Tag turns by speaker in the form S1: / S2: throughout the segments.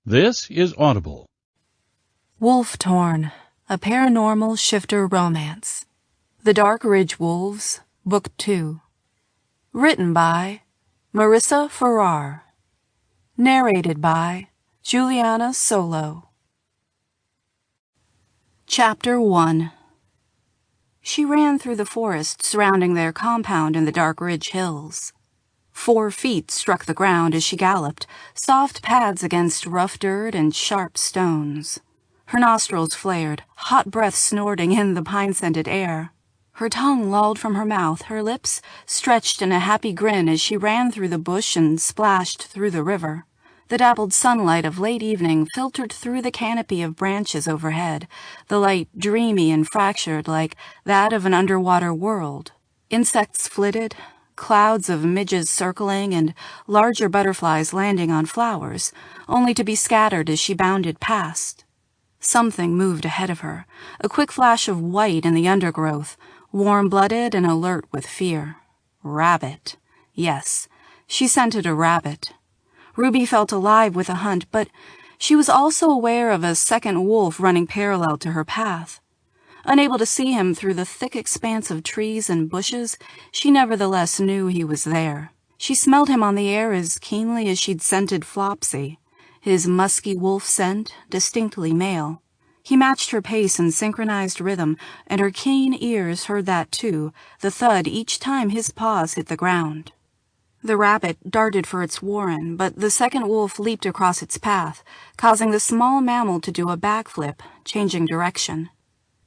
S1: This is Audible.
S2: Wolf-Torn, a paranormal shifter romance. The Dark Ridge Wolves, Book 2. Written by Marissa Farrar. Narrated by Juliana Solo. Chapter 1. She ran through the forest surrounding their compound in the Dark Ridge Hills. 4 feet struck the ground as she galloped, soft pads against rough dirt and sharp stones. Her nostrils flared, hot breath snorting in the pine-scented air. Her tongue lolled from her mouth, her lips stretched in a happy grin as she ran through the bush and splashed through the river. The dappled sunlight of late evening filtered through the canopy of branches overhead, the light dreamy and fractured like that of an underwater world. Insects flitted, clouds of midges circling and larger butterflies landing on flowers, only to be scattered as she bounded past. Something moved ahead of her, a quick flash of white in the undergrowth, warm-blooded and alert with fear. Rabbit. Yes, she scented a rabbit. Ruby felt alive with a hunt, but she was also aware of a second wolf running parallel to her path. Unable to see him through the thick expanse of trees and bushes, she nevertheless knew he was there. She smelled him on the air as keenly as she'd scented Flopsy, his musky wolf scent, distinctly male. He matched her pace in synchronized rhythm, and her keen ears heard that too, the thud each time his paws hit the ground. The rabbit darted for its warren, but the second wolf leaped across its path, causing the small mammal to do a backflip, changing direction.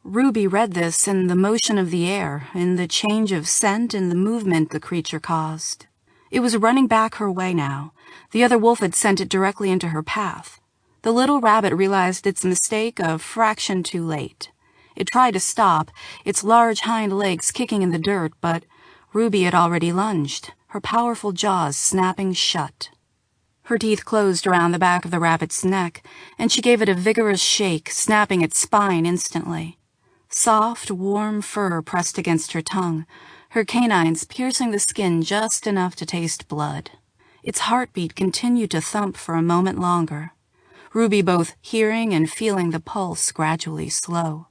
S2: Ruby read this in the motion of the air, in the change of scent and the movement the creature caused. It was running back her way now. The other wolf had sent it directly into her path. The little rabbit realized its mistake a fraction too late. It tried to stop, its large hind legs kicking in the dirt, but Ruby had already lunged, her powerful jaws snapping shut. Her teeth closed around the back of the rabbit's neck, and she gave it a vigorous shake, snapping its spine instantly. Soft, warm fur pressed against her tongue, her canines piercing the skin just enough to taste blood. Its heartbeat continued to thump for a moment longer, Ruby both hearing and feeling the pulse gradually slow.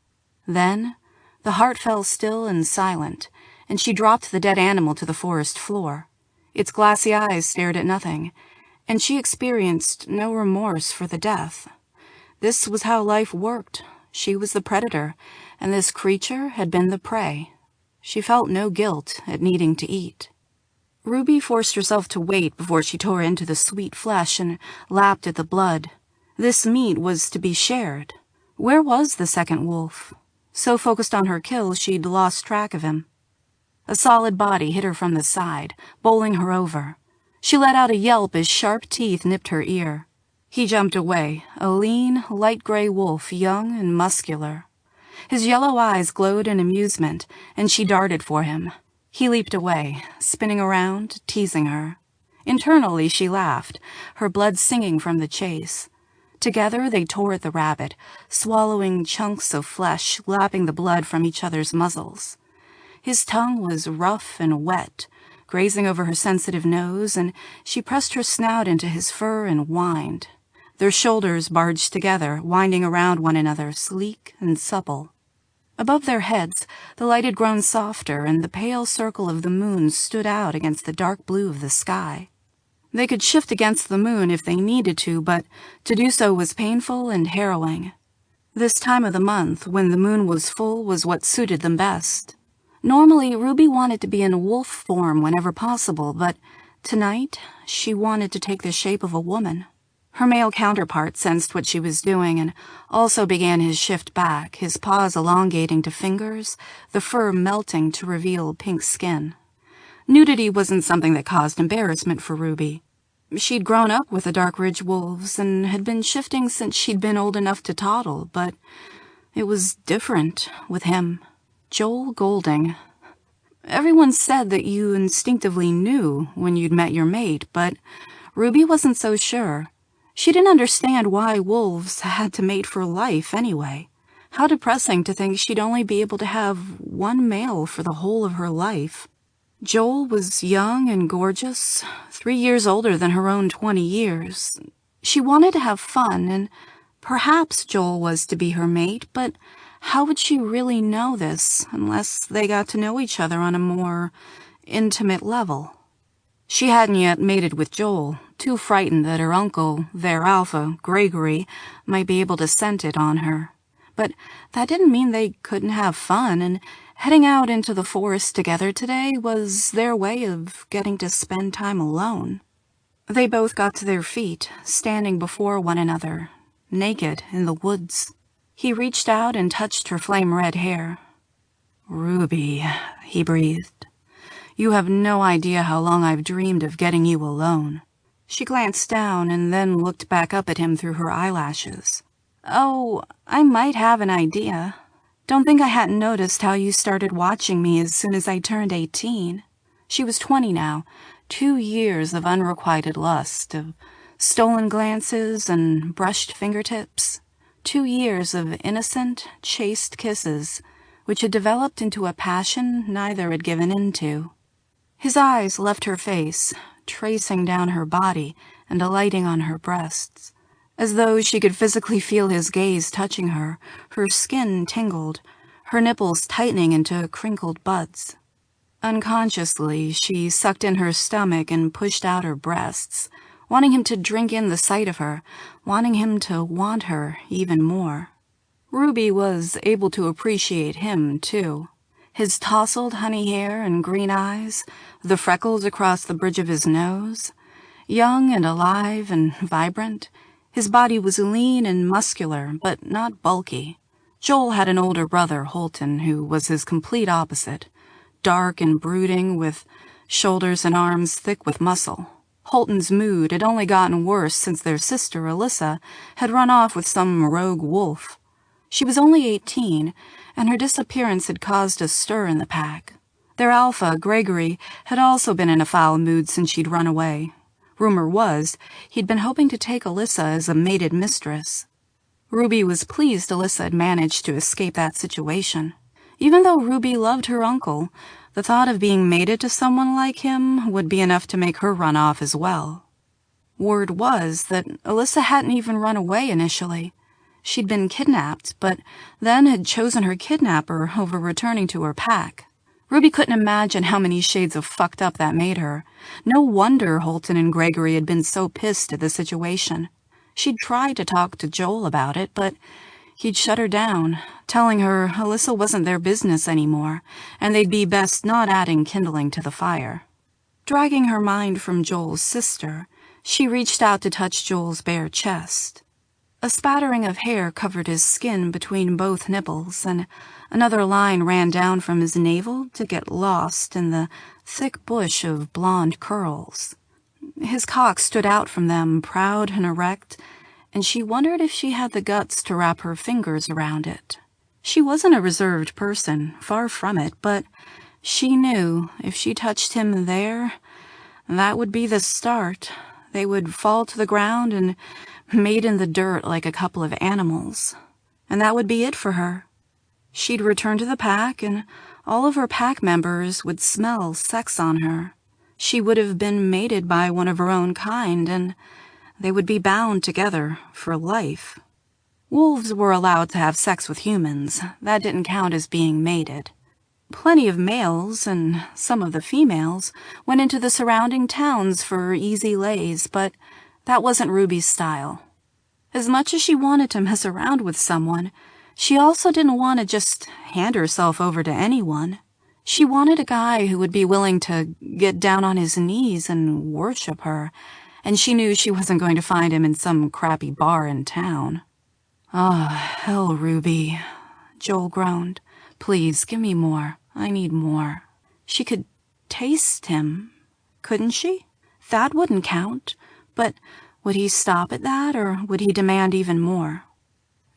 S2: Then, the heart fell still and silent, and she dropped the dead animal to the forest floor. Its glassy eyes stared at nothing, and she experienced no remorse for the death. This was how life worked. She was the predator, and this creature had been the prey. She felt no guilt at needing to eat. Ruby forced herself to wait before she tore into the sweet flesh and lapped at the blood. This meat was to be shared. Where was the second wolf? So focused on her kill, she'd lost track of him. A solid body hit her from the side, bowling her over. She let out a yelp as sharp teeth nipped her ear. He jumped away, a lean, light gray wolf, young and muscular. His yellow eyes glowed in amusement, and she darted for him. He leaped away, spinning around, teasing her. Internally, she laughed, her blood singing from the chase. Together, they tore at the rabbit, swallowing chunks of flesh, lapping the blood from each other's muzzles. His tongue was rough and wet, grazing over her sensitive nose, and she pressed her snout into his fur and whined. Their shoulders barged together, winding around one another, sleek and supple. Above their heads, the light had grown softer, and the pale circle of the moon stood out against the dark blue of the sky. They could shift against the moon if they needed to, but to do so was painful and harrowing. This time of the month, when the moon was full, was what suited them best. Normally, Ruby wanted to be in wolf form whenever possible, but tonight she wanted to take the shape of a woman. Her male counterpart sensed what she was doing and also began his shift back, his paws elongating to fingers, the fur melting to reveal pink skin. Nudity wasn't something that caused embarrassment for Ruby. She'd grown up with the Dark Ridge Wolves and had been shifting since she'd been old enough to toddle, but it was different with him. Joel Golding. Everyone said that you instinctively knew when you'd met your mate, but Ruby wasn't so sure. She didn't understand why wolves had to mate for life anyway. How depressing to think she'd only be able to have one male for the whole of her life. Joel was young and gorgeous, 3 years older than her own 20 years. She wanted to have fun, and perhaps Joel was to be her mate, but how would she really know this unless they got to know each other on a more intimate level? She hadn't yet mated with Joel, too frightened that her uncle, their alpha, Gregory, might be able to scent it on her. But that didn't mean they couldn't have fun, and heading out into the forest together today was their way of getting to spend time alone. They both got to their feet, standing before one another, naked in the woods. He reached out and touched her flame-red hair. "Ruby," he breathed. "You have no idea how long I've dreamed of getting you alone." She glanced down and then looked back up at him through her eyelashes. "Oh, I might have an idea. Don't think I hadn't noticed how you started watching me as soon as I turned 18. She was 20 now, 2 years of unrequited lust, of stolen glances and brushed fingertips. 2 years of innocent, chaste kisses, which had developed into a passion neither had given into. His eyes left her face, tracing down her body and alighting on her breasts. As though she could physically feel his gaze touching her, her skin tingled, her nipples tightening into crinkled buds. Unconsciously, she sucked in her stomach and pushed out her breasts, wanting him to drink in the sight of her, wanting him to want her even more. Ruby was able to appreciate him, too. His tousled honey hair and green eyes, the freckles across the bridge of his nose. Young and alive and vibrant, his body was lean and muscular, but not bulky. Joel had an older brother, Holton, who was his complete opposite, dark and brooding, with shoulders and arms thick with muscle. Holton's mood had only gotten worse since their sister, Alyssa, had run off with some rogue wolf. She was only 18, and her disappearance had caused a stir in the pack. Their alpha, Gregory, had also been in a foul mood since she'd run away. Rumor was he'd been hoping to take Alyssa as a mated mistress. Ruby was pleased Alyssa had managed to escape that situation. Even though Ruby loved her uncle, the thought of being mated to someone like him would be enough to make her run off as well. Word was that Alyssa hadn't even run away initially. She'd been kidnapped, but then had chosen her kidnapper over returning to her pack. Ruby couldn't imagine how many shades of fucked up that made her. No wonder Holton and Gregory had been so pissed at the situation. She'd tried to talk to Joel about it, but he'd shut her down, telling her Alyssa wasn't their business anymore, and they'd be best not adding kindling to the fire. Dragging her mind from Joel's sister, she reached out to touch Joel's bare chest. A spattering of hair covered his skin between both nipples, and another line ran down from his navel to get lost in the thick bush of blonde curls. His cock stood out from them, proud and erect, and she wondered if she had the guts to wrap her fingers around it. She wasn't a reserved person, far from it, but she knew if she touched him there, that would be the start. They would fall to the ground and mate in the dirt like a couple of animals. And that would be it for her. She'd return to the pack, and all of her pack members would smell sex on her. She would have been mated by one of her own kind, and they would be bound together for life. Wolves were allowed to have sex with humans. That didn't count as being mated. Plenty of males, and some of the females, went into the surrounding towns for easy lays, but that wasn't Ruby's style. As much as she wanted to mess around with someone, she also didn't want to just hand herself over to anyone. She wanted a guy who would be willing to get down on his knees and worship her, and she knew she wasn't going to find him in some crappy bar in town. "Oh, hell, Ruby," Joel groaned. "Please, give me more. I need more." She could taste him, couldn't she? That wouldn't count, but would he stop at that, or would he demand even more?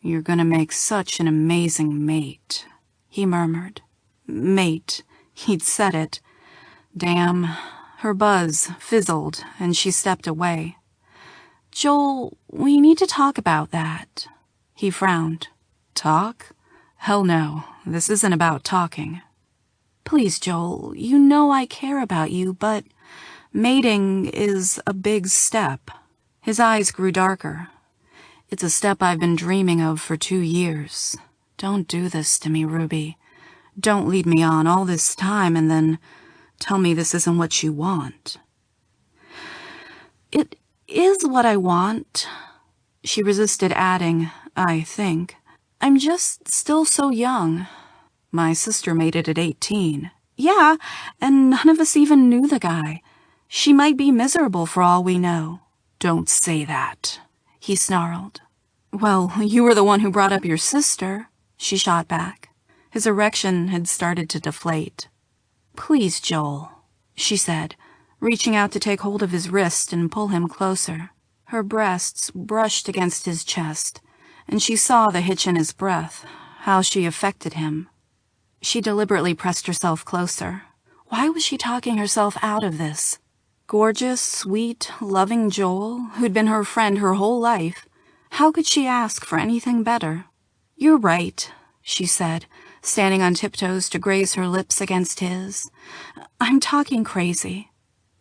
S2: "You're gonna make such an amazing mate," he murmured. Mate. He'd said it. Damn. Her buzz fizzled, and she stepped away. "Joel, we need to talk about that." He frowned. "Talk? Hell no. This isn't about talking." "Please, Joel, you know I care about you, but mating is a big step." His eyes grew darker. "It's a step I've been dreaming of for 2 years. Don't do this to me, Ruby. Don't lead me on all this time and then tell me this isn't what you want." "It is what I want." She resisted adding, "I think. I'm just still so young. My sister made it at 18. Yeah, and none of us even knew the guy. She might be miserable for all we know." "Don't say that," he snarled. "Well, you were the one who brought up your sister," she shot back. His erection had started to deflate. "Please, Joel," she said, reaching out to take hold of his wrist and pull him closer. Her breasts brushed against his chest, and she saw the hitch in his breath, how she affected him. She deliberately pressed herself closer. Why was she talking herself out of this? Gorgeous, sweet, loving Joel, who'd been her friend her whole life. How could she ask for anything better? "You're right," she said, standing on tiptoes to graze her lips against his. "I'm talking crazy."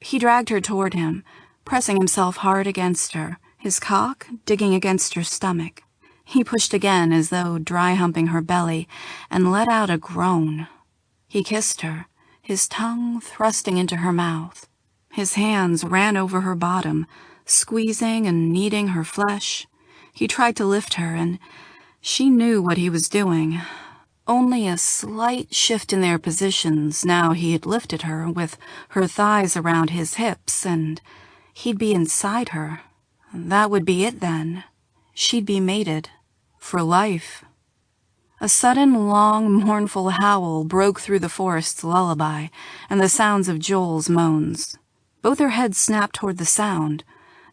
S2: He dragged her toward him, pressing himself hard against her, his cock digging against her stomach. He pushed again as though dry-humping her belly, and let out a groan. He kissed her, his tongue thrusting into her mouth. His hands ran over her bottom, squeezing and kneading her flesh. He tried to lift her, and she knew what he was doing. Only a slight shift in their positions now he had lifted her, with her thighs around his hips, and he'd be inside her. That would be it then. She'd be mated. For life. A sudden, long, mournful howl broke through the forest's lullaby and the sounds of Joel's moans. Both their heads snapped toward the sound.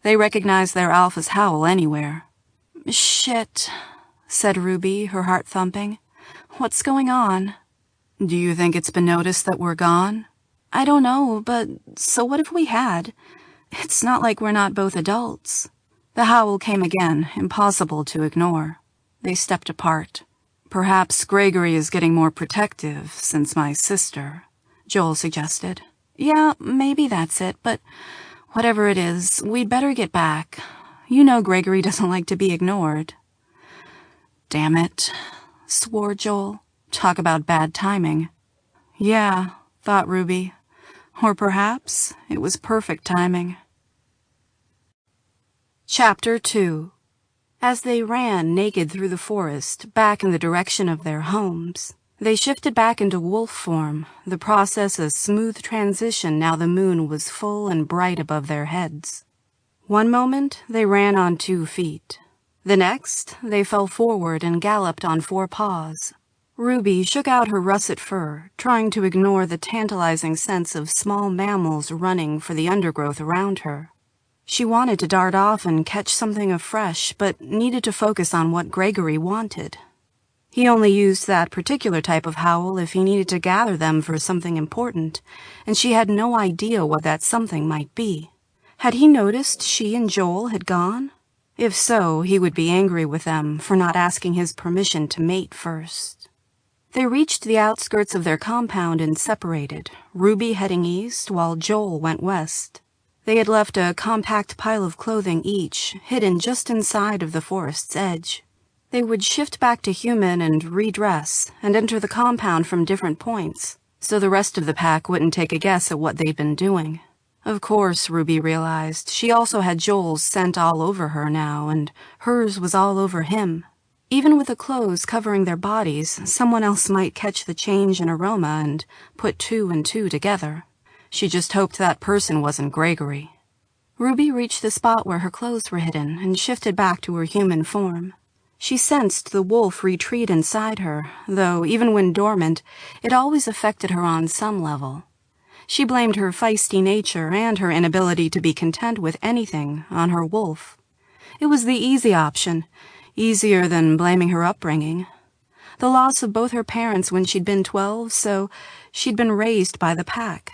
S2: They recognized their alpha's howl anywhere. "Shit," said Ruby, her heart thumping. "What's going on?" "Do you think it's been noticed that we're gone?" "I don't know, but so what if we had? It's not like we're not both adults." The howl came again, impossible to ignore. They stepped apart. "Perhaps Gregory is getting more protective since my sister," Joel suggested. "Yeah, maybe that's it, but whatever it is, we'd better get back. You know Gregory doesn't like to be ignored." "Damn it," swore Joel. "Talk about bad timing." "Yeah," thought Ruby. Or perhaps it was perfect timing. Chapter 2. As they ran naked through the forest, back in the direction of their homes, they shifted back into wolf form, the process a smooth transition now the moon was full and bright above their heads. One moment, they ran on 2 feet. The next, they fell forward and galloped on 4 paws. Ruby shook out her russet fur, trying to ignore the tantalizing sense of small mammals running for the undergrowth around her. She wanted to dart off and catch something afresh, but needed to focus on what Gregory wanted. He only used that particular type of howl if he needed to gather them for something important, and she had no idea what that something might be. Had he noticed she and Joel had gone? If so, he would be angry with them for not asking his permission to mate first. They reached the outskirts of their compound and separated, Ruby heading east while Joel went west. They had left a compact pile of clothing each, hidden just inside of the forest's edge. They would shift back to human and redress, and enter the compound from different points, so the rest of the pack wouldn't take a guess at what they'd been doing. Of course, Ruby realized, she also had Joel's scent all over her now, and hers was all over him. Even with the clothes covering their bodies, someone else might catch the change in aroma and put 2 and 2 together. She just hoped that person wasn't Gregory. Ruby reached the spot where her clothes were hidden and shifted back to her human form. She sensed the wolf retreat inside her, though even when dormant, it always affected her on some level. She blamed her feisty nature and her inability to be content with anything on her wolf. It was the easy option, easier than blaming her upbringing. The loss of both her parents when she'd been 12, so she'd been raised by the pack.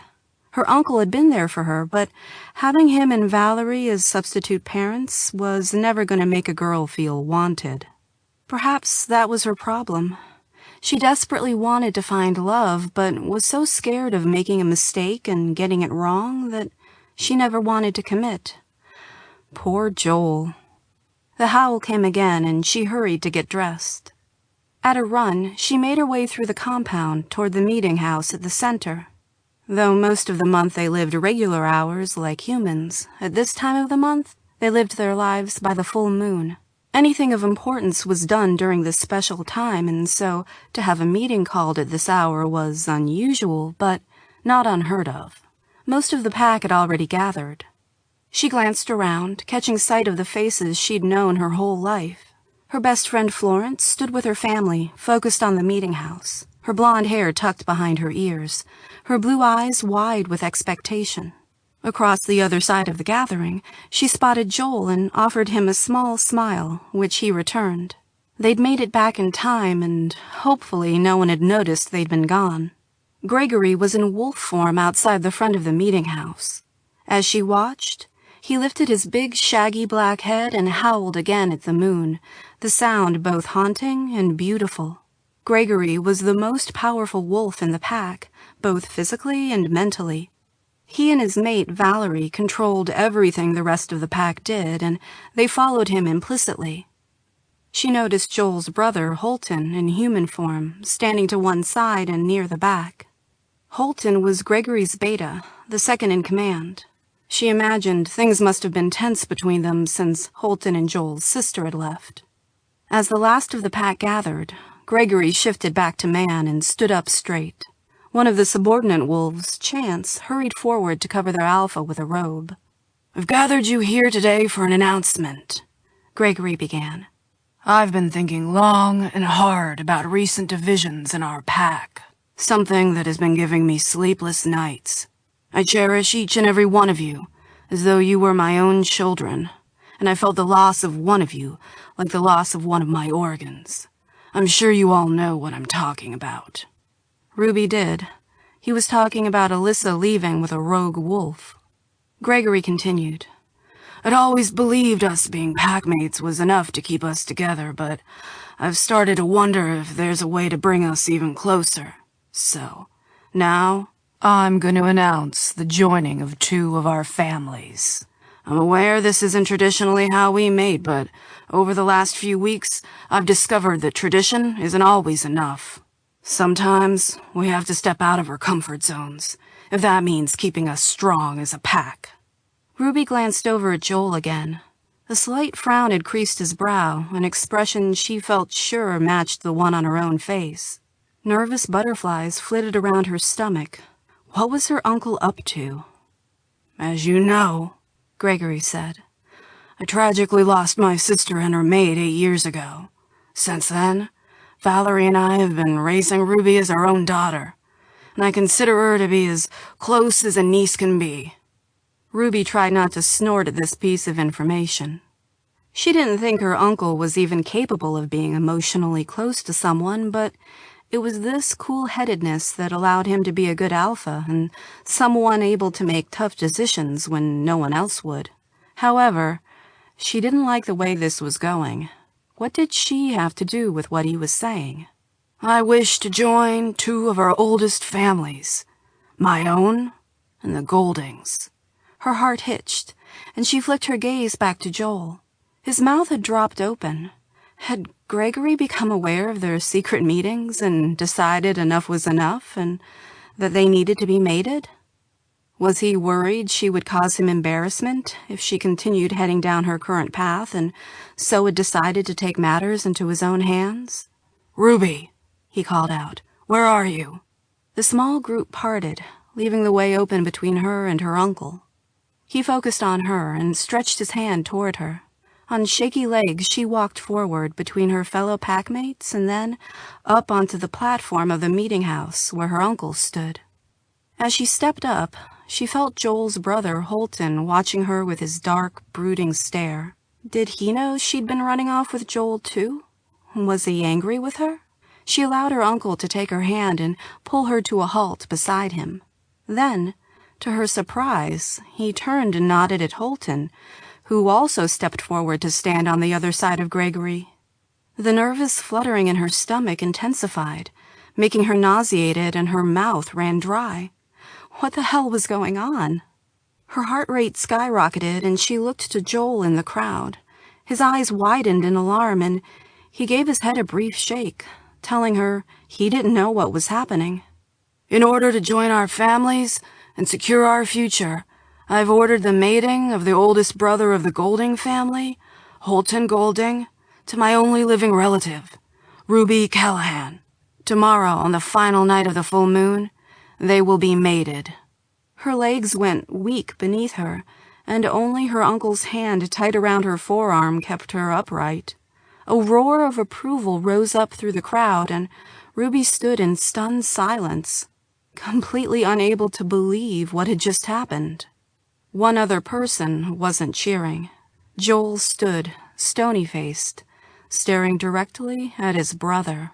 S2: Her uncle had been there for her, but having him and Valerie as substitute parents was never going to make a girl feel wanted. Perhaps that was her problem. She desperately wanted to find love, but was so scared of making a mistake and getting it wrong that she never wanted to commit. Poor Joel. The howl came again, and she hurried to get dressed. At a run, she made her way through the compound toward the meeting house at the center. Though most of the month they lived regular hours like humans, at this time of the month, they lived their lives by the full moon. Anything of importance was done during this special time, and so to have a meeting called at this hour was unusual, but not unheard of. Most of the pack had already gathered. She glanced around, catching sight of the faces she'd known her whole life. Her best friend Florence stood with her family, focused on the meeting house, her blonde hair tucked behind her ears, her blue eyes wide with expectation. Across the other side of the gathering, she spotted Joel and offered him a small smile, which he returned. They'd made it back in time, and hopefully no one had noticed they'd been gone. Gregory was in wolf form outside the front of the meeting house. As she watched, he lifted his big, shaggy black head and howled again at the moon, the sound both haunting and beautiful. Gregory was the most powerful wolf in the pack, both physically and mentally. He and his mate, Valerie, controlled everything the rest of the pack did, and they followed him implicitly. She noticed Joel's brother, Holton, in human form, standing to one side and near the back. Holton was Gregory's beta, the second in command. She imagined things must have been tense between them since Holton and Joel's sister had left. As the last of the pack gathered, Gregory shifted back to man and stood up straight. One of the subordinate wolves, Chance, hurried forward to cover their alpha with a robe. "I've gathered you here today for an announcement," Gregory began. "I've been thinking long and hard about recent divisions in our pack, something that has been giving me sleepless nights. I cherish each and every one of you, as though you were my own children, and I felt the loss of one of you like the loss of one of my organs. I'm sure you all know what I'm talking about." Ruby did. He was talking about Alyssa leaving with a rogue wolf. Gregory continued. "I'd always believed us being packmates was enough to keep us together, but I've started to wonder if there's a way to bring us even closer. So, now I'm going to announce the joining of two of our families. I'm aware this isn't traditionally how we mate, but over the last few weeks, I've discovered that tradition isn't always enough. Sometimes we have to step out of our comfort zones, if that means keeping us strong as a pack." Ruby glanced over at Joel again. A slight frown had creased his brow, an expression she felt sure matched the one on her own face. Nervous butterflies flitted around her stomach. What was her uncle up to? "As you know," Gregory said, "I tragically lost my sister and her mate 8 years ago. Since then, Valerie and I have been raising Ruby as our own daughter, and I consider her to be as close as a niece can be." Ruby tried not to snort at this piece of information. She didn't think her uncle was even capable of being emotionally close to someone, but it was this cool-headedness that allowed him to be a good alpha and someone able to make tough decisions when no one else would. However, she didn't like the way this was going. What did she have to do with what he was saying? "I wish to join two of our oldest families, my own and the Goldings." Her heart hitched, and she flicked her gaze back to Joel. His mouth had dropped open. Had Gregory become aware of their secret meetings and decided enough was enough and that they needed to be mated? Was he worried she would cause him embarrassment if she continued heading down her current path and so had decided to take matters into his own hands? "Ruby," he called out, "where are you?" The small group parted, leaving the way open between her and her uncle. He focused on her and stretched his hand toward her. On shaky legs, she walked forward between her fellow packmates and then up onto the platform of the meeting house where her uncle stood. As she stepped up, she felt Joel's brother, Holton, watching her with his dark, brooding stare. Did he know she'd been running off with Joel, too? Was he angry with her? She allowed her uncle to take her hand and pull her to a halt beside him. Then, to her surprise, he turned and nodded at Holton, who also stepped forward to stand on the other side of Gregory. The nervous fluttering in her stomach intensified, making her nauseated and her mouth ran dry. What the hell was going on? Her heart rate skyrocketed, and she looked to Joel in the crowd. His eyes widened in alarm, and he gave his head a brief shake, telling her he didn't know what was happening. "In order to join our families and secure our future, I've ordered the mating of the oldest brother of the Golding family, Holton Golding, to my only living relative, Ruby Callahan. Tomorrow, on the final night of the full moon, they will be mated." Her legs went weak beneath her, and only her uncle's hand tight around her forearm kept her upright. A roar of approval rose up through the crowd, and Ruby stood in stunned silence, completely unable to believe what had just happened. One other person wasn't cheering. Joel stood, stony-faced, staring directly at his brother.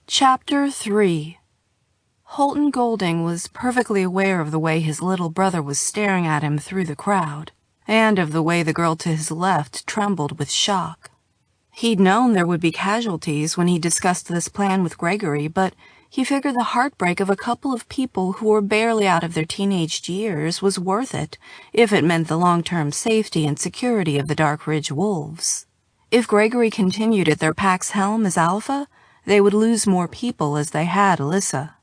S2: Chapter 3. Holton Golding was perfectly aware of the way his little brother was staring at him through the crowd, and of the way the girl to his left trembled with shock. He'd known there would be casualties when he discussed this plan with Gregory, but he figured the heartbreak of a couple of people who were barely out of their teenage years was worth it, if it meant the long-term safety and security of the Dark Ridge Wolves. If Gregory continued at their pack's helm as Alpha, they would lose more people as they had Alyssa.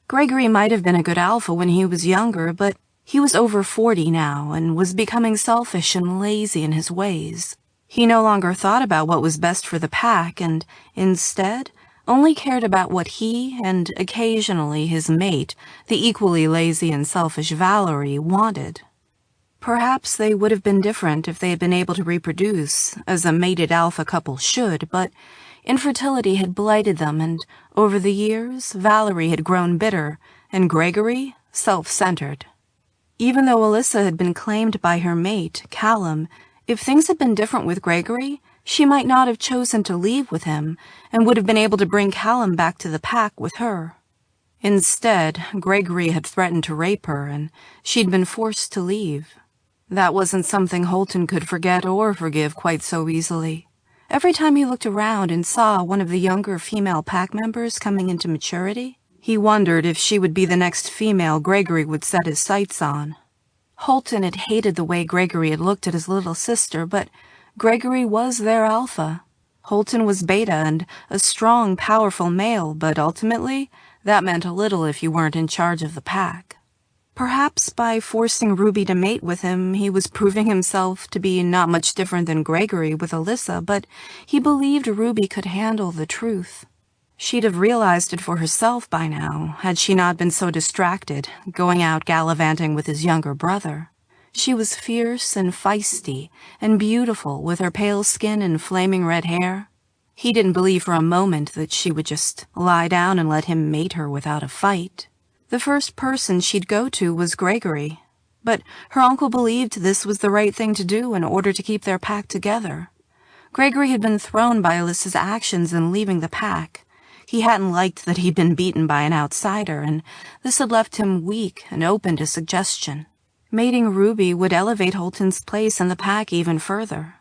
S2: Gregory might have been a good alpha when he was younger, but he was over 40 now and was becoming selfish and lazy in his ways. He no longer thought about what was best for the pack and, instead, only cared about what he and occasionally his mate, the equally lazy and selfish Valerie, wanted. Perhaps they would have been different if they had been able to reproduce, as a mated alpha couple should, but infertility had blighted them, and over the years, Valerie had grown bitter, and Gregory self-centered. Even though Alyssa had been claimed by her mate, Callum, if things had been different with Gregory, she might not have chosen to leave with him, and would have been able to bring Callum back to the pack with her. Instead, Gregory had threatened to rape her, and she'd been forced to leave. That wasn't something Holton could forget or forgive quite so easily. Every time he looked around and saw one of the younger female pack members coming into maturity, he wondered if she would be the next female Gregory would set his sights on. Holton had hated the way Gregory had looked at his little sister, but Gregory was their alpha. Holton was beta and a strong, powerful male, but ultimately, that meant a little if you weren't in charge of the pack. Perhaps by forcing Ruby to mate with him, he was proving himself to be not much different than Gregory with Alyssa, but he believed Ruby could handle the truth. She'd have realized it for herself by now, had she not been so distracted, going out gallivanting with his younger brother. She was fierce and feisty and beautiful with her pale skin and flaming red hair. He didn't believe for a moment that she would just lie down and let him mate her without a fight. The first person she'd go to was Gregory, but her uncle believed this was the right thing to do in order to keep their pack together. Gregory had been thrown by Alyssa's actions in leaving the pack. He hadn't liked that he'd been beaten by an outsider, and this had left him weak and open to suggestion. Mating Ruby would elevate Holton's place in the pack even further.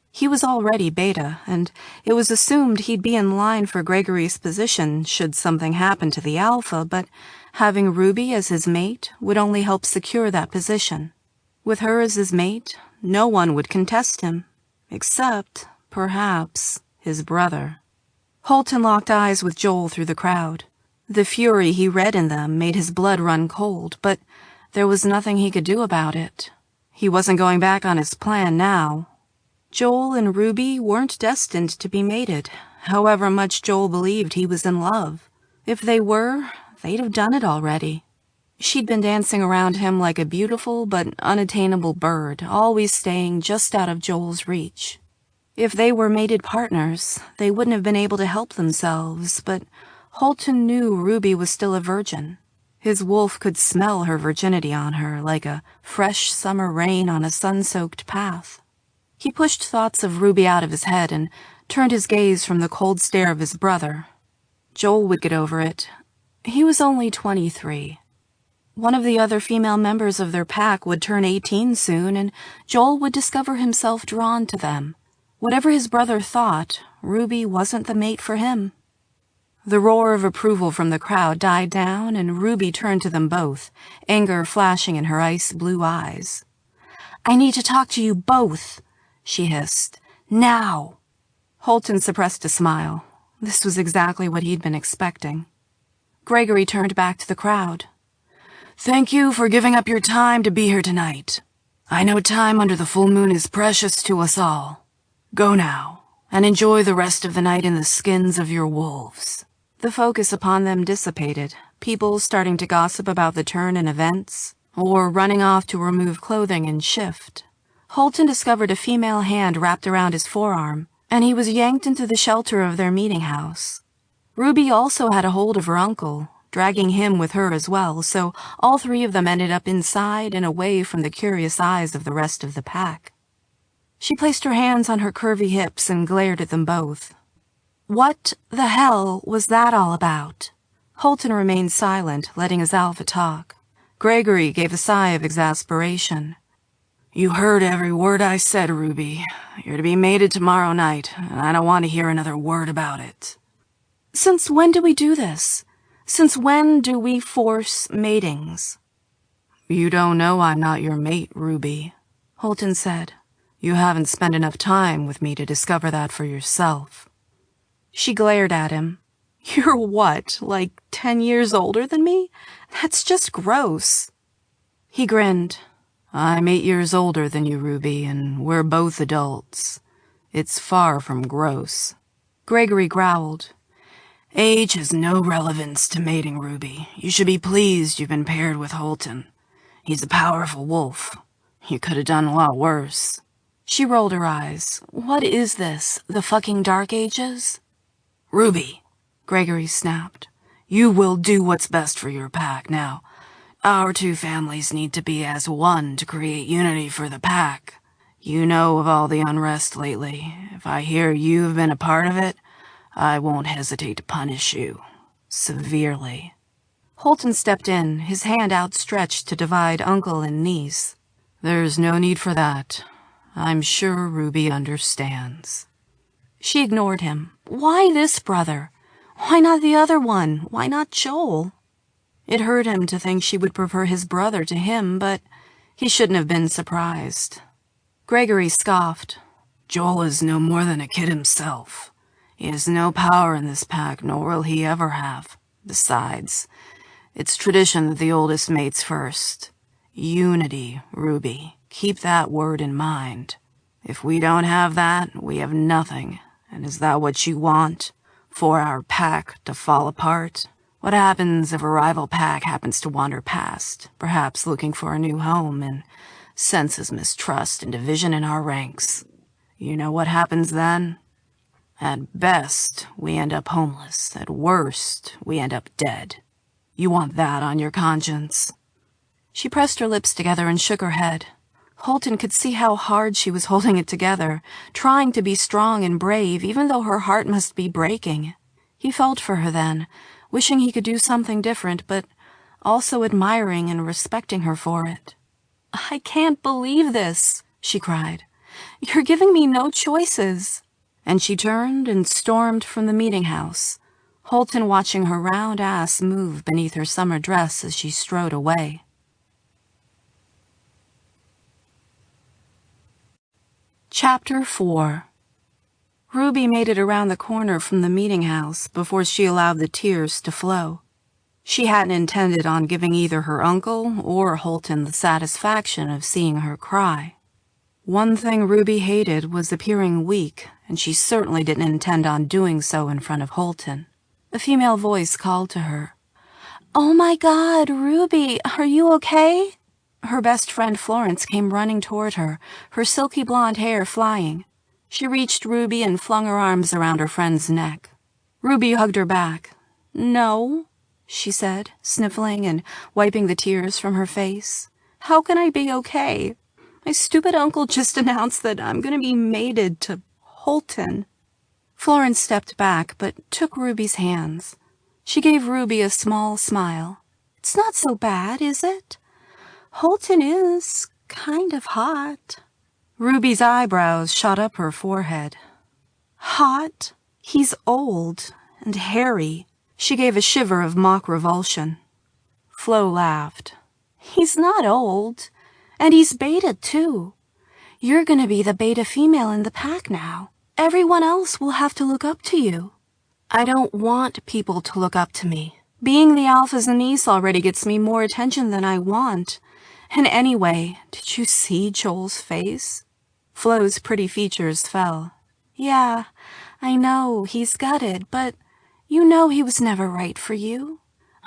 S2: He was already beta, and it was assumed he'd be in line for Gregory's position should something happen to the alpha, but having Ruby as his mate would only help secure that position. With her as his mate, no one would contest him, except, perhaps, his brother. Holton locked eyes with Joel through the crowd. The fury he read in them made his blood run cold, but there was nothing he could do about it. He wasn't going back on his plan now. Joel and Ruby weren't destined to be mated, however much Joel believed he was in love. If they were, they'd have done it already. She'd been dancing around him like a beautiful but unattainable bird, always staying just out of Joel's reach. If they were mated partners, they wouldn't have been able to help themselves, but Holton knew Ruby was still a virgin. His wolf could smell her virginity on her like a fresh summer rain on a sun-soaked path. He pushed thoughts of Ruby out of his head and turned his gaze from the cold stare of his brother. Joel would get over it. He was only 23. One of the other female members of their pack would turn 18 soon, and Joel would discover himself drawn to them. Whatever his brother thought, Ruby wasn't the mate for him. The roar of approval from the crowd died down, and Ruby turned to them both, anger flashing in her ice-blue eyes. "I need to talk to you both," she hissed. "Now!" Holton suppressed a smile. This was exactly what he'd been expecting. Gregory turned back to the crowd. "Thank you for giving up your time to be here tonight. I know time under the full moon is precious to us all. Go now, and enjoy the rest of the night in the skins of your wolves." The focus upon them dissipated, people starting to gossip about the turn in events, or running off to remove clothing and shift. Holton discovered a female hand wrapped around his forearm, and he was yanked into the shelter of their meeting house. Ruby also had a hold of her uncle, dragging him with her as well, so all three of them ended up inside and away from the curious eyes of the rest of the pack. She placed her hands on her curvy hips and glared at them both. What the hell was that all about? Holton remained silent, letting his alpha talk. Gregory gave a sigh of exasperation. "You heard every word I said, Ruby. You're to be mated tomorrow night, and I don't want to hear another word about it." "Since when do we do this? Since when do we force matings?" "You don't know I'm not your mate, Ruby," Holton said. "You haven't spent enough time with me to discover that for yourself." She glared at him. "You're what, like 10 years older than me? That's just gross." He grinned. "I'm 8 years older than you, Ruby, and we're both adults. It's far from gross." Gregory growled. "Age has no relevance to mating, Ruby. You should be pleased you've been paired with Holton. He's a powerful wolf. You could have done a lot worse." She rolled her eyes. "What is this, the fucking Dark Ages?" "Ruby," Gregory snapped, "you will do what's best for your pack. Now, our two families need to be as one to create unity for the pack. You know of all the unrest lately. If I hear you've been a part of it, I won't hesitate to punish you. Severely." Holton stepped in, his hand outstretched to divide uncle and niece. "There's no need for that. I'm sure Ruby understands." She ignored him. Why this brother? Why not the other one? Why not Joel? It hurt him to think she would prefer his brother to him, but he shouldn't have been surprised. Gregory scoffed. "Joel is no more than a kid himself. He has no power in this pack, nor will he ever have. Besides, it's tradition that the oldest mates first. Unity, Ruby. Keep that word in mind. If we don't have that, we have nothing. And is that what you want? For our pack to fall apart? What happens if a rival pack happens to wander past, perhaps looking for a new home, and senses mistrust and division in our ranks? You know what happens then? At best, we end up homeless. At worst, we end up dead. You want that on your conscience?" She pressed her lips together and shook her head. Holton could see how hard she was holding it together, trying to be strong and brave, even though her heart must be breaking. He felt for her then, wishing he could do something different, but also admiring and respecting her for it. "I can't believe this," she cried. "You're giving me no choices." And she turned and stormed from the meeting house, Holton watching her round ass move beneath her summer dress as she strode away. Chapter 4. Ruby made it around the corner from the meeting house before she allowed the tears to flow. She hadn't intended on giving either her uncle or Holton the satisfaction of seeing her cry. One thing Ruby hated was appearing weak, and she certainly didn't intend on doing so in front of Holton. A female voice called to her. "Oh my God, Ruby, are you okay?" Her best friend Florence came running toward her, her silky blonde hair flying. She reached Ruby and flung her arms around her friend's neck. Ruby hugged her back. "No," she said, sniffling and wiping the tears from her face. "How can I be okay? My stupid uncle just announced that I'm going to be mated to Holton." Florence stepped back, but took Ruby's hands. She gave Ruby a small smile. "It's not so bad, is it? Holton is kind of hot." Ruby's eyebrows shot up her forehead. "Hot? He's old and hairy. She gave a shiver of mock revulsion. Flo laughed. He's not old. And he's beta, too. You're gonna be the beta female in the pack now. Everyone else will have to look up to you. I don't want people to look up to me. Being the alpha's niece already gets me more attention than I want. And anyway, did you see Joel's face? Flo's pretty features fell. Yeah, I know, he's gutted, but you know he was never right for you.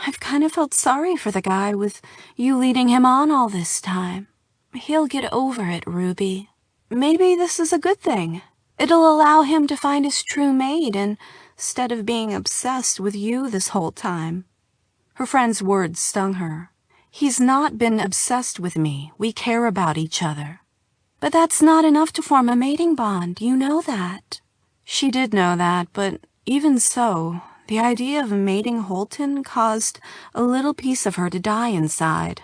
S2: I've kind of felt sorry for the guy with you leading him on all this time. He'll get over it, Ruby. Maybe this is a good thing. It'll allow him to find his true mate instead of being obsessed with you this whole time. Her friend's words stung her. He's not been obsessed with me. We care about each other. But that's not enough to form a mating bond. You know that. She did know that, but even so, the idea of mating Holton caused a little piece of her to die inside.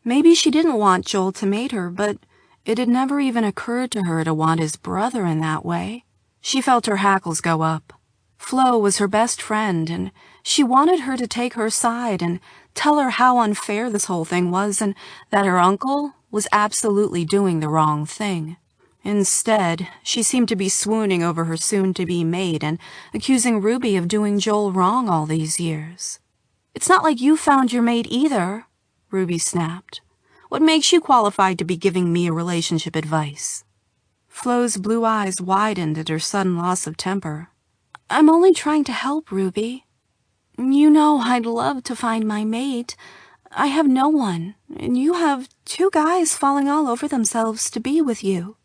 S2: Maybe she didn't want Joel to mate her, but it had never even occurred to her to want his brother in that way. She felt her hackles go up. Flo was her best friend, and she wanted her to take her side and tell her how unfair this whole thing was and that her uncle was absolutely doing the wrong thing. Instead, she seemed to be swooning over her soon-to-be mate and accusing Ruby of doing Joel wrong all these years. It's not like you found your mate either, Ruby snapped. What makes you qualified to be giving me a relationship advice? Flo's blue eyes widened at her sudden loss of temper. I'm only trying to help, Ruby. You know I'd love to find my mate. I have no one, and you have 2 guys falling all over themselves to be with you.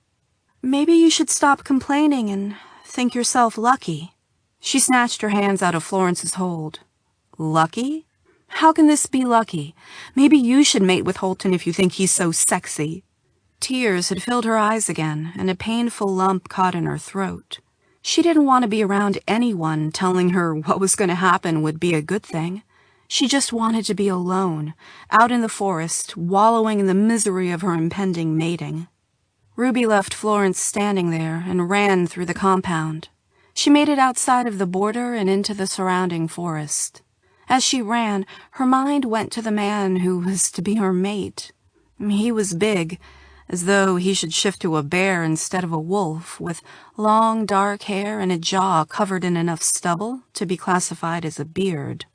S2: Maybe you should stop complaining and think yourself lucky. She snatched her hands out of Florence's hold. Lucky? How can this be lucky? Maybe you should mate with Holton if you think he's so sexy. Tears had filled her eyes again, and a painful lump caught in her throat. She didn't want to be around anyone telling her what was going to happen would be a good thing. She just wanted to be alone, out in the forest, wallowing in the misery of her impending mating. Ruby left Florence standing there and ran through the compound. She made it outside of the border and into the surrounding forest. As she ran, her mind went to the man who was to be her mate. He was big, as though he should shift to a bear instead of a wolf, with long dark hair and a jaw covered in enough stubble to be classified as a beard.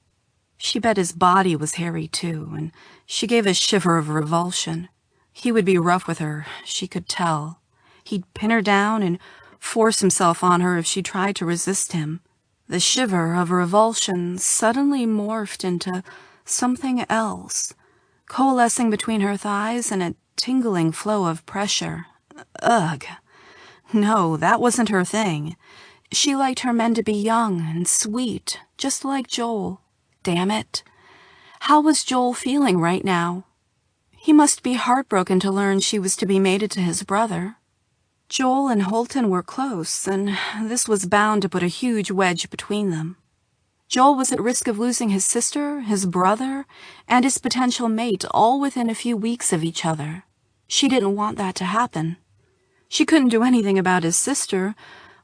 S2: She bet his body was hairy too, and she gave a shiver of revulsion. He would be rough with her, she could tell. He'd pin her down and force himself on her if she tried to resist him. The shiver of revulsion suddenly morphed into something else, coalescing between her thighs and a tingling flow of pressure. Ugh. No, that wasn't her thing. She liked her men to be young and sweet, just like Joel. Damn it. How was Joel feeling right now? He must be heartbroken to learn she was to be mated to his brother. Joel and Holton were close, and this was bound to put a huge wedge between them. Joel was at risk of losing his sister, his brother, and his potential mate all within a few weeks of each other. She didn't want that to happen. She couldn't do anything about his sister,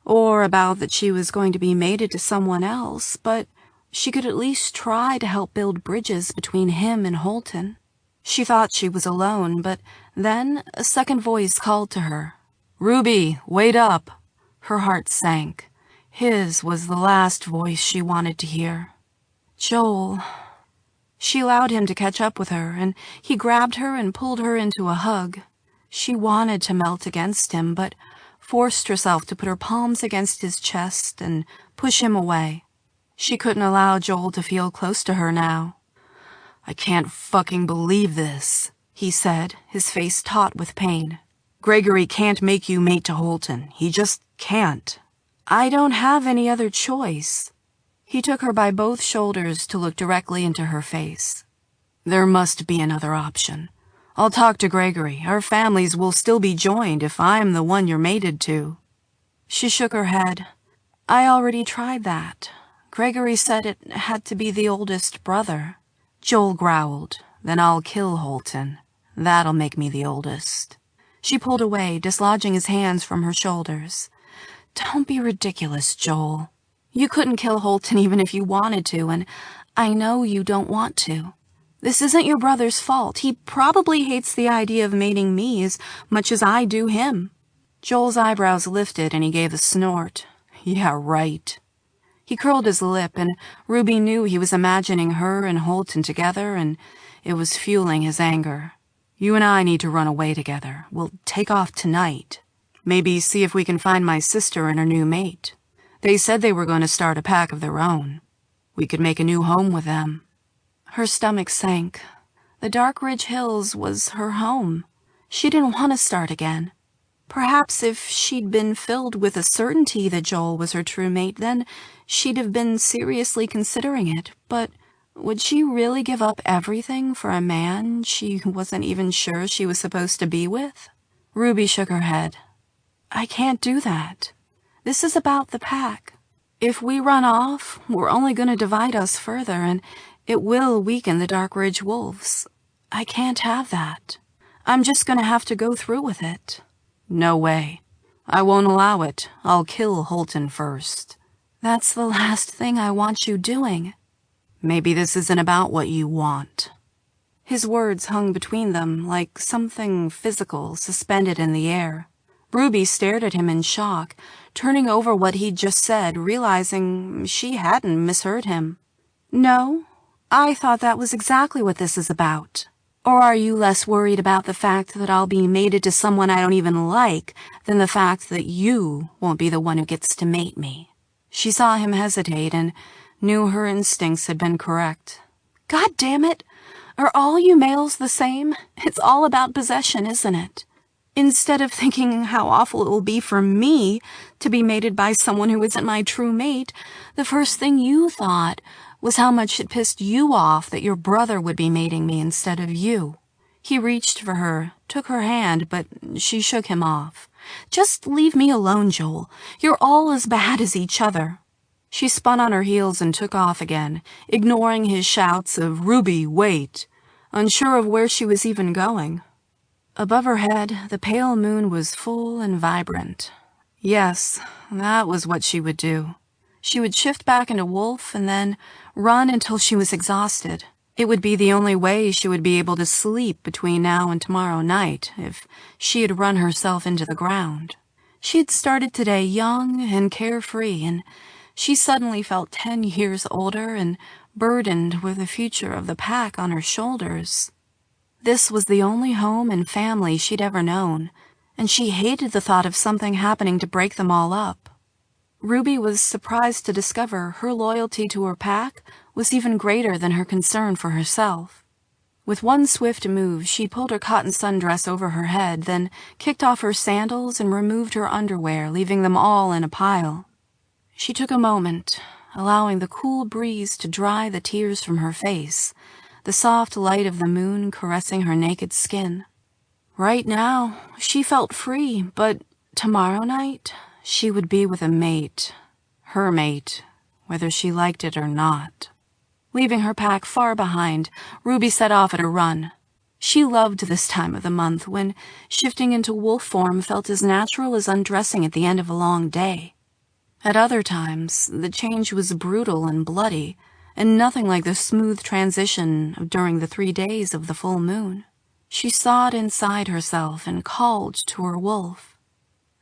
S2: or about that she was going to be mated to someone else, but she could at least try to help build bridges between him and Holton. She thought she was alone, but then a second voice called to her. Ruby, wait up. Her heart sank. His was the last voice she wanted to hear. Joel. She allowed him to catch up with her, and he grabbed her and pulled her into a hug. She wanted to melt against him, but forced herself to put her palms against his chest and push him away. She couldn't allow Joel to feel close to her now. I can't fucking believe this, he said, his face taut with pain. Gregory can't make you mate to Holton. He just can't. I don't have any other choice. He took her by both shoulders to look directly into her face. There must be another option. I'll talk to Gregory. Our families will still be joined if I'm the one you're mated to. She shook her head. I already tried that. Gregory said it had to be the oldest brother. Joel growled. Then I'll kill Holton. That'll make me the oldest. She pulled away, dislodging his hands from her shoulders. Don't be ridiculous, Joel. You couldn't kill Holton even if you wanted to, and I know you don't want to. This isn't your brother's fault. He probably hates the idea of mating me as much as I do him." Joel's eyebrows lifted and he gave a snort. "Yeah, right." He curled his lip, and Ruby knew he was imagining her and Holton together, and it was fueling his anger. "You and I need to run away together. We'll take off tonight. Maybe see if we can find my sister and her new mate. They said they were going to start a pack of their own. We could make a new home with them." Her stomach sank. The Dark Ridge Hills was her home. She didn't want to start again. Perhaps if she'd been filled with a certainty that Joel was her true mate, then she'd have been seriously considering it. But would she really give up everything for a man she wasn't even sure she was supposed to be with? Ruby shook her head. "I can't do that. This is about the pack. If we run off, we're only going to divide us further, and it will weaken the Dark Ridge Wolves. I can't have that. I'm just going to have to go through with it." "No way. I won't allow it. I'll kill Holton first." "That's the last thing I want you doing." "Maybe this isn't about what you want." His words hung between them like something physical suspended in the air. Ruby stared at him in shock, turning over what he'd just said, realizing she hadn't misheard him. "No, I thought that was exactly what this is about. Or are you less worried about the fact that I'll be mated to someone I don't even like than the fact that you won't be the one who gets to mate me?" She saw him hesitate and knew her instincts had been correct. "God damn it! Are all you males the same? It's all about possession, isn't it? Instead of thinking how awful it will be for me to be mated by someone who isn't my true mate, the first thing you thought was how much it pissed you off that your brother would be mating me instead of you." He reached for her, took her hand, but she shook him off. "Just leave me alone, Joel. You're all as bad as each other." She spun on her heels and took off again, ignoring his shouts of "Ruby, wait," unsure of where she was even going. Above her head, the pale moon was full and vibrant. Yes, that was what she would do. She would shift back into wolf and then run until she was exhausted. It would be the only way she would be able to sleep between now and tomorrow night if she had run herself into the ground. She had started today young and carefree, and she suddenly felt 10 years older and burdened with the future of the pack on her shoulders. This was the only home and family she'd ever known, and she hated the thought of something happening to break them all up. Ruby was surprised to discover her loyalty to her pack was even greater than her concern for herself. With one swift move, she pulled her cotton sundress over her head, then kicked off her sandals and removed her underwear, leaving them all in a pile. She took a moment, allowing the cool breeze to dry the tears from her face, the soft light of the moon caressing her naked skin. Right now, she felt free, but tomorrow night, she would be with a mate. Her mate, whether she liked it or not. Leaving her pack far behind, Ruby set off at a run. She loved this time of the month, when shifting into wolf form felt as natural as undressing at the end of a long day. At other times, the change was brutal and bloody, and nothing like the smooth transition during the 3 days of the full moon. She sawed inside herself and called to her wolf.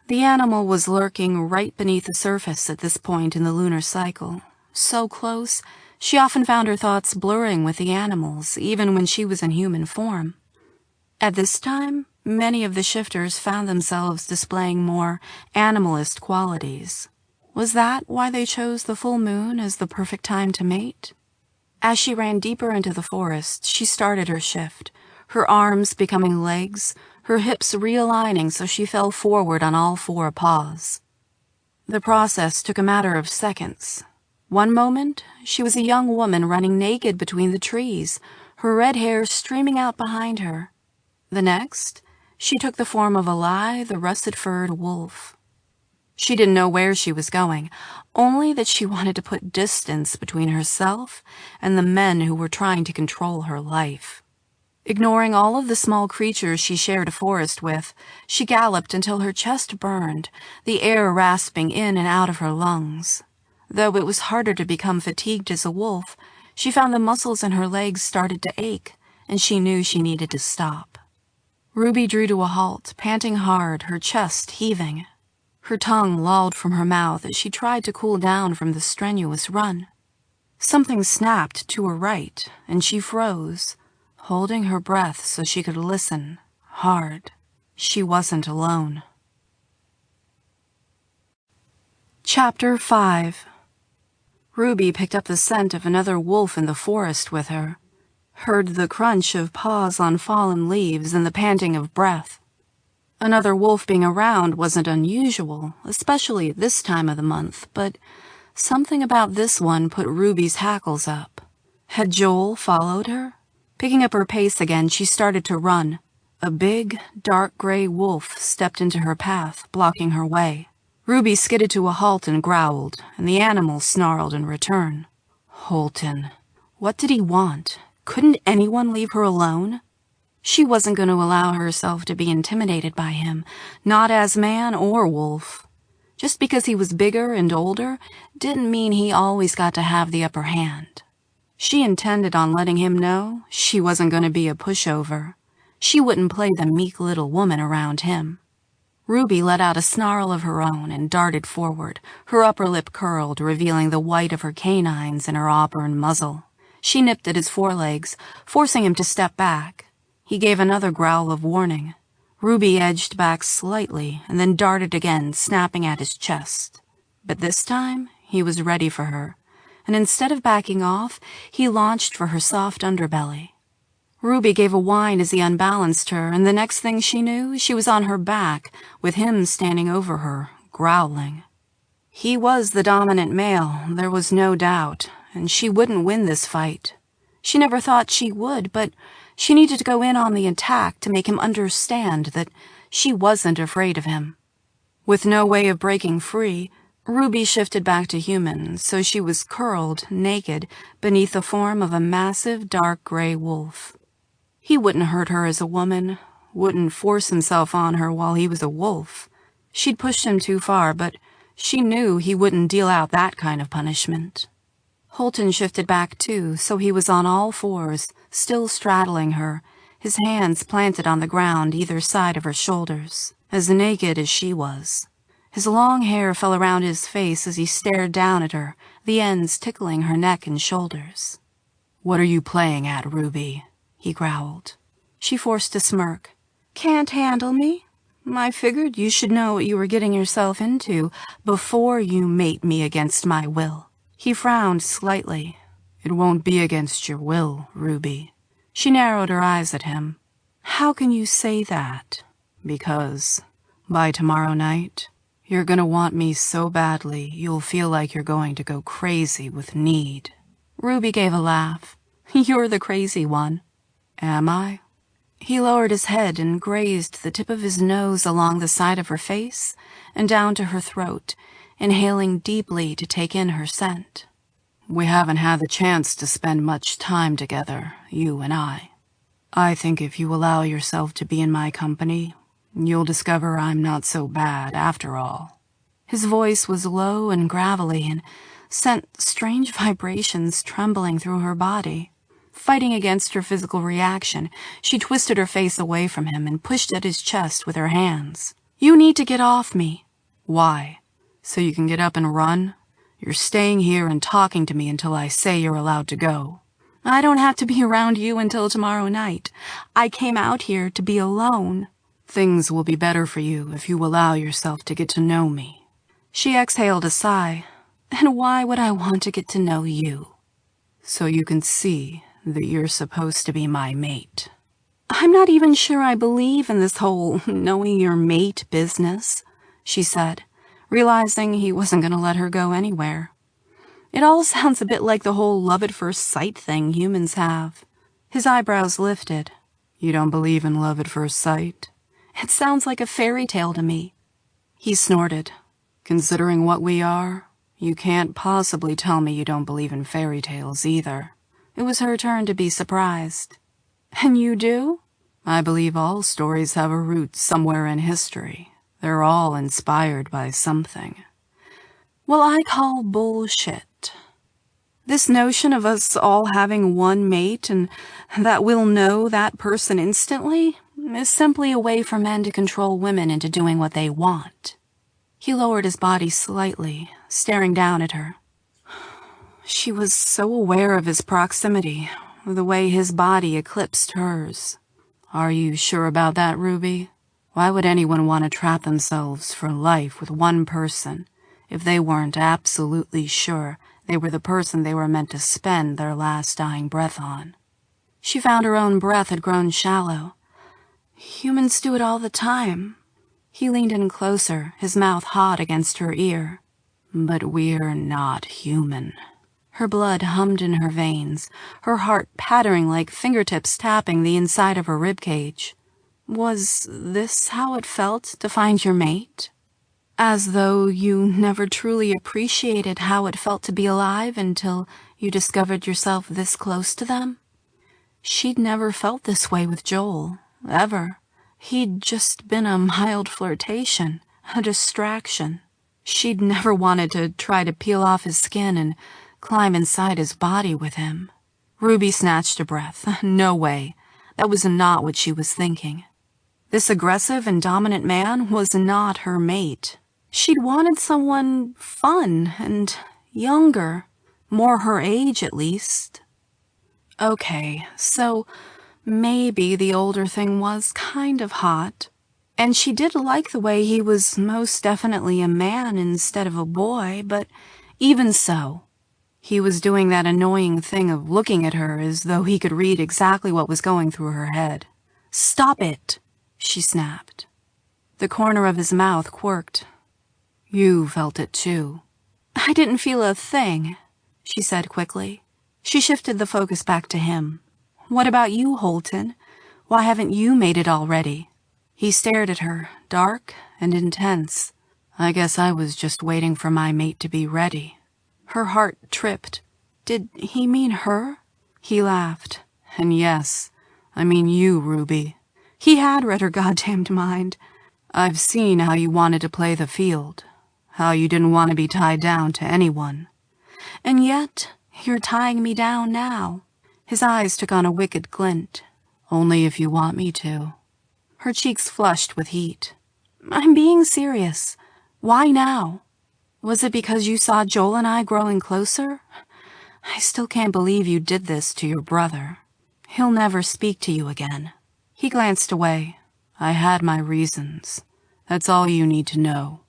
S2: The animal was lurking right beneath the surface at this point in the lunar cycle. So close, she often found her thoughts blurring with the animals, even when she was in human form. At this time, many of the shifters found themselves displaying more animalist qualities. Was that why they chose the full moon as the perfect time to mate? As she ran deeper into the forest, she started her shift, her arms becoming legs, her hips realigning so she fell forward on all 4 paws. The process took a matter of seconds. One moment, she was a young woman running naked between the trees, her red hair streaming out behind her. The next, she took the form of a lithe, russet-furred wolf. She didn't know where she was going, only that she wanted to put distance between herself and the men who were trying to control her life. Ignoring all of the small creatures she shared a forest with, she galloped until her chest burned, the air rasping in and out of her lungs. Though it was harder to become fatigued as a wolf, she found the muscles in her legs started to ache, and she knew she needed to stop. Ruby drew to a halt, panting hard, her chest heaving. Her tongue lolled from her mouth as she tried to cool down from the strenuous run. Something snapped to her right, and she froze, holding her breath so she could listen, hard. She wasn't alone. Chapter 5. Ruby picked up the scent of another wolf in the forest with her, heard the crunch of paws on fallen leaves and the panting of breath. Another wolf being around wasn't unusual, especially at this time of the month, but something about this one put Ruby's hackles up. Had Joel followed her? Picking up her pace again, she started to run. A big, dark gray wolf stepped into her path, blocking her way. Ruby skidded to a halt and growled, and the animal snarled in return. Holton. What did he want? Couldn't anyone leave her alone? She wasn't going to allow herself to be intimidated by him, not as man or wolf. Just because he was bigger and older didn't mean he always got to have the upper hand. She intended on letting him know she wasn't going to be a pushover. She wouldn't play the meek little woman around him. Ruby let out a snarl of her own and darted forward, her upper lip curled, revealing the white of her canines and her auburn muzzle. She nipped at his forelegs, forcing him to step back. He gave another growl of warning. Ruby edged back slightly and then darted again, snapping at his chest. But this time, he was ready for her, and instead of backing off, he launched for her soft underbelly. Ruby gave a whine as he unbalanced her, and the next thing she knew, she was on her back, with him standing over her, growling. He was the dominant male, there was no doubt, and she wouldn't win this fight. She never thought she would, but she needed to go in on the attack to make him understand that she wasn't afraid of him. With no way of breaking free, Ruby shifted back to human, so she was curled, naked, beneath the form of a massive dark gray wolf. He wouldn't hurt her as a woman, wouldn't force himself on her while he was a wolf. She'd pushed him too far, but she knew he wouldn't deal out that kind of punishment. Holton shifted back too, so he was on all fours, still straddling her, his hands planted on the ground either side of her shoulders, as naked as she was. His long hair fell around his face as he stared down at her, the ends tickling her neck and shoulders. "What are you playing at, Ruby?" he growled. She forced a smirk. "Can't handle me? I figured you should know what you were getting yourself into before you mate me against my will." He frowned slightly. "It won't be against your will, Ruby." She narrowed her eyes at him. "How can you say that?" "Because by tomorrow night, you're gonna want me so badly you'll feel like you're going to go crazy with need." Ruby gave a laugh. "You're the crazy one." "Am I?" He lowered his head and grazed the tip of his nose along the side of her face and down to her throat, inhaling deeply to take in her scent. "We haven't had the chance to spend much time together, you and I. I think if you allow yourself to be in my company, you'll discover I'm not so bad after all." His voice was low and gravelly and sent strange vibrations trembling through her body. Fighting against her physical reaction, she twisted her face away from him and pushed at his chest with her hands. "You need to get off me." "Why? So you can get up and run? You're staying here and talking to me until I say you're allowed to go." "I don't have to be around you until tomorrow night. I came out here to be alone." "Things will be better for you if you allow yourself to get to know me." She exhaled a sigh. "And why would I want to get to know you?" "So you can see that you're supposed to be my mate." "I'm not even sure I believe in this whole knowing your mate business," she said, realizing he wasn't going to let her go anywhere. "It all sounds a bit like the whole love at first sight thing humans have." His eyebrows lifted. "You don't believe in love at first sight?" "It sounds like a fairy tale to me." He snorted. "Considering what we are, you can't possibly tell me you don't believe in fairy tales either." It was her turn to be surprised. "And you do?" "I believe all stories have a root somewhere in history. They're all inspired by something." Well, I call bullshit. This notion of us all having one mate and that we'll know that person instantly is simply a way for men to control women into doing what they want. He lowered his body slightly, staring down at her. She was so aware of his proximity, the way his body eclipsed hers. Are you sure about that, Ruby? Why would anyone want to trap themselves for life with one person if they weren't absolutely sure they were the person they were meant to spend their last dying breath on? She found her own breath had grown shallow. Humans do it all the time. He leaned in closer, his mouth hot against her ear. But we're not human. Her blood hummed in her veins, her heart pattering like fingertips tapping the inside of her ribcage. Was this how it felt to find your mate? As though you never truly appreciated how it felt to be alive until you discovered yourself this close to them? She'd never felt this way with Joel, ever. He'd just been a mild flirtation, a distraction. She'd never wanted to try to peel off his skin and climb inside his body with him. Ruby snatched a breath. No way. That was not what she was thinking. This aggressive and dominant man was not her mate. She'd wanted someone fun and younger, more her age at least. Okay, so maybe the older thing was kind of hot, and she did like the way he was most definitely a man instead of a boy, but even so, he was doing that annoying thing of looking at her as though he could read exactly what was going through her head. "Stop it," she snapped. The corner of his mouth quirked. "You felt it too." "I didn't feel a thing," she said quickly. She shifted the focus back to him. "What about you, Holton? Why haven't you made it already?" He stared at her, dark and intense. "I guess I was just waiting for my mate to be ready." Her heart tripped. Did he mean her? He laughed. "And yes, I mean you, Ruby." He had read her goddamned mind. "I've seen how you wanted to play the field, how you didn't want to be tied down to anyone. And yet, you're tying me down now." His eyes took on a wicked glint. "Only if you want me to." Her cheeks flushed with heat. "I'm being serious. Why now? Was it because you saw Joel and I growing closer? I still can't believe you did this to your brother. He'll never speak to you again." He glanced away. "I had my reasons. That's all you need to know."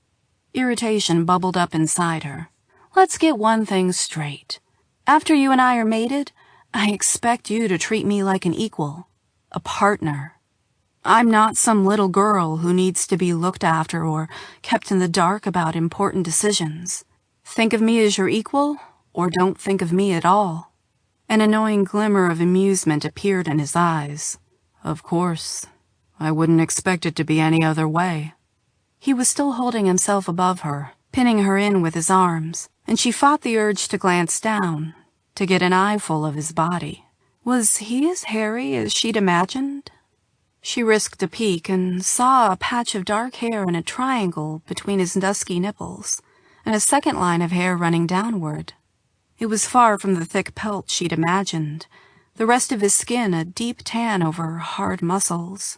S2: Irritation bubbled up inside her. "Let's get one thing straight. After you and I are mated, I expect you to treat me like an equal, a partner. I'm not some little girl who needs to be looked after or kept in the dark about important decisions. Think of me as your equal, or don't think of me at all." An annoying glimmer of amusement appeared in his eyes. "Of course. I wouldn't expect it to be any other way." He was still holding himself above her, pinning her in with his arms, and she fought the urge to glance down, to get an eyeful of his body. Was he as hairy as she'd imagined? She risked a peek and saw a patch of dark hair in a triangle between his dusky nipples, and a second line of hair running downward. It was far from the thick pelt she'd imagined, the rest of his skin a deep tan over hard muscles.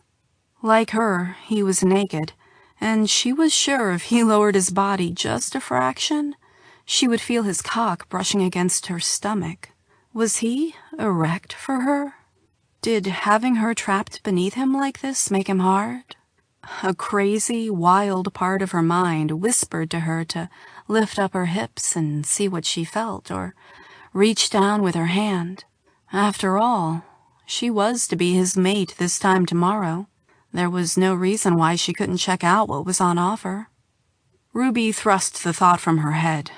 S2: Like her, he was naked, and she was sure if he lowered his body just a fraction, she would feel his cock brushing against her stomach. Was he erect for her? Did having her trapped beneath him like this make him hard? A crazy, wild part of her mind whispered to her to lift up her hips and see what she felt, or reach down with her hand. After all, she was to be his mate this time tomorrow. There was no reason why she couldn't check out what was on offer. Ruby thrust the thought from her head.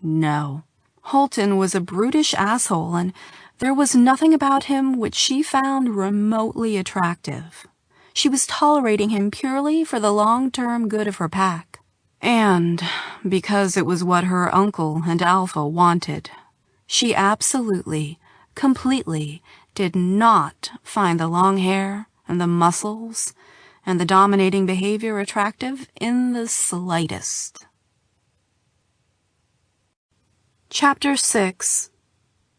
S2: No. Holton was a brutish asshole, and there was nothing about him which she found remotely attractive. She was tolerating him purely for the long-term good of her pack, and because it was what her uncle and Alpha wanted. She absolutely, completely did not find the long hair and the muscles and the dominating behavior attractive in the slightest. Chapter 6.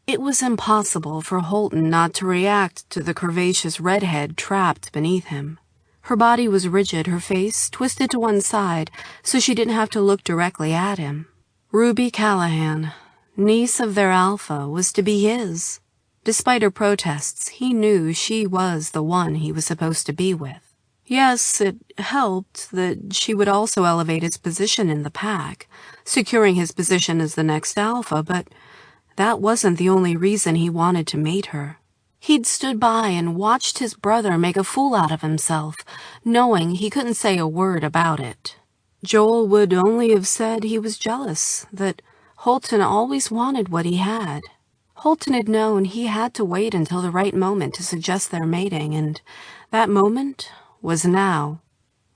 S2: It was impossible for Holton not to react to the curvaceous redhead trapped beneath him. Her body was rigid, her face twisted to one side, so she didn't have to look directly at him. Ruby Callahan, niece of their alpha, was to be his. Despite her protests, he knew she was the one he was supposed to be with. Yes, it helped that she would also elevate his position in the pack, securing his position as the next alpha, but that wasn't the only reason he wanted to mate her. He'd stood by and watched his brother make a fool out of himself, knowing he couldn't say a word about it. Joel would only have said he was jealous, that Holton always wanted what he had. Holton had known he had to wait until the right moment to suggest their mating, and that moment was now.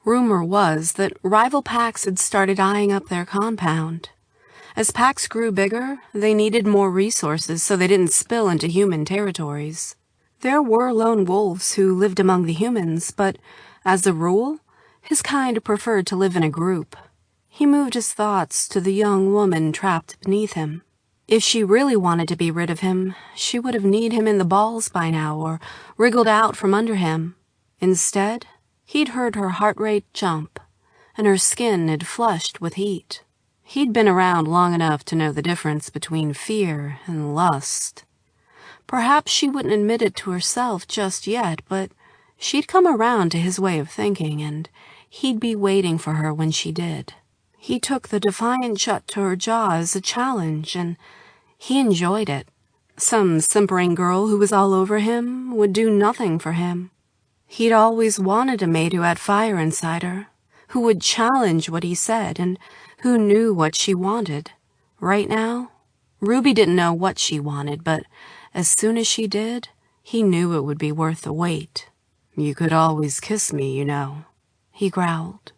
S2: Rumor was that rival packs had started eyeing up their compound. As packs grew bigger, they needed more resources so they didn't spill into human territories. There were lone wolves who lived among the humans, but, as a rule, his kind preferred to live in a group. He moved his thoughts to the young woman trapped beneath him. If she really wanted to be rid of him, she would have kneed him in the balls by now or wriggled out from under him. Instead, he'd heard her heart rate jump, and her skin had flushed with heat. He'd been around long enough to know the difference between fear and lust. Perhaps she wouldn't admit it to herself just yet, but she'd come around to his way of thinking, and he'd be waiting for her when she did. He took the defiant shut to her jaw as a challenge, and he enjoyed it. Some simpering girl who was all over him would do nothing for him. He'd always wanted a mate who had fire inside her, who would challenge what he said, and who knew what she wanted. Right now, Ruby didn't know what she wanted, but as soon as she did, he knew it would be worth the wait. "You could always kiss me, you know," he growled.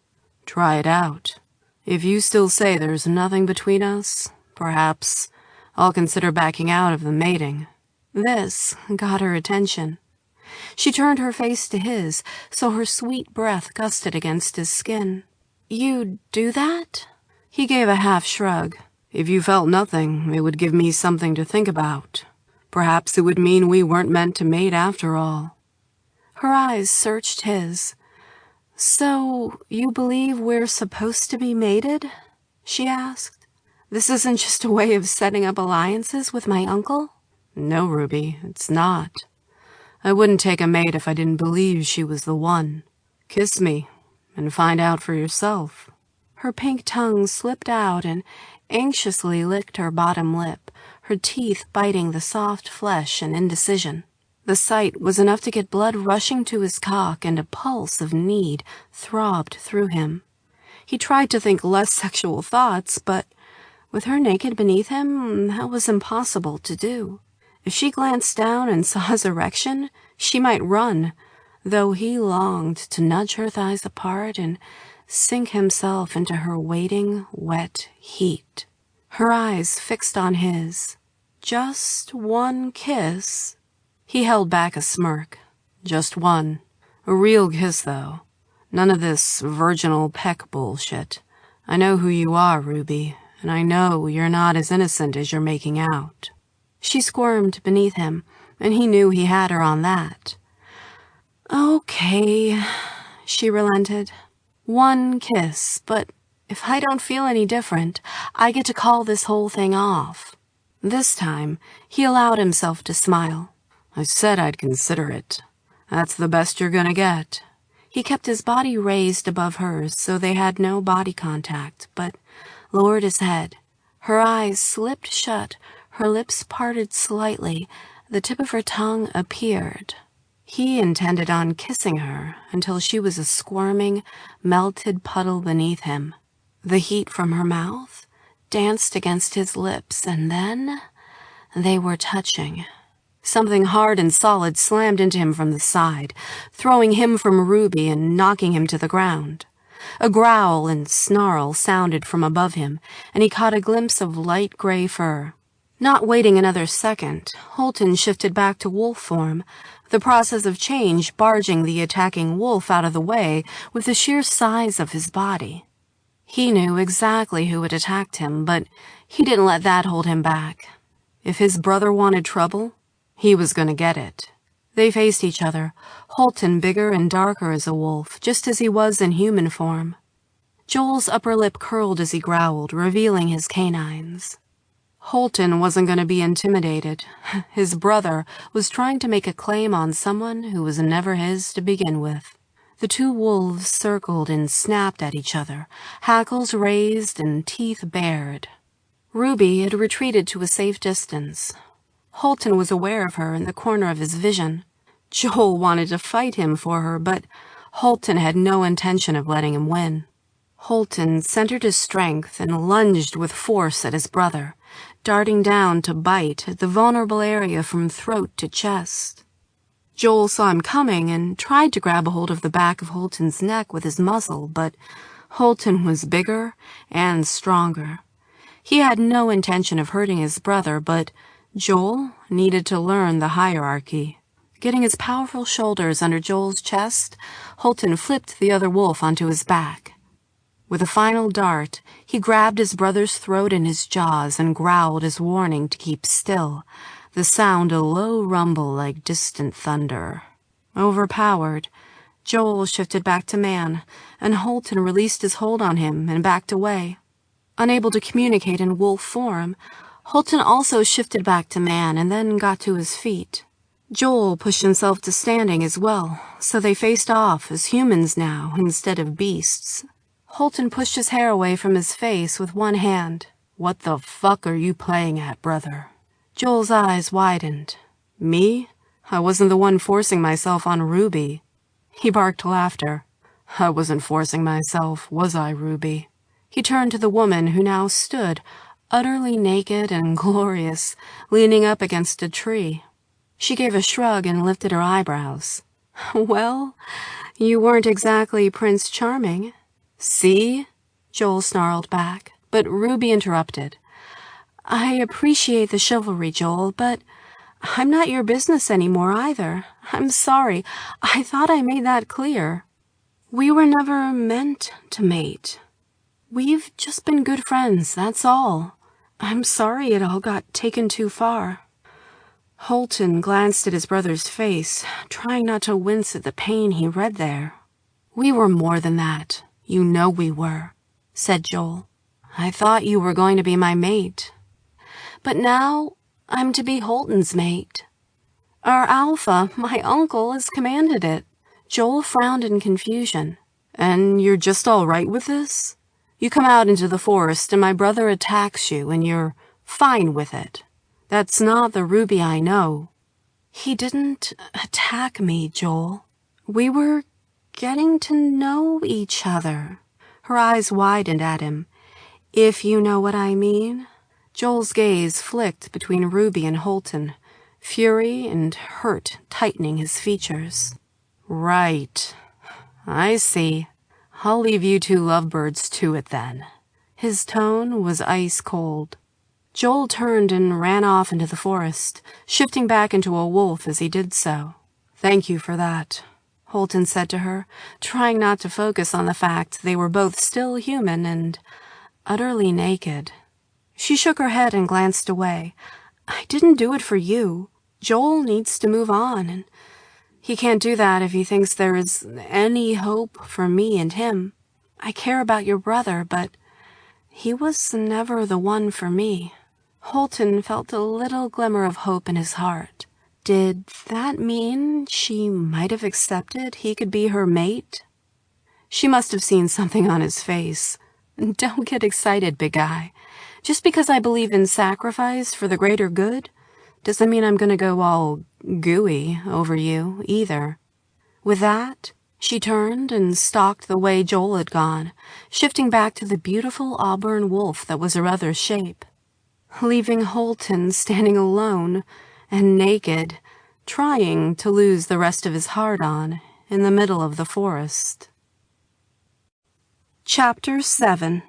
S2: "Try it out. If you still say there's nothing between us, perhaps I'll consider backing out of the mating." This got her attention. She turned her face to his, so her sweet breath gusted against his skin. "You'd do that?" He gave a half shrug. "If you felt nothing, it would give me something to think about. Perhaps it would mean we weren't meant to mate after all." Her eyes searched his. "So, you believe we're supposed to be mated?" she asked. "This isn't just a way of setting up alliances with my uncle?" "No, Ruby, it's not. I wouldn't take a mate if I didn't believe she was the one. Kiss me, and find out for yourself." Her pink tongue slipped out and anxiously licked her bottom lip, her teeth biting the soft flesh in indecision. The sight was enough to get blood rushing to his cock, and a pulse of need throbbed through him. He tried to think less sexual thoughts, but with her naked beneath him, that was impossible to do. If she glanced down and saw his erection, she might run, though he longed to nudge her thighs apart and sink himself into her waiting, wet heat. Her eyes fixed on his. Just one kiss. He held back a smirk. Just one. A real kiss, though. None of this virginal peck bullshit. I know who you are, Ruby, and I know you're not as innocent as you're making out. She squirmed beneath him, and he knew he had her on that. "Okay," she relented. "One kiss, but if I don't feel any different, I get to call this whole thing off." This time, he allowed himself to smile. "I said I'd consider it. That's the best you're gonna get." He kept his body raised above hers so they had no body contact, but lowered his head. Her eyes slipped shut, her lips parted slightly, the tip of her tongue appeared. He intended on kissing her until she was a squirming, melted puddle beneath him. The heat from her mouth danced against his lips, and then they were touching. Something hard and solid slammed into him from the side, throwing him from Ruby and knocking him to the ground. A growl and snarl sounded from above him, and he caught a glimpse of light gray fur. Not waiting another second, Holton shifted back to wolf form, the process of change barging the attacking wolf out of the way with the sheer size of his body. He knew exactly who had attacked him, but he didn't let that hold him back. If his brother wanted trouble, he was going to get it. They faced each other, Holton bigger and darker as a wolf, just as he was in human form. Joel's upper lip curled as he growled, revealing his canines. Holton wasn't going to be intimidated. His brother was trying to make a claim on someone who was never his to begin with. The two wolves circled and snapped at each other, hackles raised and teeth bared. Ruby had retreated to a safe distance. Holton was aware of her in the corner of his vision. Joel wanted to fight him for her, but Holton had no intention of letting him win. Holton centered his strength and lunged with force at his brother, darting down to bite at the vulnerable area from throat to chest. Joel saw him coming and tried to grab a hold of the back of Holton's neck with his muzzle, but Holton was bigger and stronger. He had no intention of hurting his brother, but Joel needed to learn the hierarchy. Getting his powerful shoulders under Joel's chest, Holton flipped the other wolf onto his back. With a final dart, he grabbed his brother's throat in his jaws and growled his warning to keep still, the sound a low rumble like distant thunder. Overpowered, Joel shifted back to man, and Holton released his hold on him and backed away. Unable to communicate in wolf form, Holton also shifted back to man and then got to his feet. Joel pushed himself to standing as well, so they faced off as humans now instead of beasts. Holton pushed his hair away from his face with one hand. "What the fuck are you playing at, brother?" Joel's eyes widened. "Me? I wasn't the one forcing myself on Ruby." He barked laughter. "I wasn't forcing myself, was I, Ruby?" He turned to the woman who now stood, utterly naked and glorious, leaning up against a tree. She gave a shrug and lifted her eyebrows. "Well, you weren't exactly Prince Charming." "See?" Joel snarled back, but Ruby interrupted. "I appreciate the chivalry, Joel, but I'm not your business anymore either. I'm sorry. I thought I made that clear. We were never meant to mate. We've just been good friends, that's all. I'm sorry it all got taken too far." Holton glanced at his brother's face, trying not to wince at the pain he read there. "We were more than that. You know we were," said Joel. "I thought you were going to be my mate. But now I'm to be Holton's mate. Our alpha, my uncle, has commanded it." Joel frowned in confusion. "And you're just all right with this? You come out into the forest and my brother attacks you and you're fine with it. That's not the Ruby I know." "He didn't attack me, Joel. We were getting to know each other." Her eyes widened at him. "If you know what I mean." Joel's gaze flicked between Ruby and Holton, fury and hurt tightening his features. "Right. I see. I'll leave you two lovebirds to it then." His tone was ice cold. Joel turned and ran off into the forest, shifting back into a wolf as he did so. "Thank you for that," Holton said to her, trying not to focus on the fact they were both still human and utterly naked. She shook her head and glanced away. "I didn't do it for you. Joel needs to move on, and he can't do that if he thinks there is any hope for me and him. I care about your brother, but he was never the one for me." Holton felt a little glimmer of hope in his heart. Did that mean she might have accepted he could be her mate? She must have seen something on his face. "Don't get excited, big guy. Just because I believe in sacrifice for the greater good doesn't mean I'm going to go all gooey over you, either." With that, she turned and stalked the way Joel had gone, shifting back to the beautiful auburn wolf that was her other shape, leaving Holton standing alone and naked, trying to lose the rest of his heart on in the middle of the forest. Chapter 7.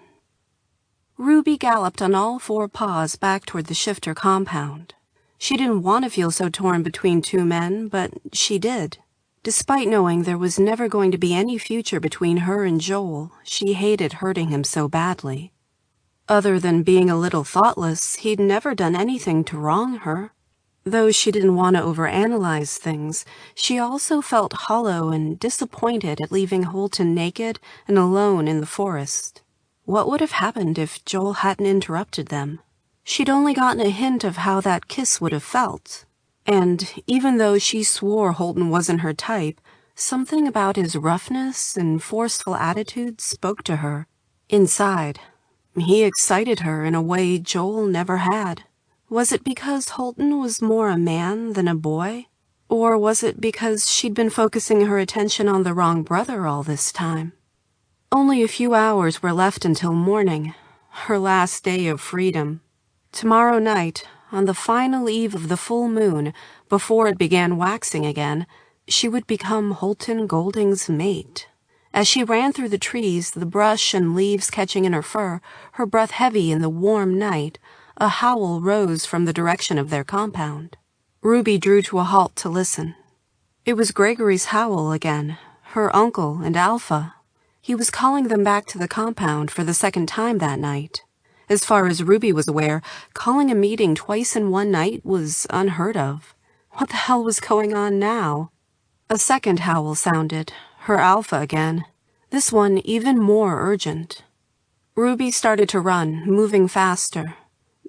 S2: Ruby galloped on all four paws back toward the shifter compound. She didn't want to feel so torn between two men, but she did. Despite knowing there was never going to be any future between her and Joel, she hated hurting him so badly. Other than being a little thoughtless, he'd never done anything to wrong her. Though she didn't want to overanalyze things, she also felt hollow and disappointed at leaving Holton naked and alone in the forest. What would have happened if Joel hadn't interrupted them? She'd only gotten a hint of how that kiss would have felt. And even though she swore Holton wasn't her type, something about his roughness and forceful attitude spoke to her. Inside, he excited her in a way Joel never had. Was it because Holton was more a man than a boy? Or was it because she'd been focusing her attention on the wrong brother all this time? Only a few hours were left until morning, her last day of freedom. Tomorrow night, on the final eve of the full moon, before it began waxing again, she would become Holton Golding's mate. As she ran through the trees, the brush and leaves catching in her fur, her breath heavy in the warm night, a howl rose from the direction of their compound. Ruby drew to a halt to listen. It was Gregory's howl again, her uncle and Alpha. He was calling them back to the compound for the second time that night. As far as Ruby was aware, calling a meeting twice in one night was unheard of. What the hell was going on now? A second howl sounded, her Alpha again, this one even more urgent. Ruby started to run, moving faster.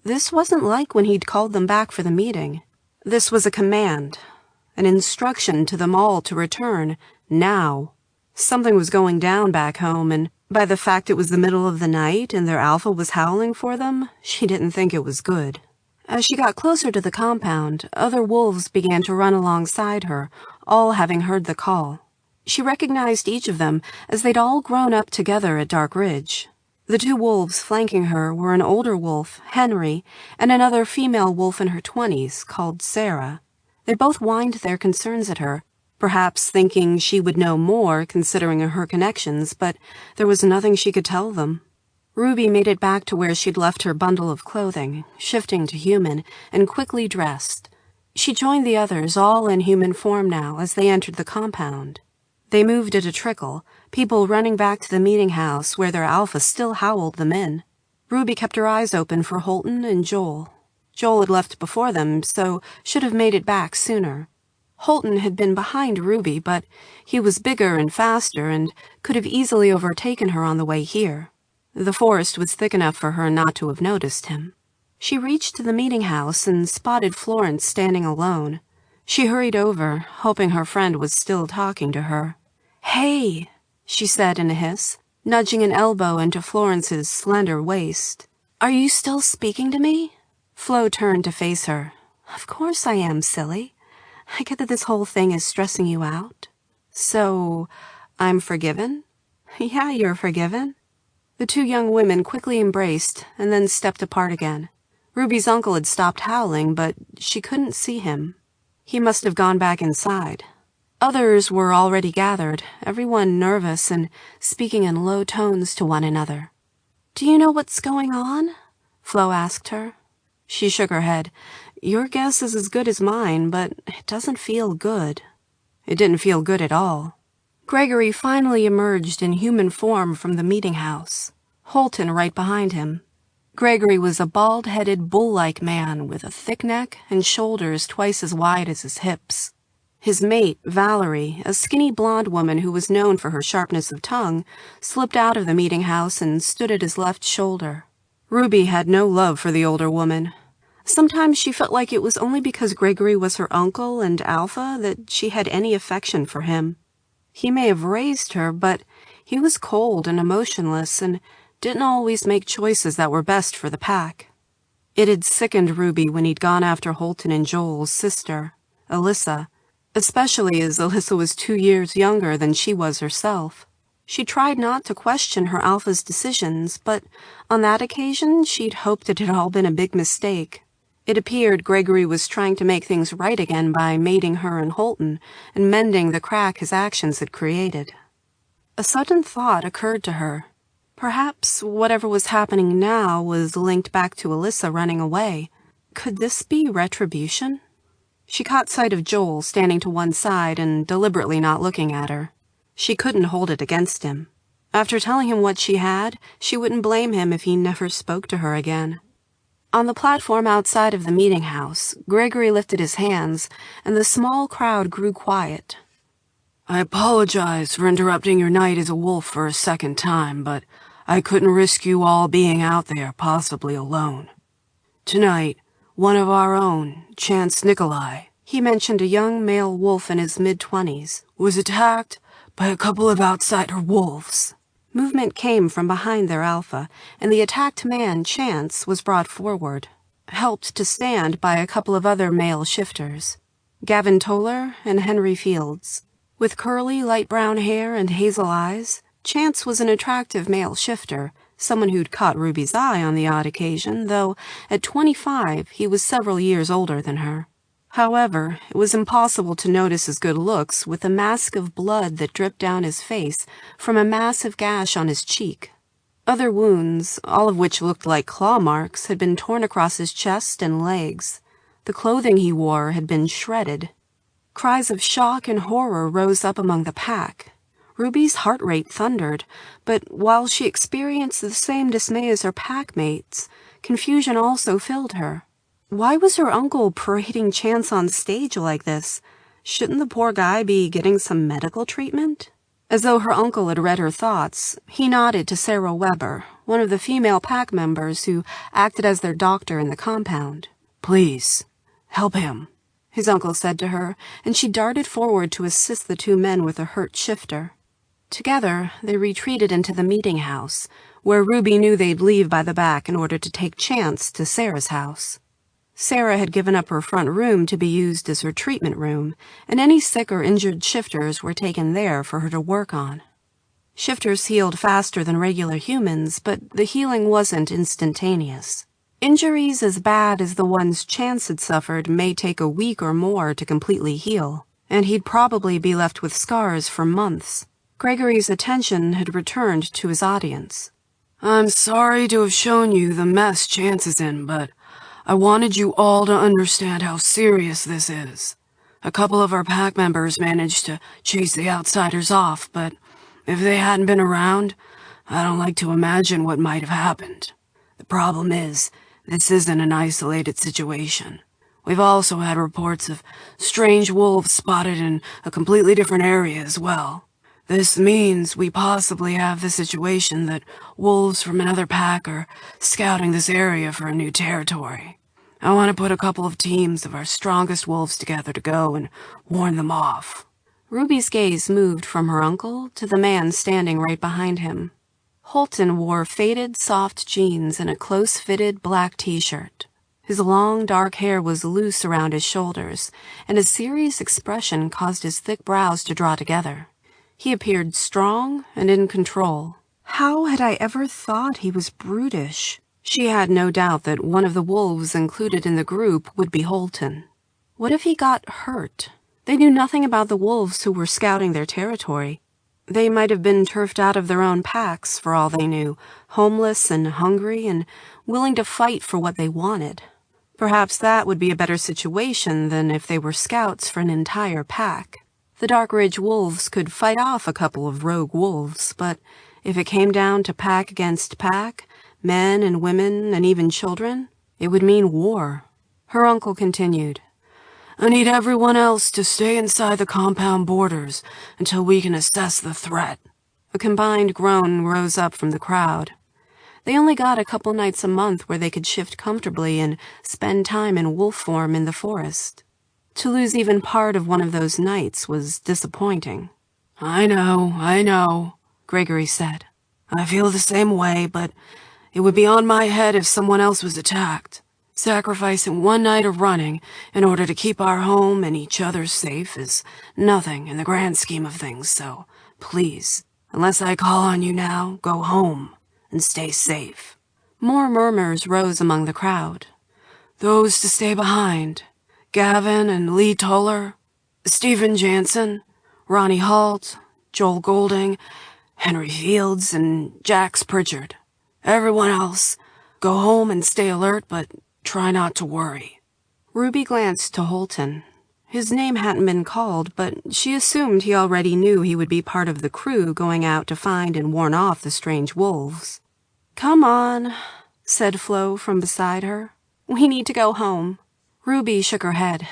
S2: This wasn't like when he'd called them back for the meeting. This was a command, an instruction to them all to return, now. Something was going down back home, and by the fact it was the middle of the night and their Alpha was howling for them, she didn't think it was good. As she got closer to the compound, other wolves began to run alongside her, all having heard the call. She recognized each of them as they'd all grown up together at Dark Ridge. The two wolves flanking her were an older wolf, Henry, and another female wolf in her 20s called Sarah. They both whined their concerns at her, perhaps thinking she would know more considering her connections, but there was nothing she could tell them. Ruby made it back to where she'd left her bundle of clothing, shifting to human, and quickly dressed. She joined the others, all in human form now, as they entered the compound. They moved at a trickle, people running back to the meeting house where their Alpha still howled them in. Ruby kept her eyes open for Holton and Joel. Joel had left before them, so should have made it back sooner. Holton had been behind Ruby, but he was bigger and faster and could have easily overtaken her on the way here. The forest was thick enough for her not to have noticed him. She reached the meeting house and spotted Florence standing alone. She hurried over, hoping her friend was still talking to her. "Hey," she said in a hiss, nudging an elbow into Florence's slender waist. "Are you still speaking to me?" Flo turned to face her. "Of course I am, silly. I get that this whole thing is stressing you out. So, I'm forgiven?" "Yeah, you're forgiven." The two young women quickly embraced and then stepped apart again. Ruby's uncle had stopped howling, but she couldn't see him. He must have gone back inside. Others were already gathered, everyone nervous and speaking in low tones to one another. "Do you know what's going on?" Flo asked her. She shook her head. "Your guess is as good as mine, but it doesn't feel good." It didn't feel good at all. Gregory finally emerged in human form from the meeting house, Holton right behind him. Gregory was a bald-headed, bull-like man with a thick neck and shoulders twice as wide as his hips. His mate, Valerie, a skinny blonde woman who was known for her sharpness of tongue, slipped out of the meeting house and stood at his left shoulder. Ruby had no love for the older woman. Sometimes she felt like it was only because Gregory was her uncle and Alpha that she had any affection for him. He may have raised her, but he was cold and emotionless and didn't always make choices that were best for the pack. It had sickened Ruby when he'd gone after Holton and Joel's sister, Alyssa, especially as Alyssa was 2 years younger than she was herself. She tried not to question her Alpha's decisions, but on that occasion she'd hoped it had all been a big mistake. It appeared Gregory was trying to make things right again by mating her and Holton and mending the crack his actions had created. A sudden thought occurred to her. Perhaps whatever was happening now was linked back to Alyssa running away. Could this be retribution? She caught sight of Joel standing to one side and deliberately not looking at her. She couldn't hold it against him. After telling him what she had, she wouldn't blame him if he never spoke to her again. On the platform outside of the meeting house, Gregory lifted his hands, and the small crowd grew quiet.
S1: I apologize for interrupting your night as a wolf for a second time, but I couldn't risk you all being out there, possibly alone. Tonight, one of our own, Chance Nikolai,
S2: he mentioned a young male wolf in his mid-20s,
S1: was attacked by a couple of outsider wolves.
S2: Movement came from behind their alpha, and the attacked man, Chance, was brought forward, helped to stand by a couple of other male shifters, Gavin Toller and Henry Fields. With curly, light brown hair and hazel eyes, Chance was an attractive male shifter, someone who'd caught Ruby's eye on the odd occasion, though at 25 he was several years older than her. However, it was impossible to notice his good looks with a mask of blood that dripped down his face from a massive gash on his cheek. Other wounds, all of which looked like claw marks, had been torn across his chest and legs. The clothing he wore had been shredded. Cries of shock and horror rose up among the pack. Ruby's heart rate thundered, but while she experienced the same dismay as her pack-mates, confusion also filled her. Why was her uncle parading Chance on stage like this? Shouldn't the poor guy be getting some medical treatment? As though her uncle had read her thoughts, he nodded to Sarah Weber, one of the female pack members who acted as their doctor in the compound.
S1: Please, help him,
S2: his uncle said to her, and she darted forward to assist the two men with a hurt shifter. Together, they retreated into the meeting house, where Ruby knew they'd leave by the back in order to take Chance to Sarah's house. Sarah had given up her front room to be used as her treatment room, and any sick or injured shifters were taken there for her to work on. Shifters healed faster than regular humans, but the healing wasn't instantaneous. Injuries as bad as the ones Chance had suffered may take a week or more to completely heal, and he'd probably be left with scars for months. Gregory's attention had returned to his audience.
S1: I'm sorry to have shown you the mess Chance is in, but I wanted you all to understand how serious this is. A couple of our pack members managed to chase the outsiders off, but if they hadn't been around, I don't like to imagine what might have happened. The problem is, this isn't an isolated situation. We've also had reports of strange wolves spotted in a completely different area as well. This means we possibly have the situation that wolves from another pack are scouting this area for a new territory. I want to put a couple of teams of our strongest wolves together to go and warn them off.
S2: Ruby's gaze moved from her uncle to the man standing right behind him. Holton wore faded, soft jeans and a close-fitted black t-shirt. His long, dark hair was loose around his shoulders, and a serious expression caused his thick brows to draw together. He appeared strong and in control. How had I ever thought he was brutish? She had no doubt that one of the wolves included in the group would be Holton. What if he got hurt? They knew nothing about the wolves who were scouting their territory. They might have been turfed out of their own packs, for all they knew, homeless and hungry and willing to fight for what they wanted. Perhaps that would be a better situation than if they were scouts for an entire pack. The Dark Ridge wolves could fight off a couple of rogue wolves, but if it came down to pack against pack, men and women and even children, it would mean war. Her uncle continued.
S1: I need everyone else to stay inside the compound borders until we can assess the threat.
S2: A combined groan rose up from the crowd. They only got a couple nights a month where they could shift comfortably and spend time in wolf form in the forest. To lose even part of one of those nights was disappointing.
S1: I know, Gregory said. I feel the same way, but it would be on my head if someone else was attacked. Sacrificing one night of running in order to keep our home and each other safe is nothing in the grand scheme of things, so please, unless I call on you now, go home and stay safe.
S2: More murmurs rose among the crowd.
S1: Those to stay behind. Gavin and Lee Toller, Stephen Jansen, Ronnie Halt, Joel Golding, Henry Fields, and Jax Pritchard. Everyone else, go home and stay alert, but try not to worry.
S2: Ruby glanced to Holton. His name hadn't been called, but she assumed he already knew he would be part of the crew going out to find and warn off the strange wolves. "Come on," said Flo from beside her. "We need to go home." Ruby shook her head.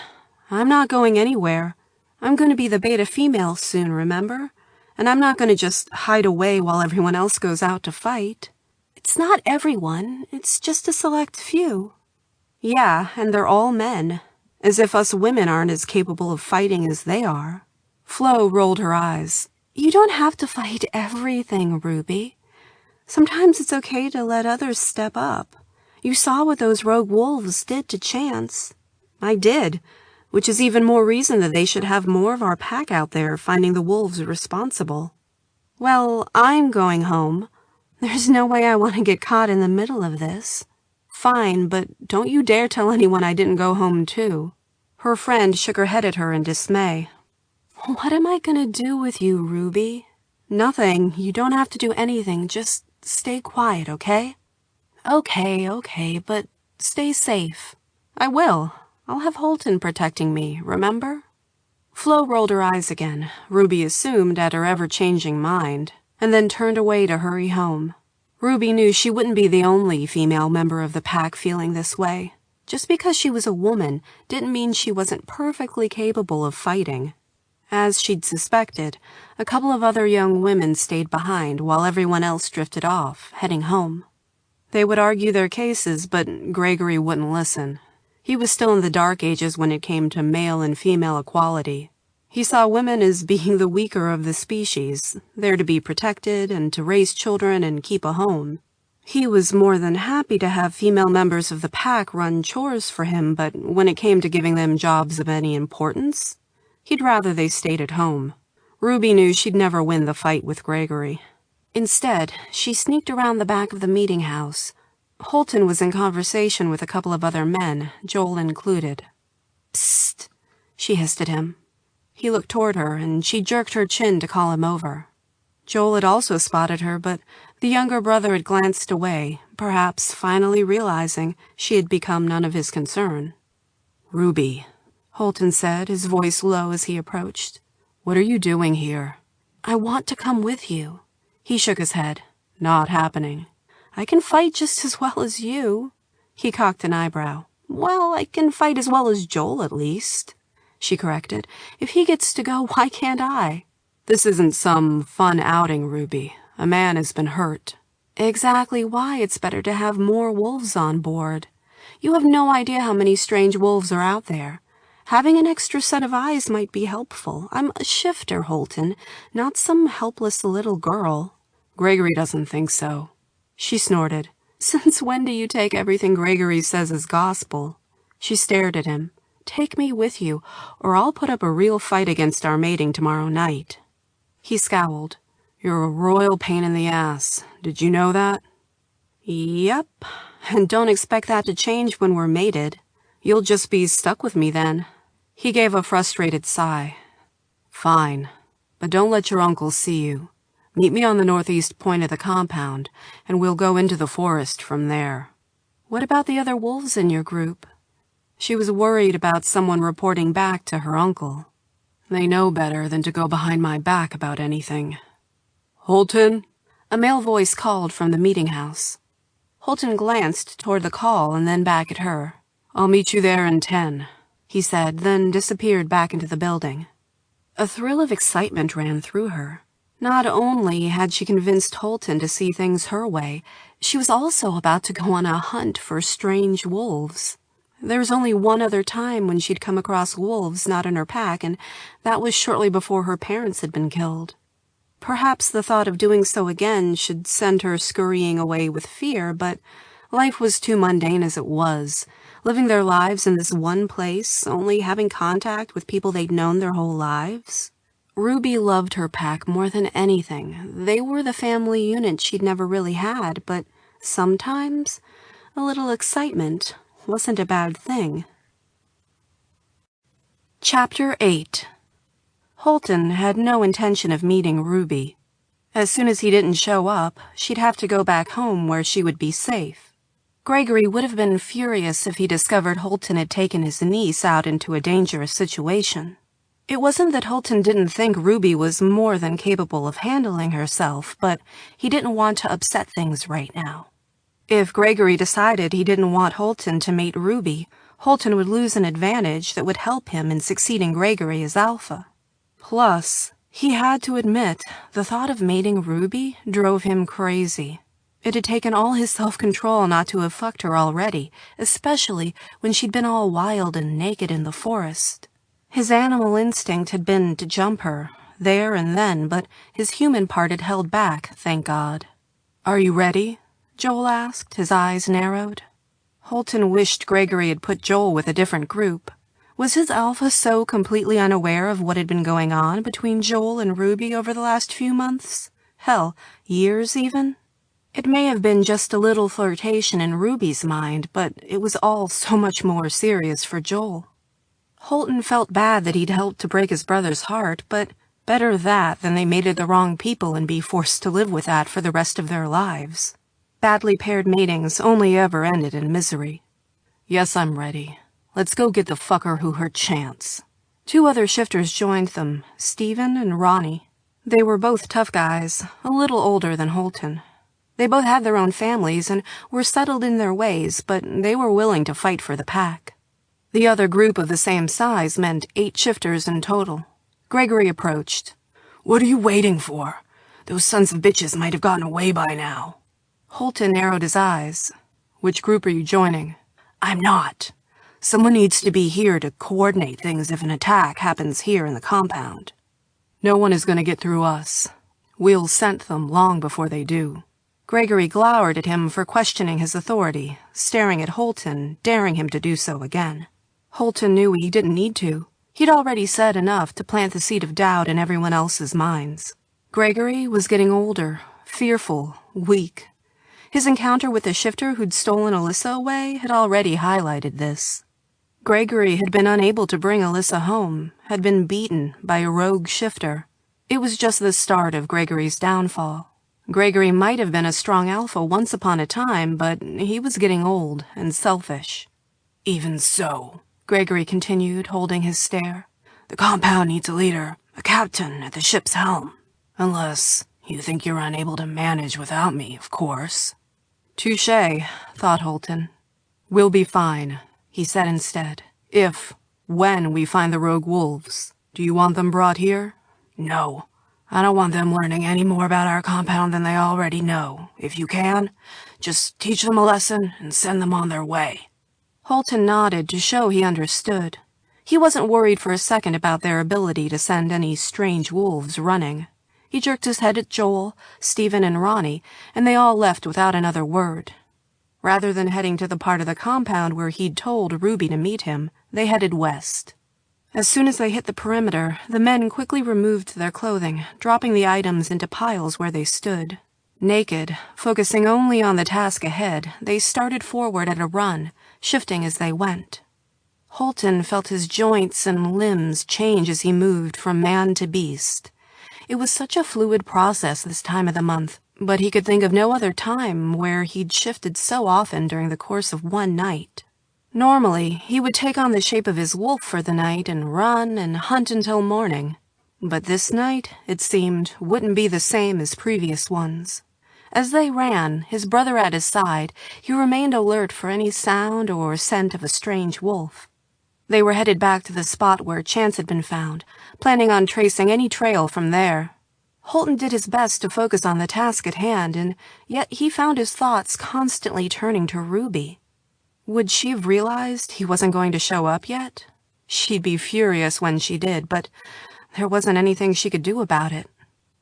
S2: "I'm not going anywhere. I'm going to be the beta female soon, remember? And I'm not going to just hide away while everyone else goes out to fight." "It's not everyone. It's just a select few." "Yeah, and they're all men. As if us women aren't as capable of fighting as they are." Flo rolled her eyes. "You don't have to fight everything, Ruby. Sometimes it's okay to let others step up. You saw what those rogue wolves did to Chance." "I did, which is even more reason that they should have more of our pack out there finding the wolves responsible." "Well, I'm going home. There's no way I want to get caught in the middle of this." "Fine, but don't you dare tell anyone I didn't go home too." Her friend shook her head at her in dismay. "What am I gonna do with you, Ruby?" "Nothing. You don't have to do anything. Just stay quiet, okay?" Okay, but stay safe." "I will. I'll have Holton protecting me, remember?" Flo rolled her eyes again, Ruby assumed at her ever-changing mind, and then turned away to hurry home. Ruby knew she wouldn't be the only female member of the pack feeling this way. Just because she was a woman didn't mean she wasn't perfectly capable of fighting. As she'd suspected, a couple of other young women stayed behind while everyone else drifted off, heading home. They would argue their cases, but Gregory wouldn't listen. He was still in the dark ages when it came to male and female equality. He saw women as being the weaker of the species, there to be protected and to raise children and keep a home. He was more than happy to have female members of the pack run chores for him, but when it came to giving them jobs of any importance, he'd rather they stayed at home. Ruby knew she'd never win the fight with Gregory. Instead, she sneaked around the back of the meeting house. Holton was in conversation with a couple of other men, Joel included. "Psst," she hissed at him. He looked toward her, and she jerked her chin to call him over. Joel had also spotted her, but the younger brother had glanced away, perhaps finally realizing she had become none of his concern. "Ruby," Holton said, his voice low as he approached. "What are you doing here?" "I want to come with you." He shook his head. "Not happening." "I can fight just as well as you." He cocked an eyebrow. "Well, I can fight as well as Joel, at least," she corrected. "If he gets to go, why can't I?" "This isn't some fun outing, Ruby. A man has been hurt." "Exactly why it's better to have more wolves on board. You have no idea how many strange wolves are out there. Having an extra set of eyes might be helpful. I'm a shifter, Holton, not some helpless little girl." "Gregory doesn't think so." She snorted. "Since when do you take everything Gregory says as gospel?" She stared at him. "Take me with you, or I'll put up a real fight against our mating tomorrow night." He scowled. "You're a royal pain in the ass. Did you know that?" "Yep, and don't expect that to change when we're mated. You'll just be stuck with me then." He gave a frustrated sigh. "Fine, but don't let your uncle see you. Meet me on the northeast point of the compound, and we'll go into the forest from there." "What about the other wolves in your group?" She was worried about someone reporting back to her uncle. "They know better than to go behind my back about anything." "Holton?" A male voice called from the meeting house. Holton glanced toward the call and then back at her. "I'll meet you there in 10, he said, then disappeared back into the building. A thrill of excitement ran through her. Not only had she convinced Holton to see things her way, she was also about to go on a hunt for strange wolves. There was only one other time when she'd come across wolves not in her pack, and that was shortly before her parents had been killed. Perhaps the thought of doing so again should send her scurrying away with fear, but life was too mundane as it was, living their lives in this one place, only having contact with people they'd known their whole lives. Ruby loved her pack more than anything. They were the family unit she'd never really had, but sometimes a little excitement wasn't a bad thing. Chapter 8. Holton had no intention of meeting Ruby. As soon as he didn't show up, she'd have to go back home where she would be safe. Gregory would have been furious if he discovered Holton had taken his niece out into a dangerous situation. It wasn't that Holton didn't think Ruby was more than capable of handling herself, but he didn't want to upset things right now. If Gregory decided he didn't want Holton to mate Ruby, Holton would lose an advantage that would help him in succeeding Gregory as alpha. Plus, he had to admit, the thought of mating Ruby drove him crazy. It had taken all his self-control not to have fucked her already, especially when she'd been all wild and naked in the forest. His animal instinct had been to jump her, there and then, but his human part had held back, thank God. "Are you ready?" Joel asked, his eyes narrowed. Holton wished Gregory had put Joel with a different group. Was his alpha so completely unaware of what had been going on between Joel and Ruby over the last few months? Hell, years even? It may have been just a little flirtation in Ruby's mind, but it was all so much more serious for Joel. Holton felt bad that he'd helped to break his brother's heart, but better that than they mated the wrong people and be forced to live with that for the rest of their lives. Badly paired matings only ever ended in misery. "Yes, I'm ready. Let's go get the fucker who hurt Chance." 2 other shifters joined them, Steven and Ronnie. They were both tough guys, a little older than Holton. They both had their own families and were settled in their ways, but they were willing to fight for the pack. The other group of the same size meant 8 shifters in total. Gregory approached. "What are you waiting for? Those sons of bitches might have gotten away by now." Holton narrowed his eyes. "Which group are you joining?" "I'm not. Someone needs to be here to coordinate things if an attack happens here in the compound." "No one is going to get through us. We'll scent them long before they do." Gregory glowered at him for questioning his authority, staring at Holton, daring him to do so again. Holton knew he didn't need to. He'd already said enough to plant the seed of doubt in everyone else's minds. Gregory was getting older, fearful, weak. His encounter with the shifter who'd stolen Alyssa away had already highlighted this. Gregory had been unable to bring Alyssa home, had been beaten by a rogue shifter. It was just the start of Gregory's downfall. Gregory might have been a strong alpha once upon a time, but he was getting old and selfish. "Even so," Gregory continued, holding his stare, "the compound needs a leader, a captain at the ship's helm. Unless you think you're unable to manage without me, of course." "Touché," thought Holton. "We'll be fine," he said instead. When we find the rogue wolves. Do you want them brought here?" "No. I don't want them learning any more about our compound than they already know. If you can, just teach them a lesson and send them on their way." Holton nodded to show he understood. He wasn't worried for a second about their ability to send any strange wolves running. He jerked his head at Joel, Steven, and Ronnie, and they all left without another word. Rather than heading to the part of the compound where he'd told Ruby to meet him, they headed west. As soon as they hit the perimeter, the men quickly removed their clothing, dropping the items into piles where they stood. Naked, focusing only on the task ahead, they started forward at a run, shifting as they went. Holton felt his joints and limbs change as he moved from man to beast. It was such a fluid process this time of the month, but he could think of no other time where he'd shifted so often during the course of one night. Normally, he would take on the shape of his wolf for the night and run and hunt until morning. But this night, it seemed, wouldn't be the same as previous ones. As they ran, his brother at his side, he remained alert for any sound or scent of a strange wolf. They were headed back to the spot where Chance had been found, planning on tracing any trail from there. Holton did his best to focus on the task at hand, and yet he found his thoughts constantly turning to Ruby. Would she have realized he wasn't going to show up yet? She'd be furious when she did, but there wasn't anything she could do about it.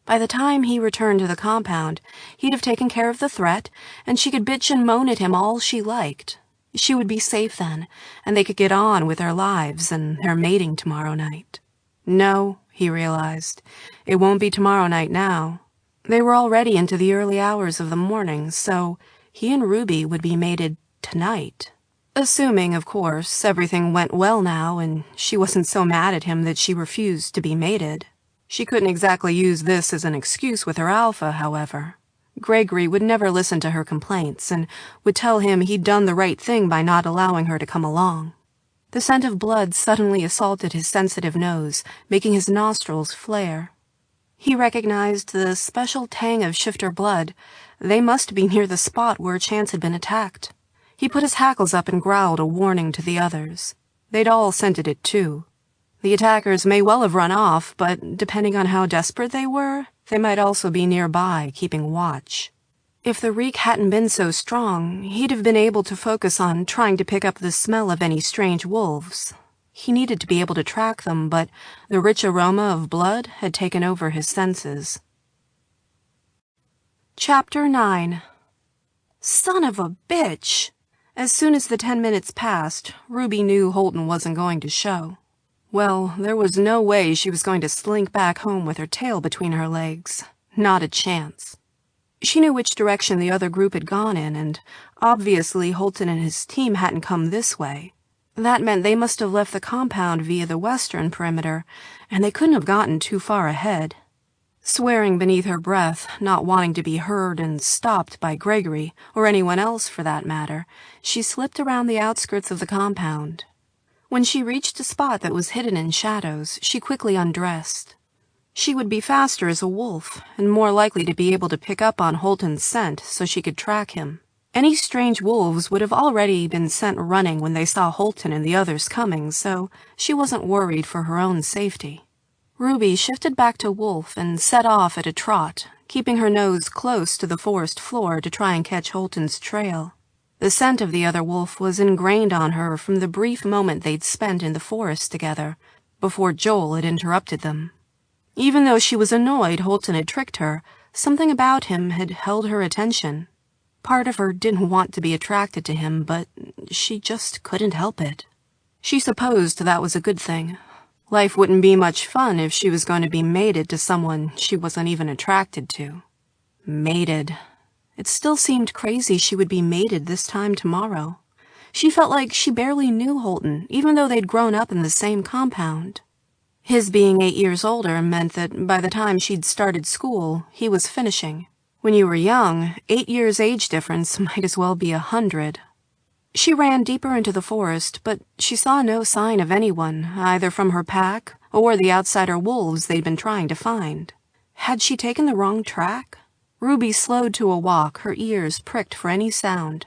S2: By the time he returned to the compound, he'd have taken care of the threat, and she could bitch and moan at him all she liked. She would be safe then, and they could get on with their lives and their mating tomorrow night. No, he realized, it won't be tomorrow night now. They were already into the early hours of the morning, so he and Ruby would be mated tonight. Assuming, of course, everything went well now and she wasn't so mad at him that she refused to be mated. She couldn't exactly use this as an excuse with her alpha, however. Gregory would never listen to her complaints and would tell him he'd done the right thing by not allowing her to come along. The scent of blood suddenly assaulted his sensitive nose, making his nostrils flare. He recognized the special tang of shifter blood. They must be near the spot where Chance had been attacked. He put his hackles up and growled a warning to the others. They'd all scented it too. The attackers may well have run off, but depending on how desperate they were, they might also be nearby, keeping watch. If the reek hadn't been so strong, he'd have been able to focus on trying to pick up the smell of any strange wolves. He needed to be able to track them, but the rich aroma of blood had taken over his senses. Chapter 9. Son of a bitch! As soon as the 10 minutes passed, Ruby knew Holton wasn't going to show. Well, there was no way she was going to slink back home with her tail between her legs. Not a chance. She knew which direction the other group had gone in, and obviously Holton and his team hadn't come this way. That meant they must have left the compound via the western perimeter, and they couldn't have gotten too far ahead. Swearing beneath her breath, not wanting to be heard and stopped by Gregory, or anyone else for that matter, she slipped around the outskirts of the compound. When she reached a spot that was hidden in shadows, she quickly undressed. She would be faster as a wolf, and more likely to be able to pick up on Holton's scent so she could track him. Any strange wolves would have already been sent running when they saw Holton and the others coming, so she wasn't worried for her own safety. Ruby shifted back to wolf and set off at a trot, keeping her nose close to the forest floor to try and catch Holton's trail. The scent of the other wolf was ingrained on her from the brief moment they'd spent in the forest together, before Joel had interrupted them. Even though she was annoyed Holton had tricked her, something about him had held her attention. Part of her didn't want to be attracted to him, but she just couldn't help it. She supposed that was a good thing. Life wouldn't be much fun if she was going to be mated to someone she wasn't even attracted to. Mated. It still seemed crazy she would be mated this time tomorrow. She felt like she barely knew Holton, even though they'd grown up in the same compound. His being 8 years older meant that by the time she'd started school, he was finishing. When you were young, 8 years age difference might as well be 100. She ran deeper into the forest, but she saw no sign of anyone, either from her pack or the outsider wolves they'd been trying to find. Had she taken the wrong track? Ruby slowed to a walk, her ears pricked for any sound.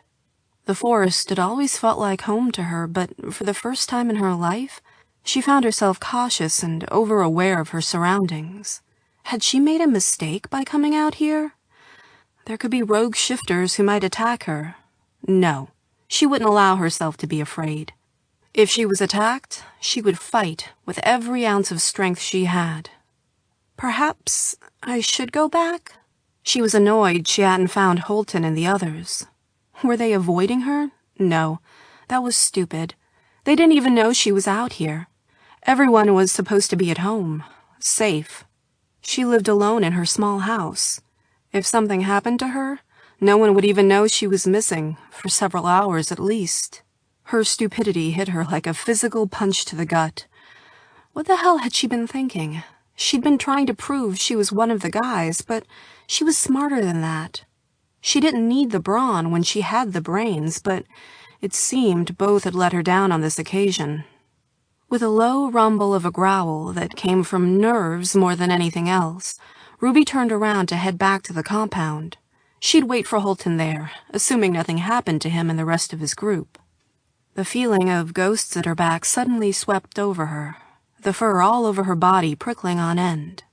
S2: The forest had always felt like home to her, but for the first time in her life, she found herself cautious and over-aware of her surroundings. Had she made a mistake by coming out here? There could be rogue shifters who might attack her. No, she wouldn't allow herself to be afraid. If she was attacked, she would fight with every ounce of strength she had. Perhaps I should go back? She was annoyed she hadn't found Holton and the others. Were they avoiding her? No, that was stupid. They didn't even know she was out here. Everyone was supposed to be at home, safe. She lived alone in her small house. If something happened to her, no one would even know she was missing, for several hours at least. Her stupidity hit her like a physical punch to the gut. What the hell had she been thinking? She'd been trying to prove she was one of the guys, but she was smarter than that. She didn't need the brawn when she had the brains, but it seemed both had let her down on this occasion. With a low rumble of a growl that came from nerves more than anything else, Ruby turned around to head back to the compound. She'd wait for Holton there, assuming nothing happened to him and the rest of his group. The feeling of ghosts at her back suddenly swept over her, the fur all over her body prickling on end.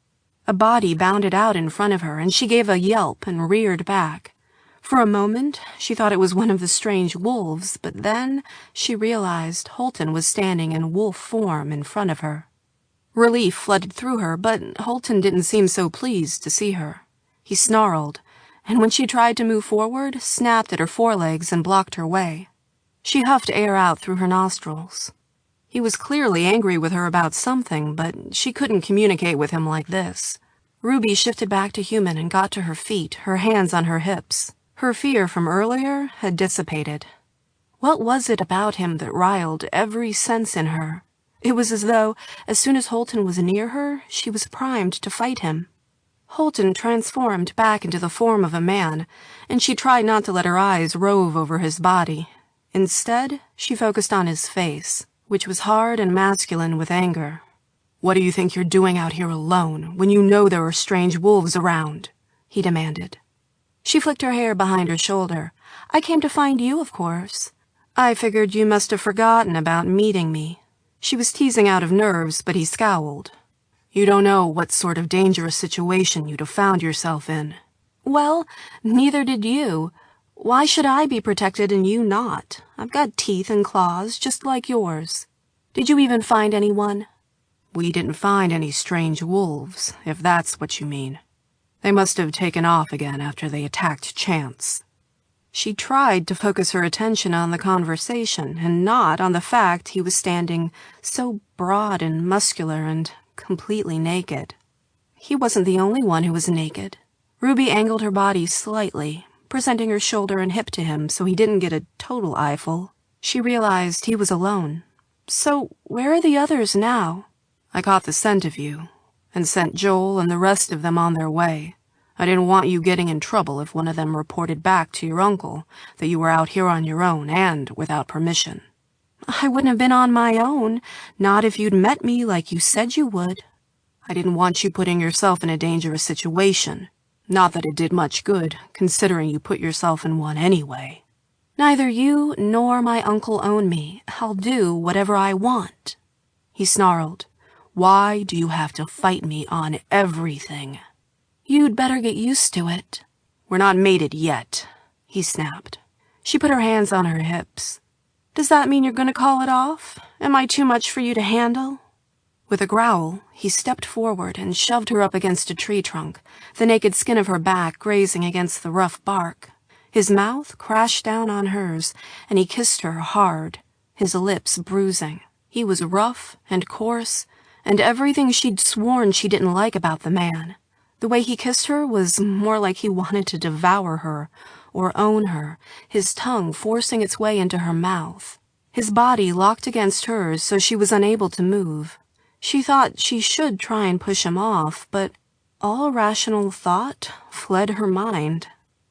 S2: A body bounded out in front of her, and she gave a yelp and reared back. For a moment, she thought it was one of the strange wolves, but then she realized Holton was standing in wolf form in front of her. Relief flooded through her, but Holton didn't seem so pleased to see her. He snarled, and when she tried to move forward, snapped at her forelegs and blocked her way. She huffed air out through her nostrils. He was clearly angry with her about something, but she couldn't communicate with him like this. Ruby shifted back to human and got to her feet, her hands on her hips. Her fear from earlier had dissipated. What was it about him that riled every sense in her? It was as though, as soon as Holton was near her, she was primed to fight him. Holton transformed back into the form of a man, and she tried not to let her eyes rove over his body. Instead, she focused on his face, which was hard and masculine with anger. "What do you think you're doing out here alone, when you know there are strange wolves around?" he demanded. She flicked her hair behind her shoulder. "I came to find you, of course. I figured you must have forgotten about meeting me." She was teasing out of nerves, but he scowled. "You don't know what sort of dangerous situation you'd have found yourself in." "Well, neither did you. Why should I be protected and you not? I've got teeth and claws just like yours. Did you even find anyone?" "We didn't find any strange wolves, if that's what you mean. They must have taken off again after they attacked Chance." She tried to focus her attention on the conversation and not on the fact he was standing so broad and muscular and completely naked. He wasn't the only one who was naked. Ruby angled her body slightly, presenting her shoulder and hip to him so he didn't get a total eyeful. She realized he was alone. "So where are the others now?" "I caught the scent of you and sent Joel and the rest of them on their way. I didn't want you getting in trouble if one of them reported back to your uncle that you were out here on your own and without permission." "I wouldn't have been on my own, not if you'd met me like you said you would." "I didn't want you putting yourself in a dangerous situation. Not that it did much good, considering you put yourself in one anyway." "Neither you nor my uncle own me. I'll do whatever I want." He snarled. "Why do you have to fight me on everything?" "You'd better get used to it." "We're not mated yet," he snapped. She put her hands on her hips. "Does that mean you're going to call it off? Am I too much for you to handle?" With a growl, he stepped forward and shoved her up against a tree trunk, the naked skin of her back grazing against the rough bark. His mouth crashed down on hers, and he kissed her hard, his lips bruising. He was rough and coarse, and everything she'd sworn she didn't like about the man. The way he kissed her was more like he wanted to devour her or own her, his tongue forcing its way into her mouth. His body locked against hers so she was unable to move. She thought she should try and push him off, but all rational thought fled her mind.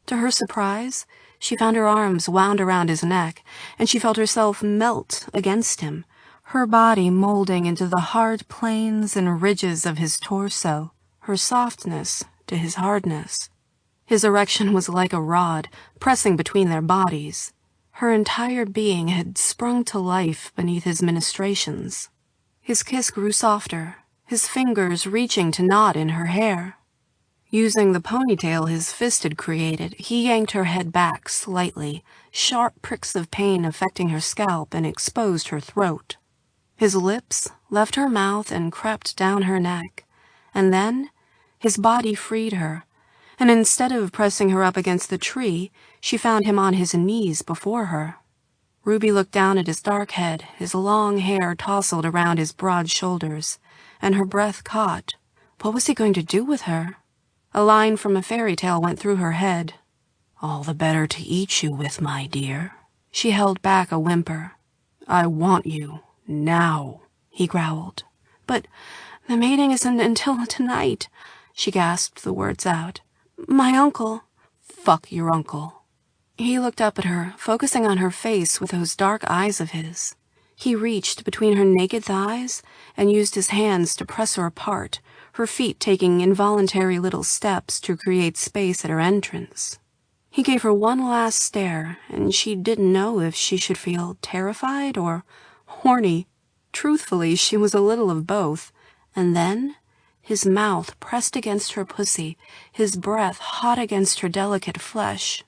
S2: To her surprise, she found her arms wound around his neck, and she felt herself melt against him, her body molding into the hard planes and ridges of his torso, her softness to his hardness. His erection was like a rod, pressing between their bodies. Her entire being had sprung to life beneath his ministrations. His kiss grew softer, his fingers reaching to knot in her hair. Using the ponytail his fist had created, he yanked her head back slightly, sharp pricks of pain affecting her scalp and exposed her throat. His lips left her mouth and crept down her neck, and then his body freed her, and instead of pressing her up against the tree, she found him on his knees before her. Ruby looked down at his dark head, his long hair tousled around his broad shoulders, and her breath caught. What was he going to do with her? A line from a fairy tale went through her head. "All the better to eat you with, my dear." She held back a whimper. "I want you, now," he growled. "But the mating isn't until tonight," she gasped the words out. "My uncle." "Fuck your uncle." He looked up at her, focusing on her face with those dark eyes of his. He reached between her naked thighs and used his hands to press her apart, her feet taking involuntary little steps to create space at her entrance. He gave her one last stare, and she didn't know if she should feel terrified or horny. Truthfully, she was a little of both. And then his mouth pressed against her pussy, his breath hot against her delicate flesh.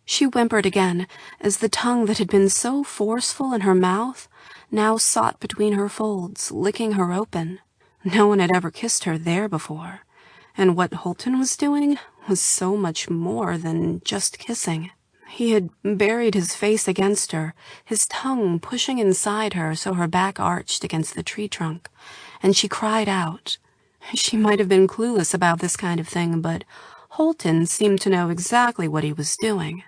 S2: She whimpered again as the tongue that had been so forceful in her mouth now sought between her folds, licking her open. No one had ever kissed her there before, and what Holton was doing was so much more than just kissing. He had buried his face against her, his tongue pushing inside her so her back arched against the tree trunk, and she cried out. She might have been clueless about this kind of thing, but Holton seemed to know exactly what he was doing.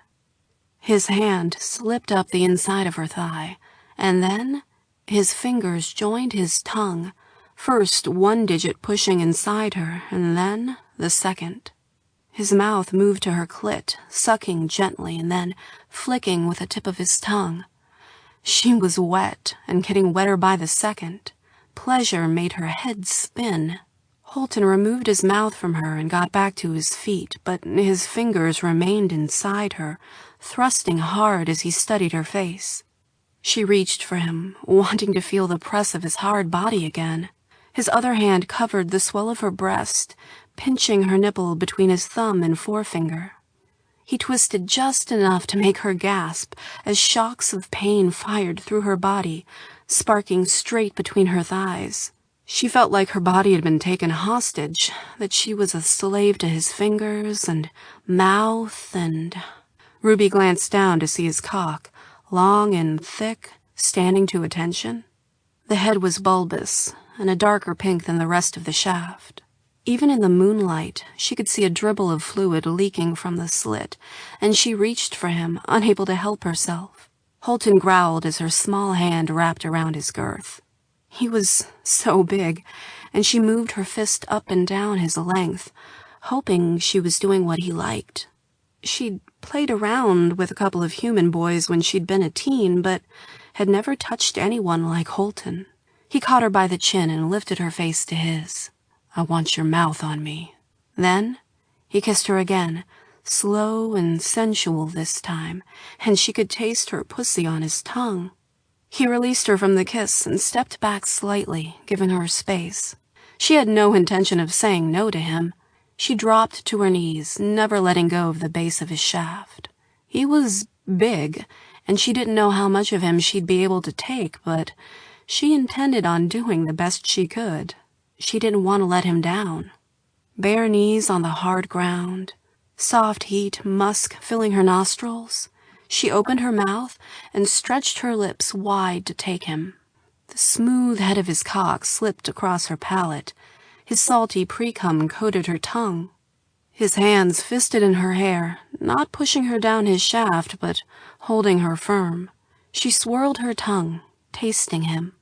S2: His hand slipped up the inside of her thigh, and then his fingers joined his tongue, first one digit pushing inside her, and then the second. His mouth moved to her clit, sucking gently and then flicking with the tip of his tongue. She was wet and getting wetter by the second. Pleasure made her head spin. Holton removed his mouth from her and got back to his feet, but his fingers remained inside her, thrusting hard as he studied her face. She reached for him, wanting to feel the press of his hard body again. His other hand covered the swell of her breast, pinching her nipple between his thumb and forefinger. He twisted just enough to make her gasp as shocks of pain fired through her body, sparking straight between her thighs. She felt like her body had been taken hostage, that she was a slave to his fingers and mouth and... Ruby glanced down to see his cock, long and thick, standing to attention. The head was bulbous and a darker pink than the rest of the shaft. Even in the moonlight, she could see a dribble of fluid leaking from the slit, and she reached for him, unable to help herself. Holton growled as her small hand wrapped around his girth. He was so big, and she moved her fist up and down his length, hoping she was doing what he liked. She'd played around with a couple of human boys when she'd been a teen, but had never touched anyone like Holton. He caught her by the chin and lifted her face to his. "I want your mouth on me." Then he kissed her again, slow and sensual this time, and she could taste her pussy on his tongue. He released her from the kiss and stepped back slightly, giving her space. She had no intention of saying no to him. She dropped to her knees, never letting go of the base of his shaft. He was big, and she didn't know how much of him she'd be able to take, but she intended on doing the best she could. She didn't want to let him down. Bare knees on the hard ground, soft heat, musk filling her nostrils. She opened her mouth and stretched her lips wide to take him. The smooth head of his cock slipped across her palate. His salty pre-cum coated her tongue. His hands fisted in her hair, not pushing her down his shaft, but holding her firm. She swirled her tongue, tasting him.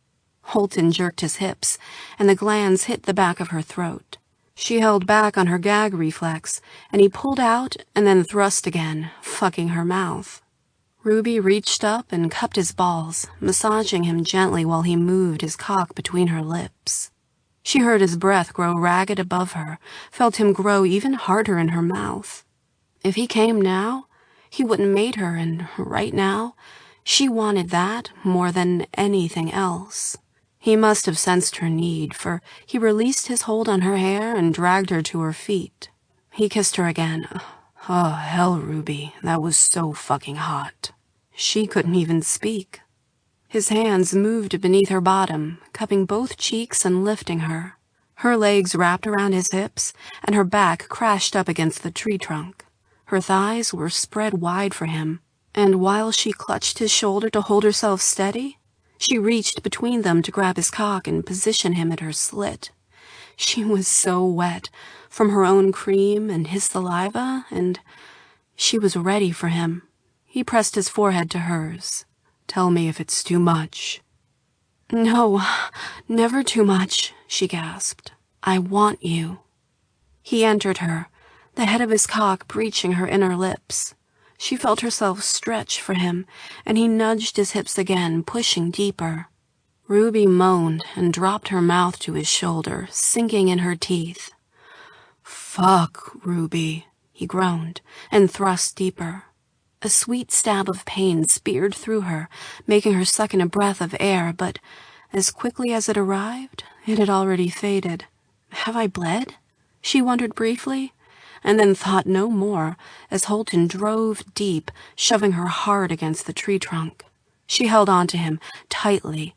S2: Holton jerked his hips, and the glands hit the back of her throat. She held back on her gag reflex, and he pulled out and then thrust again, fucking her mouth. Ruby reached up and cupped his balls, massaging him gently while he moved his cock between her lips. She heard his breath grow ragged above her, felt him grow even harder in her mouth. If he came now, he wouldn't mate her, and right now, she wanted that more than anything else. He must have sensed her need, for he released his hold on her hair and dragged her to her feet. He kissed her again. Oh, hell, Ruby, that was so fucking hot. She couldn't even speak. His hands moved beneath her bottom, cupping both cheeks and lifting her. Her legs wrapped around his hips, and her back crashed up against the tree trunk. Her thighs were spread wide for him, and while she clutched his shoulder to hold herself steady, she reached between them to grab his cock and position him at her slit. She was so wet, from her own cream and his saliva, and she was ready for him. He pressed his forehead to hers. "Tell me if it's too much." "No, never too much," she gasped. "I want you." He entered her, the head of his cock breaching her inner lips. She felt herself stretch for him, and he nudged his hips again, pushing deeper. Ruby moaned and dropped her mouth to his shoulder, sinking in her teeth. "Fuck, Ruby," he groaned, and thrust deeper. A sweet stab of pain speared through her, making her suck in a breath of air, but as quickly as it arrived, it had already faded. "Have I bled?" she wondered briefly, and then thought no more as Holton drove deep, shoving her hard against the tree trunk. She held on to him tightly,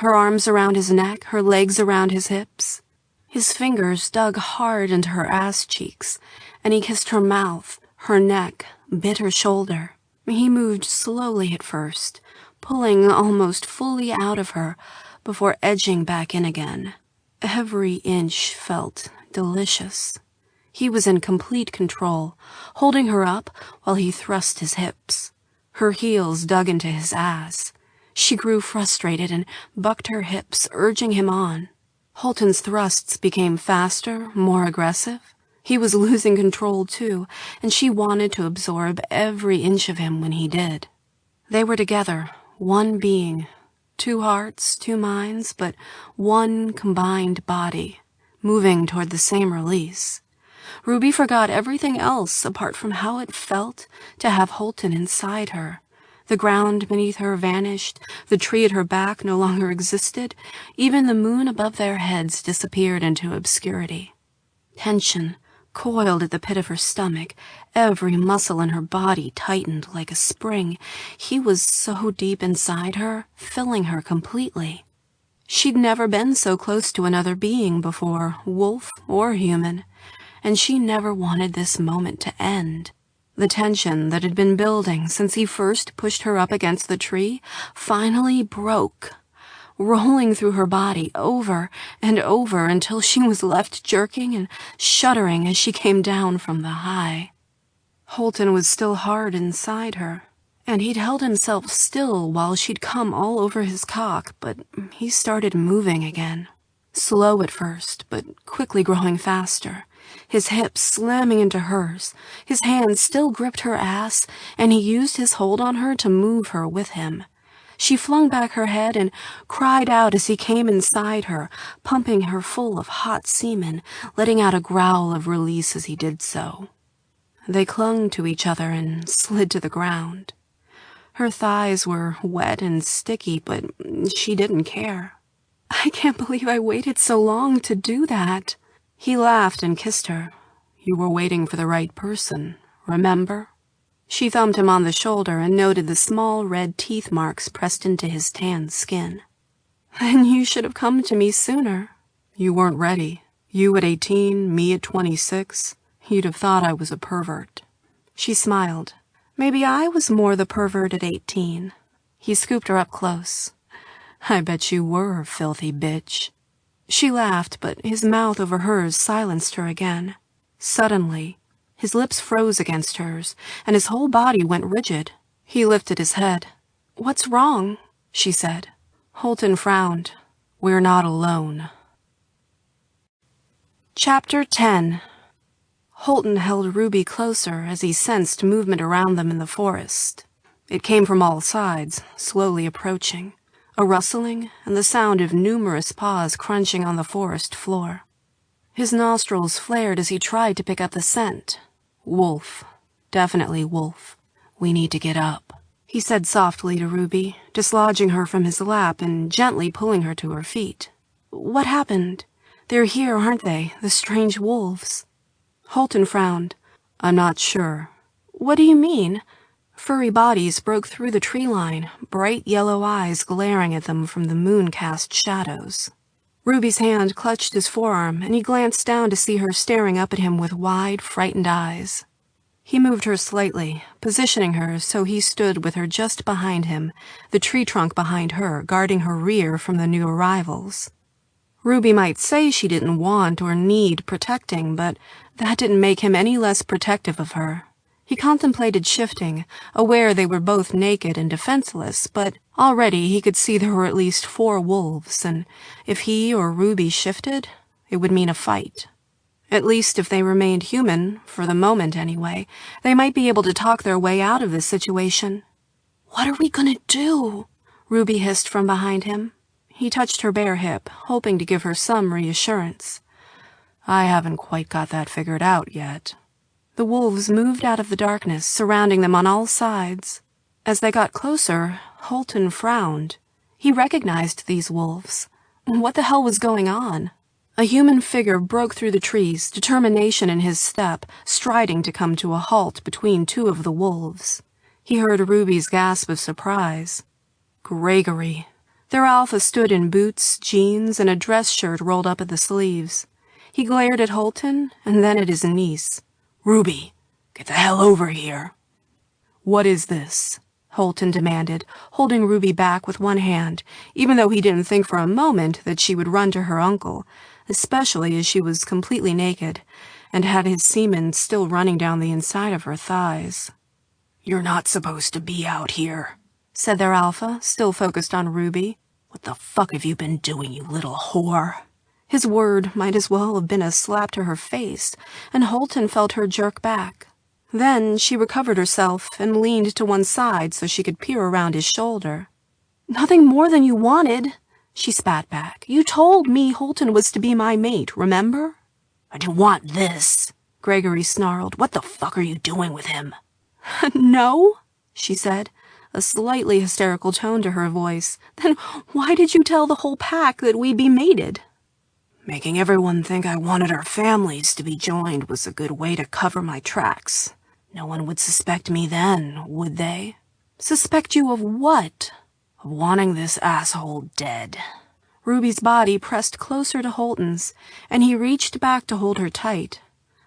S2: her arms around his neck, her legs around his hips. His fingers dug hard into her ass cheeks, and he kissed her mouth, her neck, bit her shoulder. He moved slowly at first, pulling almost fully out of her before edging back in again. Every inch felt delicious. He was in complete control, holding her up while he thrust his hips. Her heels dug into his ass. She grew frustrated and bucked her hips, urging him on. Holton's thrusts became faster, more aggressive. He was losing control too, and she wanted to absorb every inch of him when he did. They were together, one being, 2 hearts, 2 minds, but one combined body, moving toward the same release. Ruby forgot everything else apart from how it felt to have Holton inside her. The ground beneath her vanished, the tree at her back no longer existed, even the moon above their heads disappeared into obscurity. Tension coiled at the pit of her stomach, every muscle in her body tightened like a spring. He was so deep inside her, filling her completely. She'd never been so close to another being before, wolf or human, and she never wanted this moment to end. The tension that had been building since he first pushed her up against the tree finally broke, rolling through her body over and over until she was left jerking and shuddering as she came down from the high. Holton was still hard inside her, and he'd held himself still while she'd come all over his cock, but he started moving again. Slow at first, but quickly growing faster. His hips slamming into hers, his hands still gripped her ass, and he used his hold on her to move her with him. She flung back her head and cried out as he came inside her, pumping her full of hot semen, letting out a growl of release as he did so. They clung to each other and slid to the ground. Her thighs were wet and sticky, but she didn't care. "I can't believe I waited so long to do that." He laughed and kissed her. "You were waiting for the right person, remember?" She thumbed him on the shoulder and noted the small red teeth marks pressed into his tanned skin. "Then you should have come to me sooner." "You weren't ready. You at 18, me at 26. You'd have thought I was a pervert." She smiled. "Maybe I was more the pervert at 18. He scooped her up close. "I bet you were, filthy bitch." She laughed, but his mouth over hers silenced her again. Suddenly, his lips froze against hers, and his whole body went rigid. He lifted his head. "What's wrong?" she said. Holton frowned. "We're not alone." Chapter 10. Holton held Ruby closer as he sensed movement around them in the forest. It came from all sides, slowly approaching. A rustling and the sound of numerous paws crunching on the forest floor. His nostrils flared as he tried to pick up the scent. Wolf. Definitely wolf. "We need to get up," he said softly to Ruby, dislodging her from his lap and gently pulling her to her feet. "What happened? They're here, aren't they, the strange wolves?" Holton frowned. "I'm not sure." "What do you mean?" Furry bodies broke through the tree line, bright yellow eyes glaring at them from the moon-cast shadows. Ruby's hand clutched his forearm, and he glanced down to see her staring up at him with wide, frightened eyes. He moved her slightly, positioning her so he stood with her just behind him, the tree trunk behind her, guarding her rear from the new arrivals. Ruby might say she didn't want or need protecting, but that didn't make him any less protective of her. He contemplated shifting, aware they were both naked and defenseless, but already he could see there were at least 4 wolves, and if he or Ruby shifted, it would mean a fight. At least if they remained human, for the moment anyway, they might be able to talk their way out of this situation. "What are we gonna do?" Ruby hissed from behind him. He touched her bare hip, hoping to give her some reassurance. "I haven't quite got that figured out yet." The wolves moved out of the darkness, surrounding them on all sides. As they got closer, Holton frowned. He recognized these wolves. What the hell was going on? A human figure broke through the trees, determination in his step, striding to come to a halt between 2 of the wolves. He heard Ruby's gasp of surprise. Gregory. Their alpha stood in boots, jeans, and a dress shirt rolled up at the sleeves. He glared at Holton and then at his niece. "Ruby, get the hell over here." "What is this?" Holton demanded, holding Ruby back with one hand, even though he didn't think for a moment that she would run to her uncle, especially as she was completely naked and had his semen still running down the inside of her thighs. "You're not supposed to be out here," said their alpha, still focused on Ruby. "What the fuck have you been doing, you little whore?" His word might as well have been a slap to her face, and Holton felt her jerk back. Then she recovered herself and leaned to one side so she could peer around his shoulder. "Nothing more than you wanted," she spat back. "You told me Holton was to be my mate, remember?"
S1: "I didn't want this," Gregory snarled. "What the fuck are you doing with him?"
S2: "No," she said, a slightly hysterical tone to her voice. "Then why did you tell the whole pack that we'd be mated?"
S1: "Making everyone think I wanted our families to be joined was a good way to cover my tracks. No one would suspect me then, would they?"
S2: "Suspect you of what?"
S1: "Of wanting this asshole dead."
S2: Ruby's body pressed closer to Holton's, and he reached back to hold her tight.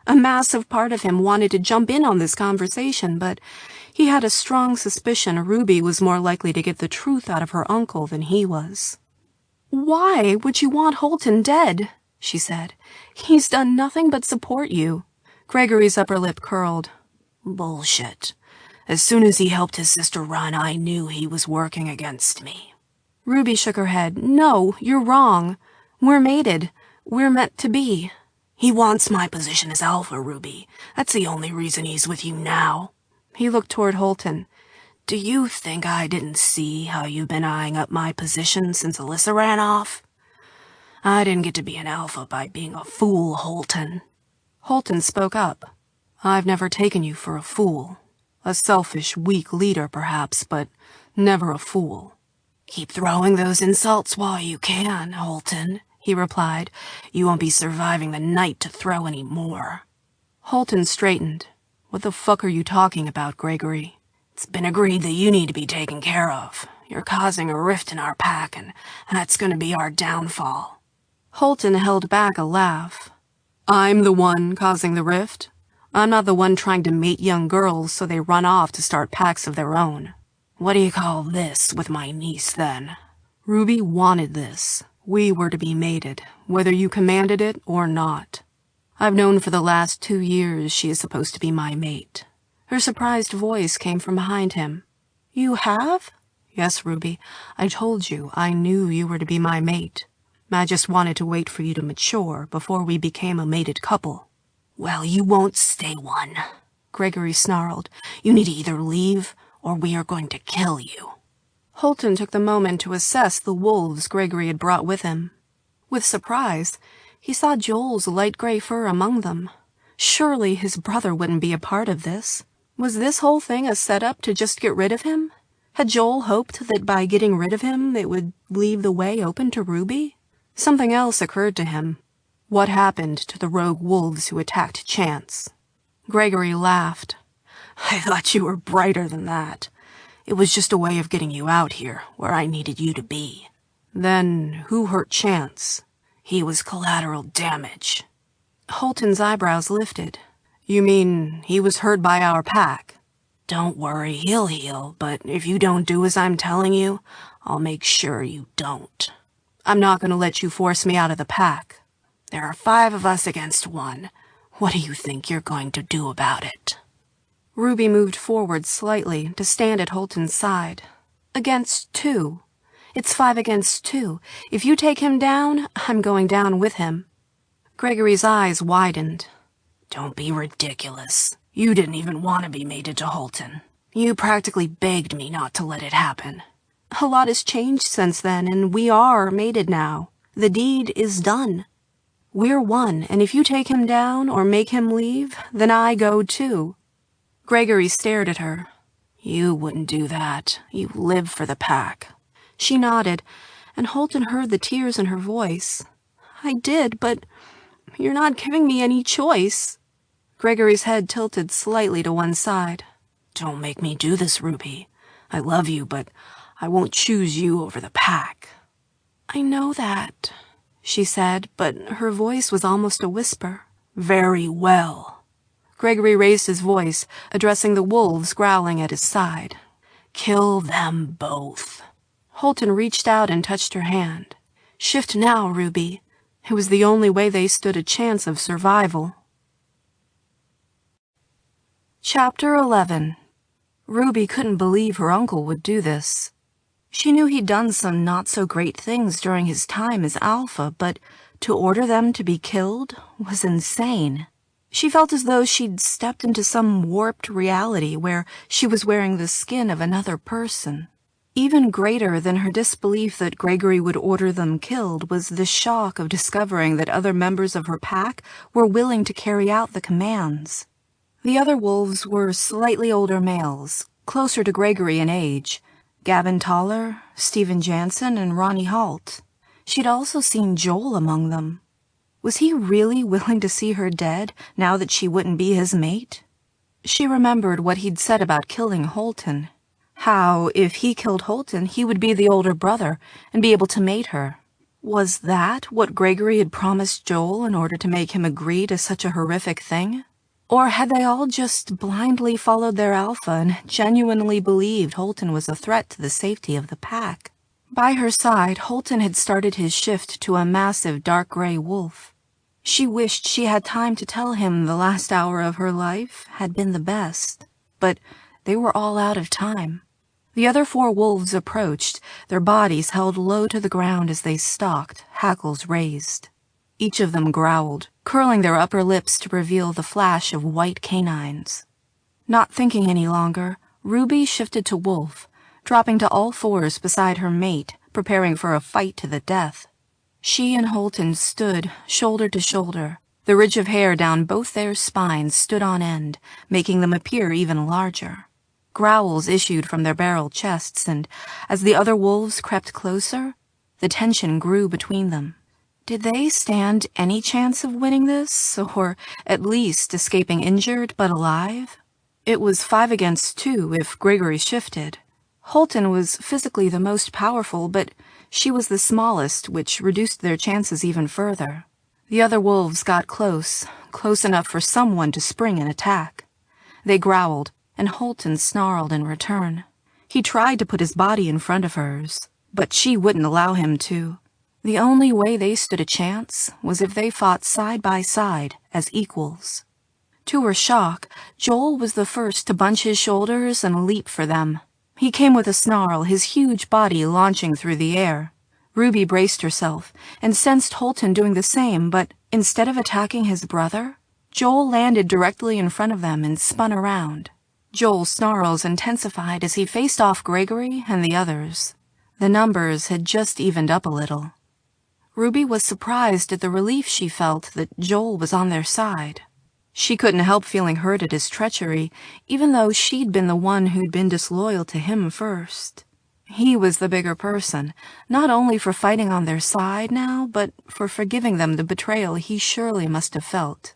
S2: A massive part of him wanted to jump in on this conversation, but he had a strong suspicion Ruby was more likely to get the truth out of her uncle than he was. "Why would you want Holton dead?" she said. "He's done nothing but support you." Gregory's upper lip curled.
S1: "Bullshit. As soon as he helped his sister run, I knew he was working against me."
S2: Ruby shook her head. "No, you're wrong. We're mated. We're meant to be."
S1: "He wants my position as Alpha, Ruby. That's the only reason he's with you now."
S2: He looked toward Holton.
S1: "Do you think I didn't see how you've been eyeing up my position since Alyssa ran off? I didn't get to be an Alpha by being a fool, Holton."
S2: Holton spoke up.
S1: "I've never taken you for a fool. A selfish, weak leader, perhaps, but never a fool." "Keep throwing those insults while you can, Holton," he replied. "You won't be surviving the night to throw any more."
S2: Holton straightened.
S1: "What the fuck are you talking about, Gregory? It's been agreed that you need to be taken care of. You're causing a rift in our pack, and that's going to be our downfall."
S2: Holton held back a laugh. "I'm the one causing the rift? I'm not the one trying to mate young girls so they run off to start packs of their own."
S1: "What do you call this with my niece, then?"
S2: "Ruby wanted this. We were to be mated, whether you commanded it or not. I've known for the last 2 years she is supposed to be my mate." Her surprised voice came from behind him. "You have?" "Yes, Ruby. I told you I knew you were to be my mate. I just wanted to wait for you to mature before we became a mated couple."
S1: "Well, you won't stay one," Gregory snarled. "You need to either leave or we are going to kill you."
S2: Holton took the moment to assess the wolves Gregory had brought with him. With surprise, he saw Joel's light gray fur among them. Surely his brother wouldn't be a part of this. Was this whole thing a setup to just get rid of him? Had Joel hoped that by getting rid of him it would leave the way open to Ruby? Something else occurred to him. What happened to the rogue wolves who attacked Chance? Gregory laughed.
S1: "I thought you were brighter than that. It was just a way of getting you out here, where I needed you to be."
S2: "Then who hurt Chance?"
S1: "He was collateral damage."
S2: Holton's eyebrows lifted. "You mean he was hurt by our pack?"
S1: "Don't worry, he'll heal, but if you don't do as I'm telling you, I'll make sure you don't."
S2: "I'm not going to let you force me out of the pack."
S1: "There are 5 of us against 1. What do you think you're going to do about it?"
S2: Ruby moved forward slightly to stand at Holton's side. "Against 2. It's 5 against 2. If you take him down, I'm going down with him." Gregory's eyes widened.
S1: "Don't be ridiculous. You didn't even want to be mated to Holton. You practically begged me not to let it happen."
S2: "A lot has changed since then, and we are mated now. The deed is done. We're one, and if you take him down or make him leave, then I go too." Gregory stared at her.
S1: "You wouldn't do that. You live for the pack."
S2: She nodded, and Holton heard the tears in her voice. "I did, but you're not giving me any choice." Gregory's head tilted slightly to one side.
S1: "Don't make me do this, Ruby. I love you, but I won't choose you over the pack."
S2: "I know that," she said, but her voice was almost a whisper.
S1: "Very well."
S2: Gregory raised his voice, addressing the wolves growling at his side.
S1: "Kill them both."
S2: Holton reached out and touched her hand. "Shift now, Ruby." It was the only way they stood a chance of survival. Chapter 11. Ruby couldn't believe her uncle would do this. She knew he'd done some not-so-great things during his time as Alpha, but To order them to be killed was insane. She felt as though she'd stepped into some warped reality where she was wearing the skin of another person. Even greater than her disbelief that Gregory would order them killed was the shock of discovering that other members of her pack were willing to carry out the commands. The other wolves were slightly older males, closer to Gregory in age. Gavin Toller, Stephen Jansen, and Ronnie Halt. She'd also seen Joel among them. Was he really willing to see her dead now that she wouldn't be his mate? She remembered what he'd said about killing Holton. How, if he killed Holton, he would be the older brother and be able to mate her. Was that what Gregory had promised Joel in order to make him agree to such a horrific thing? Or had they all just blindly followed their alpha and genuinely believed Holton was a threat to the safety of the pack? By her side, Holton had started his shift to a massive dark gray wolf. She wished she had time to tell him the last hour of her life had been the best, but they were all out of time. The other 4 wolves approached, their bodies held low to the ground as they stalked, hackles raised. Each of them growled, curling their upper lips to reveal the flash of white canines. Not thinking any longer, Ruby shifted to wolf, dropping to all 4s beside her mate, preparing for a fight to the death. She and Holton stood, shoulder to shoulder. The ridge of hair down both their spines stood on end, making them appear even larger. Growls issued from their barrel chests, and as the other wolves crept closer, the tension grew between them. Did they stand any chance of winning this, or at least escaping injured but alive? It was 5 against 2 if Gregory shifted. Holton was physically the most powerful, but she was the smallest, which reduced their chances even further. The other wolves got close enough for someone to spring and attack. They growled, and Holton snarled in return. He tried to put his body in front of hers, but she wouldn't allow him to. The only way they stood a chance was if they fought side by side as equals. To her shock, Joel was the first to bunch his shoulders and leap for them. He came with a snarl, his huge body launching through the air. Ruby braced herself and sensed Holton doing the same, but instead of attacking his brother, Joel landed directly in front of them and spun around. Joel's snarls intensified as he faced off Gregory and the others. The numbers had just evened up a little. Ruby was surprised at the relief she felt that Joel was on their side. She couldn't help feeling hurt at his treachery, even though she'd been the one who'd been disloyal to him first. He was the bigger person, not only for fighting on their side now, but for forgiving them the betrayal he surely must have felt.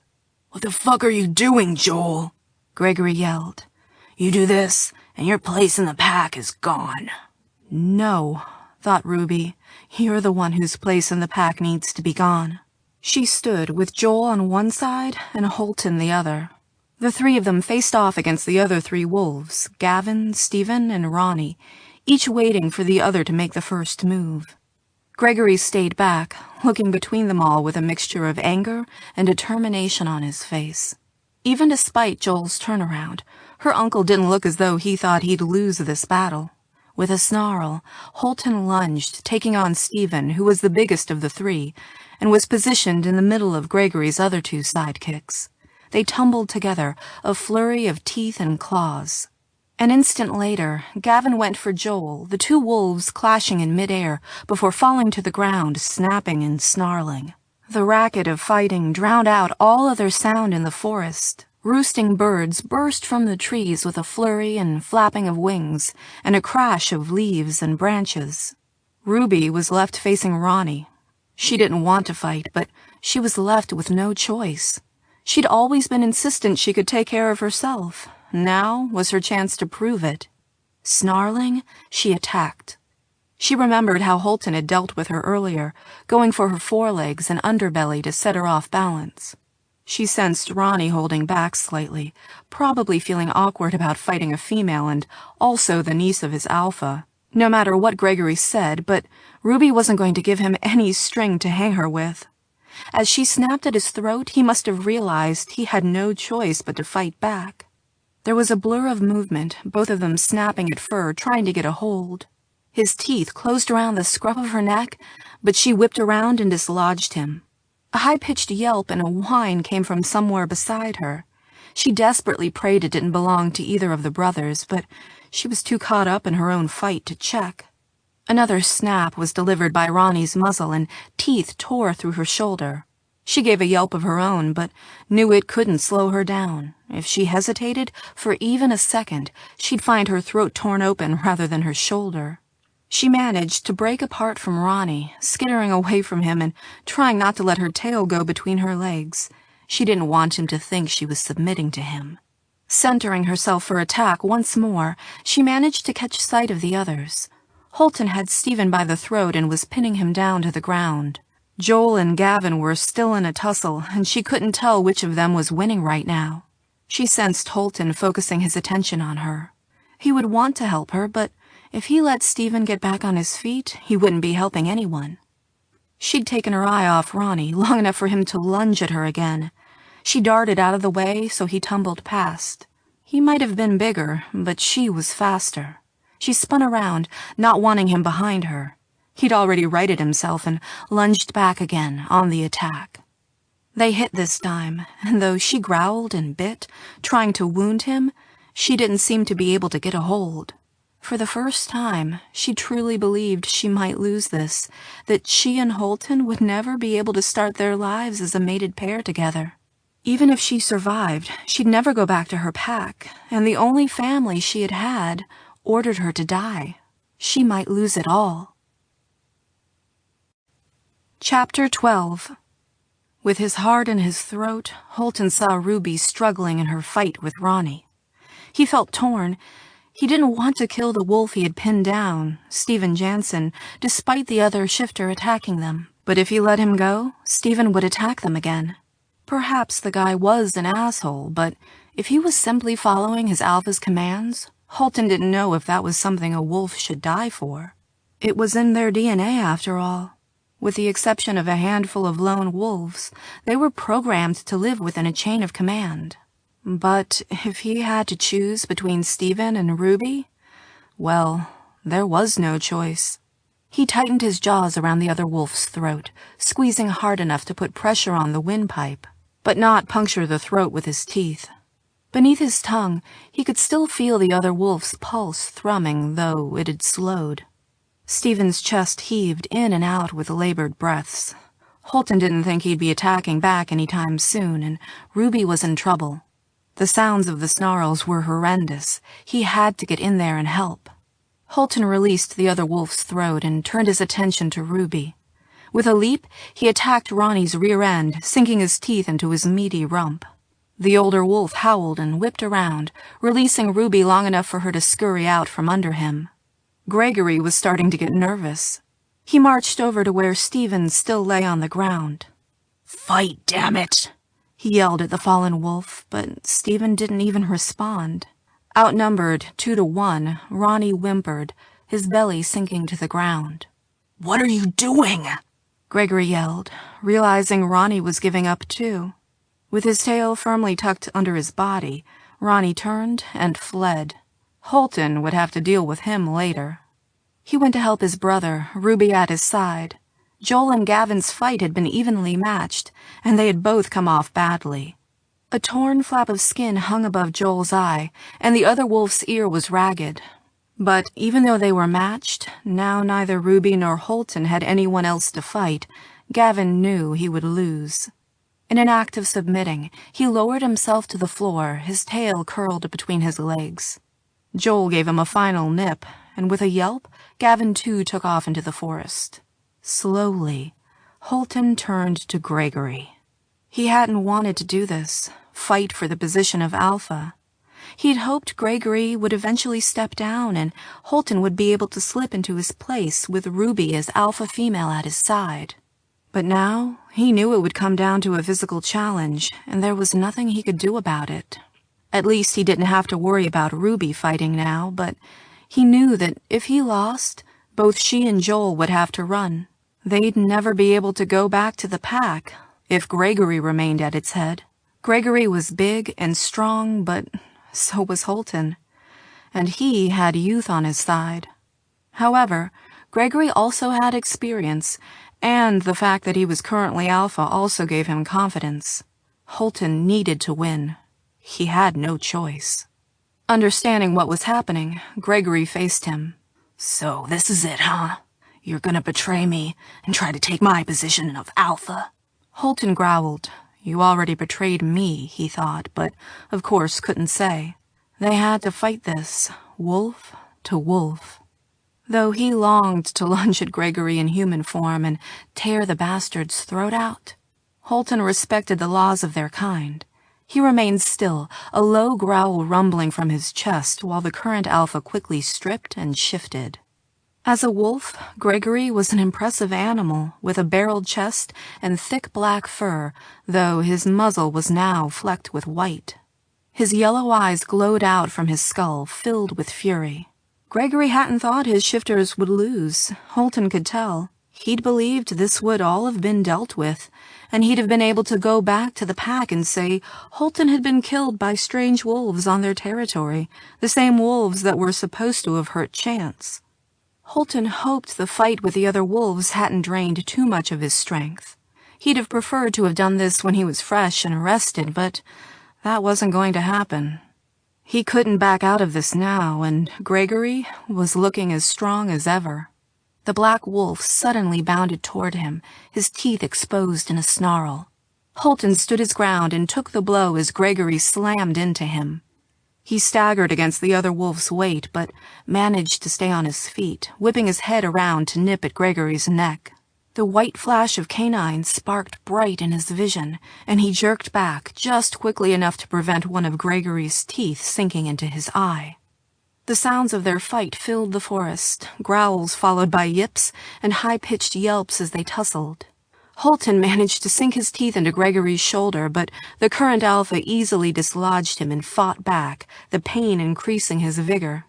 S1: "What the fuck are you doing, Joel?"
S2: Gregory yelled.
S1: "You do this, and your place in the pack is gone."
S2: No, thought Ruby. You're the one whose place in the pack needs to be gone. She stood with Joel on one side and Holton the other. The 3 of them faced off against the other 3 wolves, Gavin, Stephen, and Ronnie, each waiting for the other to make the first move. Gregory stayed back, looking between them all with a mixture of anger and determination on his face. Even despite Joel's turnaround, her uncle didn't look as though he thought he'd lose this battle. With a snarl, Holton lunged, taking on Stephen, who was the biggest of the 3, and was positioned in the middle of Gregory's other 2 sidekicks. They tumbled together, a flurry of teeth and claws. An instant later, Gavin went for Joel, the 2 wolves clashing in midair before falling to the ground, snapping and snarling. The racket of fighting drowned out all other sound in the forest. Roosting birds burst from the trees with a flurry and flapping of wings and a crash of leaves and branches. Ruby was left facing Ronnie. She didn't want to fight, but she was left with no choice. She'd always been insistent she could take care of herself. Now was her chance to prove it. Snarling, she attacked. She remembered how Holton had dealt with her earlier, going for her forelegs and underbelly to set her off balance. She sensed Ronnie holding back slightly, probably feeling awkward about fighting a female and also the niece of his alpha. No matter what Gregory said, but Ruby wasn't going to give him any string to hang her with. As she snapped at his throat, he must have realized he had no choice but to fight back. There was a blur of movement, both of them snapping at fur, trying to get a hold. His teeth closed around the scruff of her neck, but she whipped around and dislodged him. A high-pitched yelp and a whine came from somewhere beside her. She desperately prayed it didn't belong to either of the brothers, but she was too caught up in her own fight to check. Another snap was delivered by Ronnie's muzzle, and teeth tore through her shoulder. She gave a yelp of her own, but knew it couldn't slow her down. If she hesitated for even a second, she'd find her throat torn open rather than her shoulder. She managed to break apart from Ronnie, skittering away from him and trying not to let her tail go between her legs. She didn't want him to think she was submitting to him. Centering herself for attack once more, she managed to catch sight of the others. Holton had Stephen by the throat and was pinning him down to the ground. Joel and Gavin were still in a tussle, and she couldn't tell which of them was winning right now. She sensed Holton focusing his attention on her. He would want to help her, but if he let Stephen get back on his feet, he wouldn't be helping anyone. She'd taken her eye off Ronnie long enough for him to lunge at her again. She darted out of the way, so he tumbled past. He might have been bigger, but she was faster. She spun around, not wanting him behind her. He'd already righted himself and lunged back again, on the attack. They hit this time, and though she growled and bit, trying to wound him, she didn't seem to be able to get a hold. For the first time, she truly believed she might lose this, that she and Holton would never be able to start their lives as a mated pair together. Even if she survived, she'd never go back to her pack, and the only family she had had ordered her to die. She might lose it all. Chapter 12. With his heart in his throat, Holton saw Ruby struggling in her fight with Ronnie. He felt torn. He didn't want to kill the wolf he had pinned down, Stephen Jansen, despite the other shifter attacking them. But if he let him go, Stephen would attack them again. Perhaps the guy was an asshole, but if he was simply following his alpha's commands, Holton didn't know if that was something a wolf should die for. It was in their DNA, after all. With the exception of a handful of lone wolves, they were programmed to live within a chain of command. But if he had to choose between Stephen and Ruby, well, there was no choice. He tightened his jaws around the other wolf's throat, squeezing hard enough to put pressure on the windpipe, but not puncture the throat with his teeth. Beneath his tongue, he could still feel the other wolf's pulse thrumming, though it had slowed. Stephen's chest heaved in and out with labored breaths. Holton didn't think he'd be attacking back any time soon, and Ruby was in trouble. The sounds of the snarls were horrendous. He had to get in there and help. Holton released the other wolf's throat and turned his attention to Ruby. With a leap, he attacked Ronnie's rear end, sinking his teeth into his meaty rump. The older wolf howled and whipped around, releasing Ruby long enough for her to scurry out from under him. Gregory was starting to get nervous. He marched over to where Stephen still lay on the ground. "Fight, damn it!" he yelled at the fallen wolf, but Stephen didn't even respond. Outnumbered 2-1, Ronnie whimpered, his belly sinking to the ground. "What are you doing?" Gregory yelled, realizing Ronnie was giving up too. With his tail firmly tucked under his body, Ronnie turned and fled. Holton would have to deal with him later. He went to help his brother, Ruby at his side. Joel and Gavin's fight had been evenly matched, and they had both come off badly. A torn flap of skin hung above Joel's eye, and the other wolf's ear was ragged. But even though they were matched, now neither Ruby nor Holton had anyone else to fight. Gavin knew he would lose. In an act of submitting, he lowered himself to the floor, his tail curled between his legs. Joel gave him a final nip, and with a yelp, Gavin too took off into the forest. Slowly, Holton turned to Gregory. He hadn't wanted to do this, fight for the position of alpha. He'd hoped Gregory would eventually step down and Holton would be able to slip into his place with Ruby as alpha female at his side. But now, he knew it would come down to a physical challenge, and there was nothing he could do about it. At least he didn't have to worry about Ruby fighting now, but he knew that if he lost, both she and Joel would have to run. They'd never be able to go back to the pack if Gregory remained at its head. Gregory was big and strong, but so was Holton, and he had youth on his side. However, Gregory also had experience, And the fact that he was currently alpha also gave him confidence. Holton needed to win. He had no choice. Understanding what was happening, Gregory faced him.
S1: So this is it, huh? You're gonna betray me and try to take my position of alpha?
S2: Holton growled. You already betrayed me, he thought, but of course couldn't say. They had to fight this, wolf to wolf. Though he longed to lunge at Gregory in human form and tear the bastard's throat out, Holton respected the laws of their kind. He remained still, a low growl rumbling from his chest while the current alpha quickly stripped and shifted. As a wolf, Gregory was an impressive animal with a barreled chest and thick black fur, though his muzzle was now flecked with white. His yellow eyes glowed out from his skull, filled with fury. Gregory hadn't thought his shifters would lose. Holton could tell. He'd believed this would all have been dealt with, and he'd have been able to go back to the pack and say Holton had been killed by strange wolves on their territory, the same wolves that were supposed to have hurt Chance. Holton hoped the fight with the other wolves hadn't drained too much of his strength. He'd have preferred to have done this when he was fresh and rested, but that wasn't going to happen. He couldn't back out of this now, and Gregory was looking as strong as ever. The black wolf suddenly bounded toward him, his teeth exposed in a snarl. Holton stood his ground and took the blow as Gregory slammed into him. He staggered against the other wolf's weight, but managed to stay on his feet, whipping his head around to nip at Gregory's neck. The white flash of canines sparked bright in his vision, and he jerked back just quickly enough to prevent one of Gregory's teeth sinking into his eye. The sounds of their fight filled the forest, growls followed by yips and high-pitched yelps as they tussled. Holton managed to sink his teeth into Gregory's shoulder, but the current alpha easily dislodged him and fought back, the pain increasing his vigor.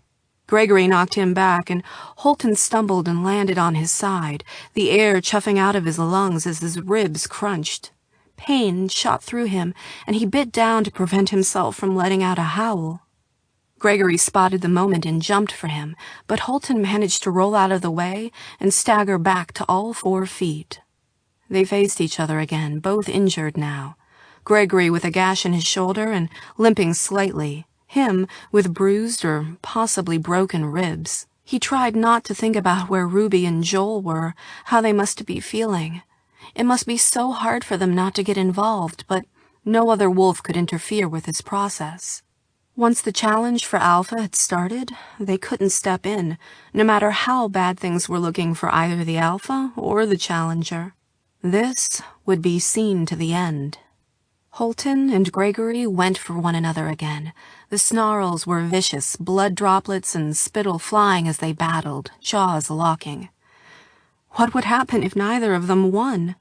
S2: Gregory knocked him back, and Holton stumbled and landed on his side, the air chuffing out of his lungs as his ribs crunched. Pain shot through him, and he bit down to prevent himself from letting out a howl. Gregory spotted the moment and jumped for him, but Holton managed to roll out of the way and stagger back to all 4 feet. They faced each other again, both injured now. Gregory with a gash in his shoulder and limping slightly, him with bruised or possibly broken ribs. He tried not to think about where Ruby and Joel were, how they must be feeling. It must be so hard for them not to get involved, but no other wolf could interfere with his process. Once the challenge for Alpha had started, they couldn't step in, no matter how bad things were looking for either the Alpha or the Challenger. This would be seen to the end. Holton and Gregory went for one another again. The snarls were vicious, blood droplets and spittle flying as they battled, jaws locking. What would happen if neither of them won?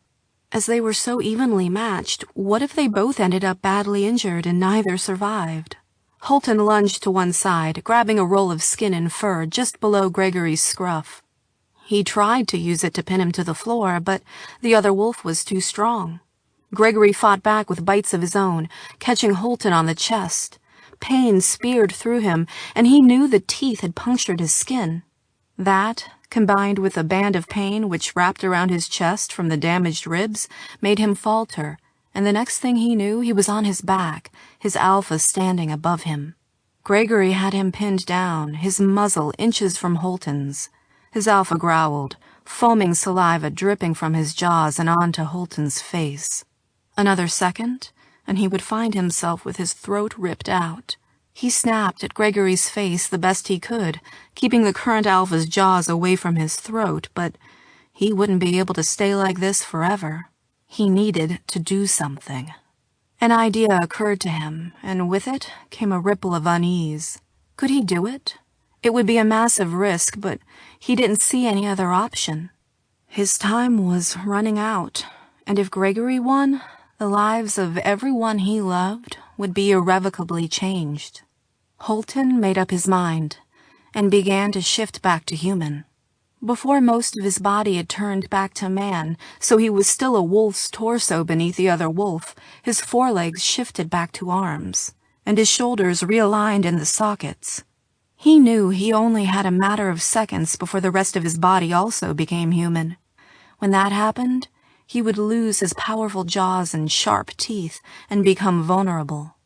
S2: As they were so evenly matched, what if they both ended up badly injured and neither survived? Holton lunged to one side, grabbing a roll of skin and fur just below Gregory's scruff. He tried to use it to pin him to the floor, but the other wolf was too strong. Gregory fought back with bites of his own, catching Holton on the chest. Pain speared through him, and he knew the teeth had punctured his skin. That, combined with a band of pain which wrapped around his chest from the damaged ribs, made him falter, and the next thing he knew he was on his back, his alpha standing above him. Gregory had him pinned down, his muzzle inches from Holton's. His alpha growled, foaming saliva dripping from his jaws and onto Holton's face. Another second, and he would find himself with his throat ripped out. He snapped at Gregory's face the best he could, keeping the current alpha's jaws away from his throat, but he wouldn't be able to stay like this forever. He needed to do something. An idea occurred to him, and with it came a ripple of unease. Could he do it? It would be a massive risk, but he didn't see any other option. His time was running out, and if Gregory won, the lives of everyone he loved would be irrevocably changed. Holton made up his mind, and began to shift back to human. Before most of his body had turned back to man, so he was still a wolf's torso beneath the other wolf, his forelegs shifted back to arms, and his shoulders realigned in the sockets. He knew he only had a matter of seconds before the rest of his body also became human. When that happened, he would lose his powerful jaws and sharp teeth and become vulnerable.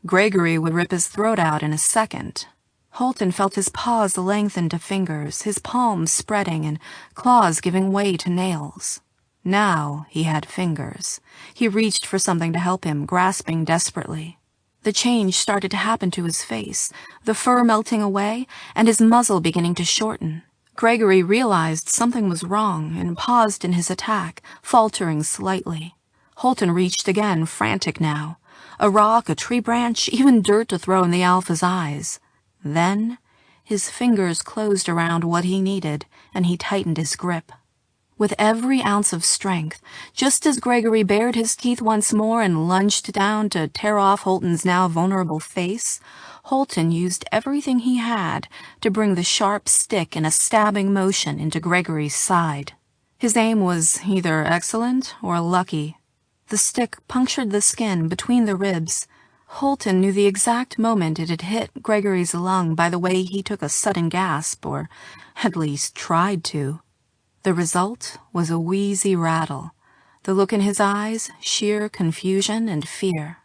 S2: Gregory would rip his throat out in a second. Holton felt his paws lengthen to fingers, his palms spreading and claws giving way to nails. Now he had fingers. He reached for something to help him, grasping desperately. The change started to happen to his face, the fur melting away and his muzzle beginning to shorten. Gregory realized something was wrong and paused in his attack, faltering slightly. Holton reached again, frantic now. A rock, a tree branch, even dirt to throw in the Alpha's eyes. Then, his fingers closed around what he needed, and he tightened his grip. With every ounce of strength, just as Gregory bared his teeth once more and lunged down to tear off Holton's now vulnerable face, Holton used everything he had to bring the sharp stick in a stabbing motion into Gregory's side. His aim was either excellent or lucky. The stick punctured the skin between the ribs. Holton knew the exact moment it had hit Gregory's lung by the way he took a sudden gasp, or at least tried to. The result was a wheezy rattle, the look in his eyes sheer confusion and fear.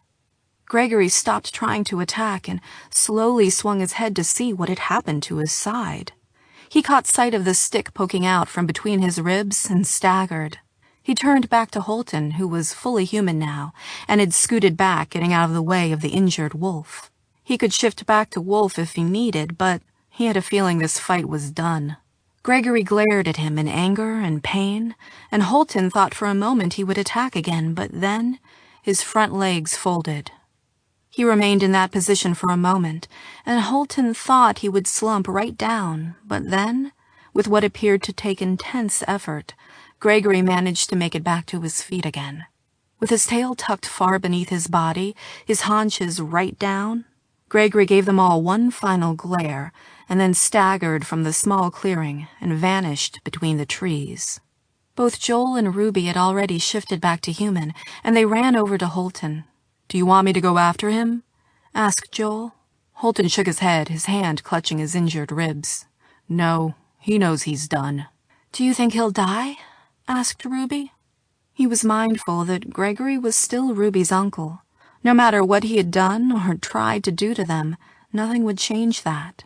S2: Gregory stopped trying to attack and slowly swung his head to see what had happened to his side. He caught sight of the stick poking out from between his ribs and staggered. He turned back to Holton, who was fully human now, and had scooted back, getting out of the way of the injured wolf. He could shift back to wolf if he needed, but he had a feeling this fight was done. Gregory glared at him in anger and pain, and Holton thought for a moment he would attack again, but then his front legs folded. He remained in that position for a moment, and Holton thought he would slump right down, but then, with what appeared to take intense effort, Gregory managed to make it back to his feet again. With his tail tucked far beneath his body, his haunches right down, Gregory gave them all one final glare, and then staggered from the small clearing and vanished between the trees. Both Joel and Ruby had already shifted back to human, and they ran over to Holton. "Do you want me to go after him?" asked Joel. Holton shook his head, his hand clutching his injured ribs. "No, he knows he's done." "Do you think he'll die?" asked Ruby. He was mindful that Gregory was still Ruby's uncle. No matter what he had done or tried to do to them, nothing would change that.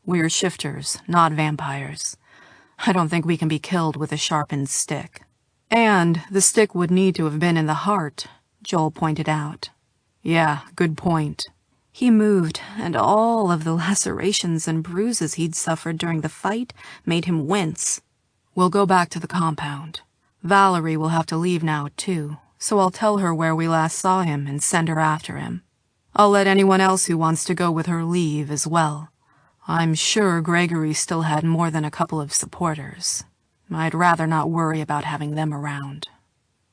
S2: "We're shifters, not vampires. I don't think we can be killed with a sharpened stick." "And the stick would need to have been in the heart," Joel pointed out. "Yeah, good point." He moved, and all of the lacerations and bruises he'd suffered during the fight made him wince. "We'll go back to the compound. Valerie will have to leave now, too, so I'll tell her where we last saw him and send her after him. I'll let anyone else who wants to go with her leave as well. I'm sure Gregory still had more than a couple of supporters. I'd rather not worry about having them around."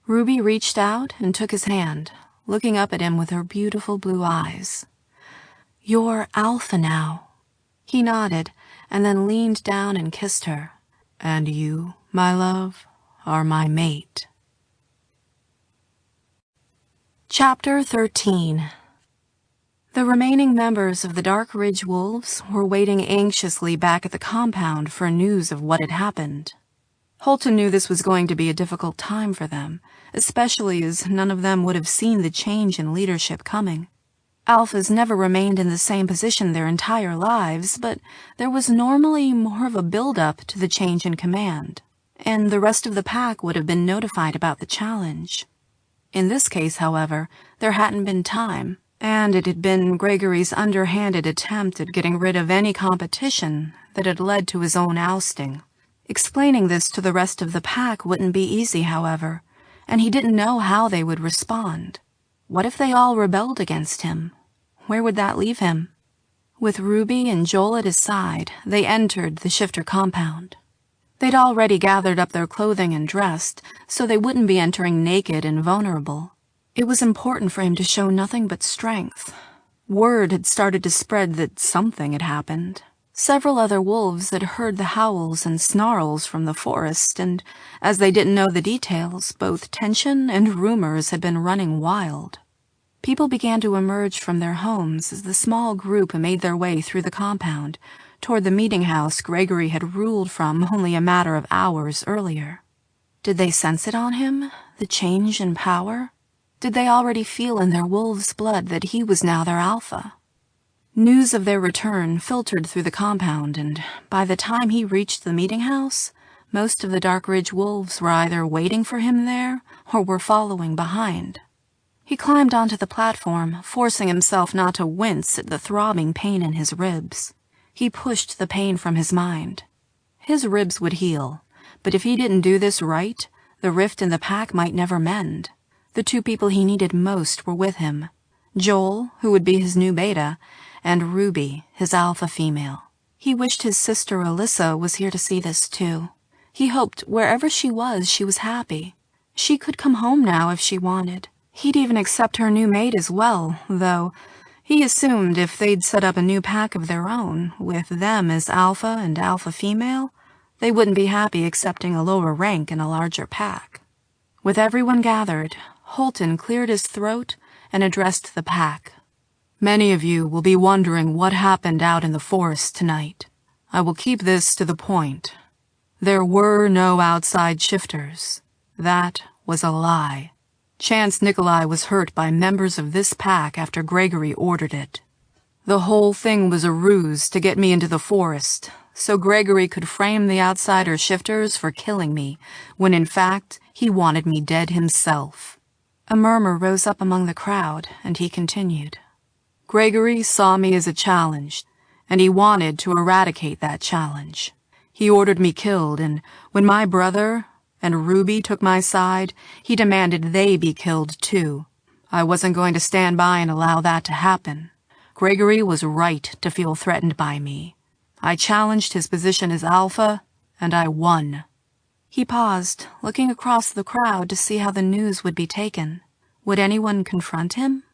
S2: Ruby reached out and took his hand, looking up at him with her beautiful blue eyes. "You're Alpha now." He nodded and then leaned down and kissed her. "And you, my love, are my mate." Chapter 13. The remaining members of the Dark Ridge Wolves were waiting anxiously back at the compound for news of what had happened. Holton knew this was going to be a difficult time for them, especially as none of them would have seen the change in leadership coming. Alphas never remained in the same position their entire lives, but there was normally more of a build-up to the change in command, and the rest of the pack would have been notified about the challenge. In this case, however, there hadn't been time, and it had been Gregory's underhanded attempt at getting rid of any competition that had led to his own ousting. Explaining this to the rest of the pack wouldn't be easy, however, and he didn't know how they would respond. What if they all rebelled against him? Where would that leave him? With Ruby and Joel at his side, they entered the shifter compound. They'd already gathered up their clothing and dressed, so they wouldn't be entering naked and vulnerable. It was important for him to show nothing but strength. Word had started to spread that something had happened. Several other wolves had heard the howls and snarls from the forest, and as they didn't know the details, both tension and rumors had been running wild. People began to emerge from their homes as the small group made their way through the compound, toward the meeting house Gregory had ruled from only a matter of hours earlier. Did they sense it on him, the change in power? Did they already feel in their wolf's blood that he was now their alpha? News of their return filtered through the compound, and by the time he reached the meeting house, most of the Dark Ridge wolves were either waiting for him there or were following behind. He climbed onto the platform, forcing himself not to wince at the throbbing pain in his ribs. He pushed the pain from his mind. His ribs would heal, but if he didn't do this right, the rift in the pack might never mend. The two people he needed most were with him: Joel, who would be his new beta, and Ruby, his alpha female. He wished his sister Alyssa was here to see this too. He hoped wherever she was happy. She could come home now if she wanted. He'd even accept her new mate as well, though he assumed if they'd set up a new pack of their own, with them as alpha and alpha female, they wouldn't be happy accepting a lower rank in a larger pack. With everyone gathered, Holton cleared his throat and addressed the pack. Many of you will be wondering what happened out in the forest tonight. I will keep this to the point. There were no outside shifters. That was a lie. Chance Nikolai was hurt by members of this pack after Gregory ordered it. The whole thing was a ruse to get me into the forest, so Gregory could frame the outsider shifters for killing me, when in fact he wanted me dead himself. A murmur rose up among the crowd, and he continued. Gregory saw me as a challenge, and he wanted to eradicate that challenge. He ordered me killed, and when my brother and Ruby took my side, he demanded they be killed too. I wasn't going to stand by and allow that to happen. Gregory was right to feel threatened by me. I challenged his position as alpha, and I won. He paused, looking across the crowd to see how the news would be taken. Would anyone confront him?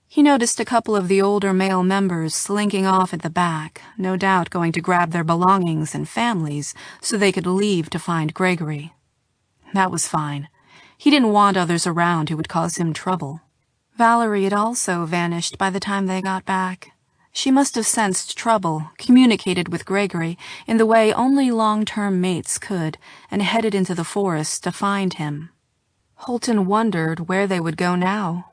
S2: He noticed a couple of the older male members slinking off at the back, no doubt going to grab their belongings and families so they could leave to find Gregory. That was fine. He didn't want others around who would cause him trouble. Valerie had also vanished by the time they got back. She must have sensed trouble, communicated with Gregory in the way only long-term mates could, and headed into the forest to find him. Holton wondered where they would go now.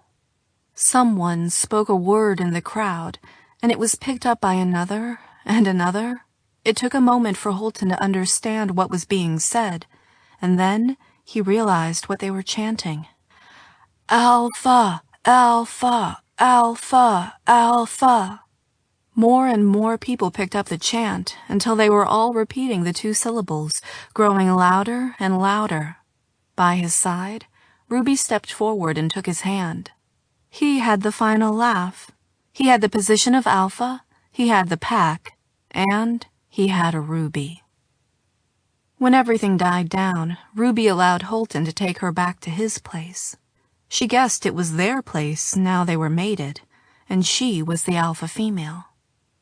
S2: Someone spoke a word in the crowd, and it was picked up by another and another. It took a moment for Holton to understand what was being said, and then he realized what they were chanting. Alpha, Alpha, Alpha, Alpha. More and more people picked up the chant until they were all repeating the two syllables, growing louder and louder. By his side, Ruby stepped forward and took his hand. He had the final laugh. He had the position of alpha, he had the pack, and he had a Ruby. When everything died down, Ruby allowed Holton to take her back to his place. She guessed it was their place now they were mated, and she was the alpha female.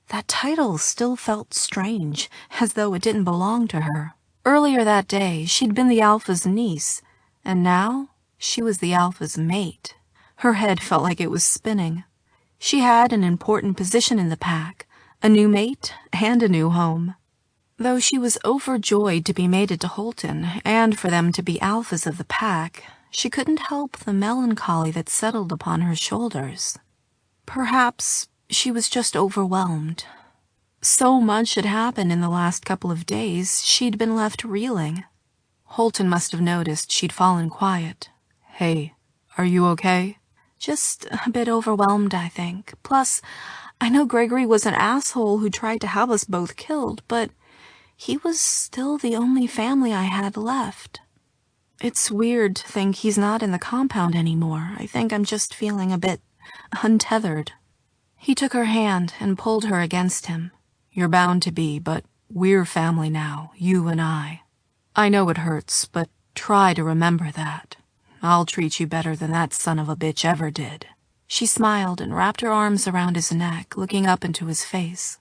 S2: That title still felt strange, as though it didn't belong to her. Earlier that day, she'd been the alpha's niece, and now she was the alpha's mate. Her head felt like it was spinning. She had an important position in the pack, a new mate and a new home. Though she was overjoyed to be mated to Holton and for them to be alphas of the pack, she couldn't help the melancholy that settled upon her shoulders. Perhaps she was just overwhelmed. So much had happened in the last couple of days, she'd been left reeling. Holton must have noticed she'd fallen quiet. Hey, are you okay? Just a bit overwhelmed, I think. Plus, I know Gregory was an asshole who tried to have us both killed, but he was still the only family I had left. It's weird to think he's not in the compound anymore. I think I'm just feeling a bit untethered. He took her hand and pulled her against him. You're bound to be, but we're family now, you and I. I know it hurts, but try to remember that. I'll treat you better than that son of a bitch ever did. She smiled and wrapped her arms around his neck, looking up into his face.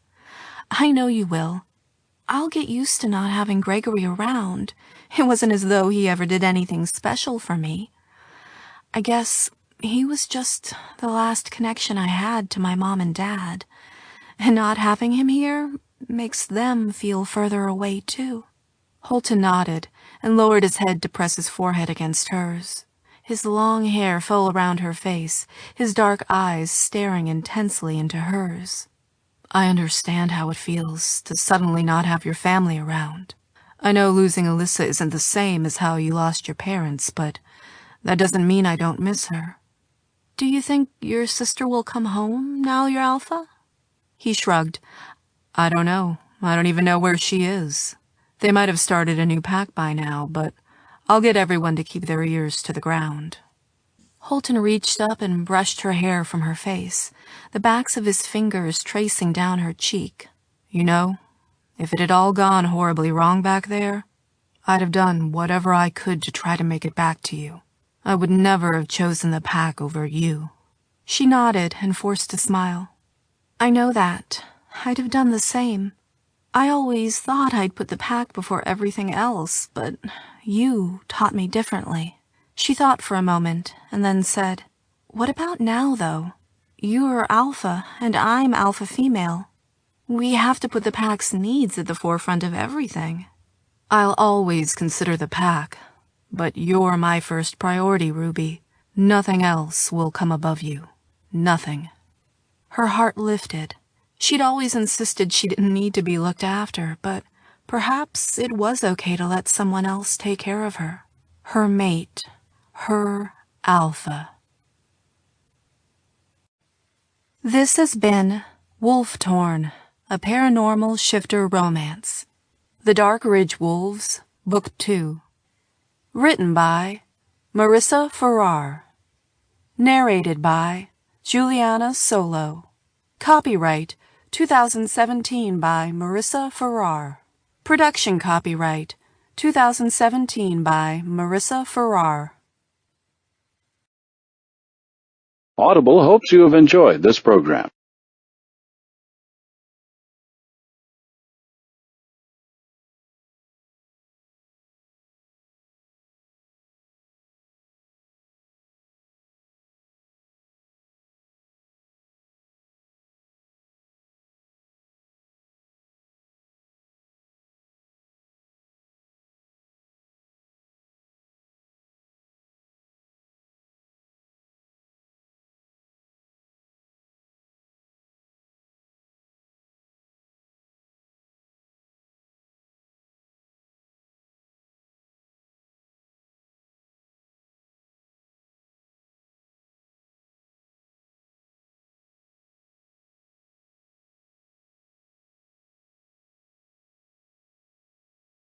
S2: I know you will. I'll get used to not having Gregory around. It wasn't as though he ever did anything special for me. I guess he was just the last connection I had to my mom and dad, and not having him here makes them feel further away too. Holton nodded, and lowered his head to press his forehead against hers. His long hair fell around her face, his dark eyes staring intensely into hers. I understand how it feels to suddenly not have your family around. I know losing Alyssa isn't the same as how you lost your parents, but that doesn't mean I don't miss her. Do you think your sister will come home now you're Alpha? He shrugged. I don't know. I don't even know where she is. They might have started a new pack by now, but I'll get everyone to keep their ears to the ground. Holton reached up and brushed her hair from her face, the backs of his fingers tracing down her cheek. You know, if it had all gone horribly wrong back there, I'd have done whatever I could to try to make it back to you. I would never have chosen the pack over you. She nodded and forced a smile. I know that. I'd have done the same. I always thought I'd put the pack before everything else, but you taught me differently. She thought for a moment and then said, What about now, though? You're Alpha and I'm Alpha female. We have to put the pack's needs at the forefront of everything. I'll always consider the pack, but you're my first priority, Ruby. Nothing else will come above you. Nothing. Her heart lifted. She'd always insisted she didn't need to be looked after, but perhaps it was okay to let someone else take care of her. Her mate. Her Alpha. This has been Wolf Torn, a paranormal shifter romance. The Dark Ridge Wolves, Book 2. Written by Marissa Farrar. Narrated by Juliana Solo. Copyright 2017 by Marissa Farrar. Production copyright 2017 by Marissa Farrar.
S3: Audible hopes you have enjoyed this program.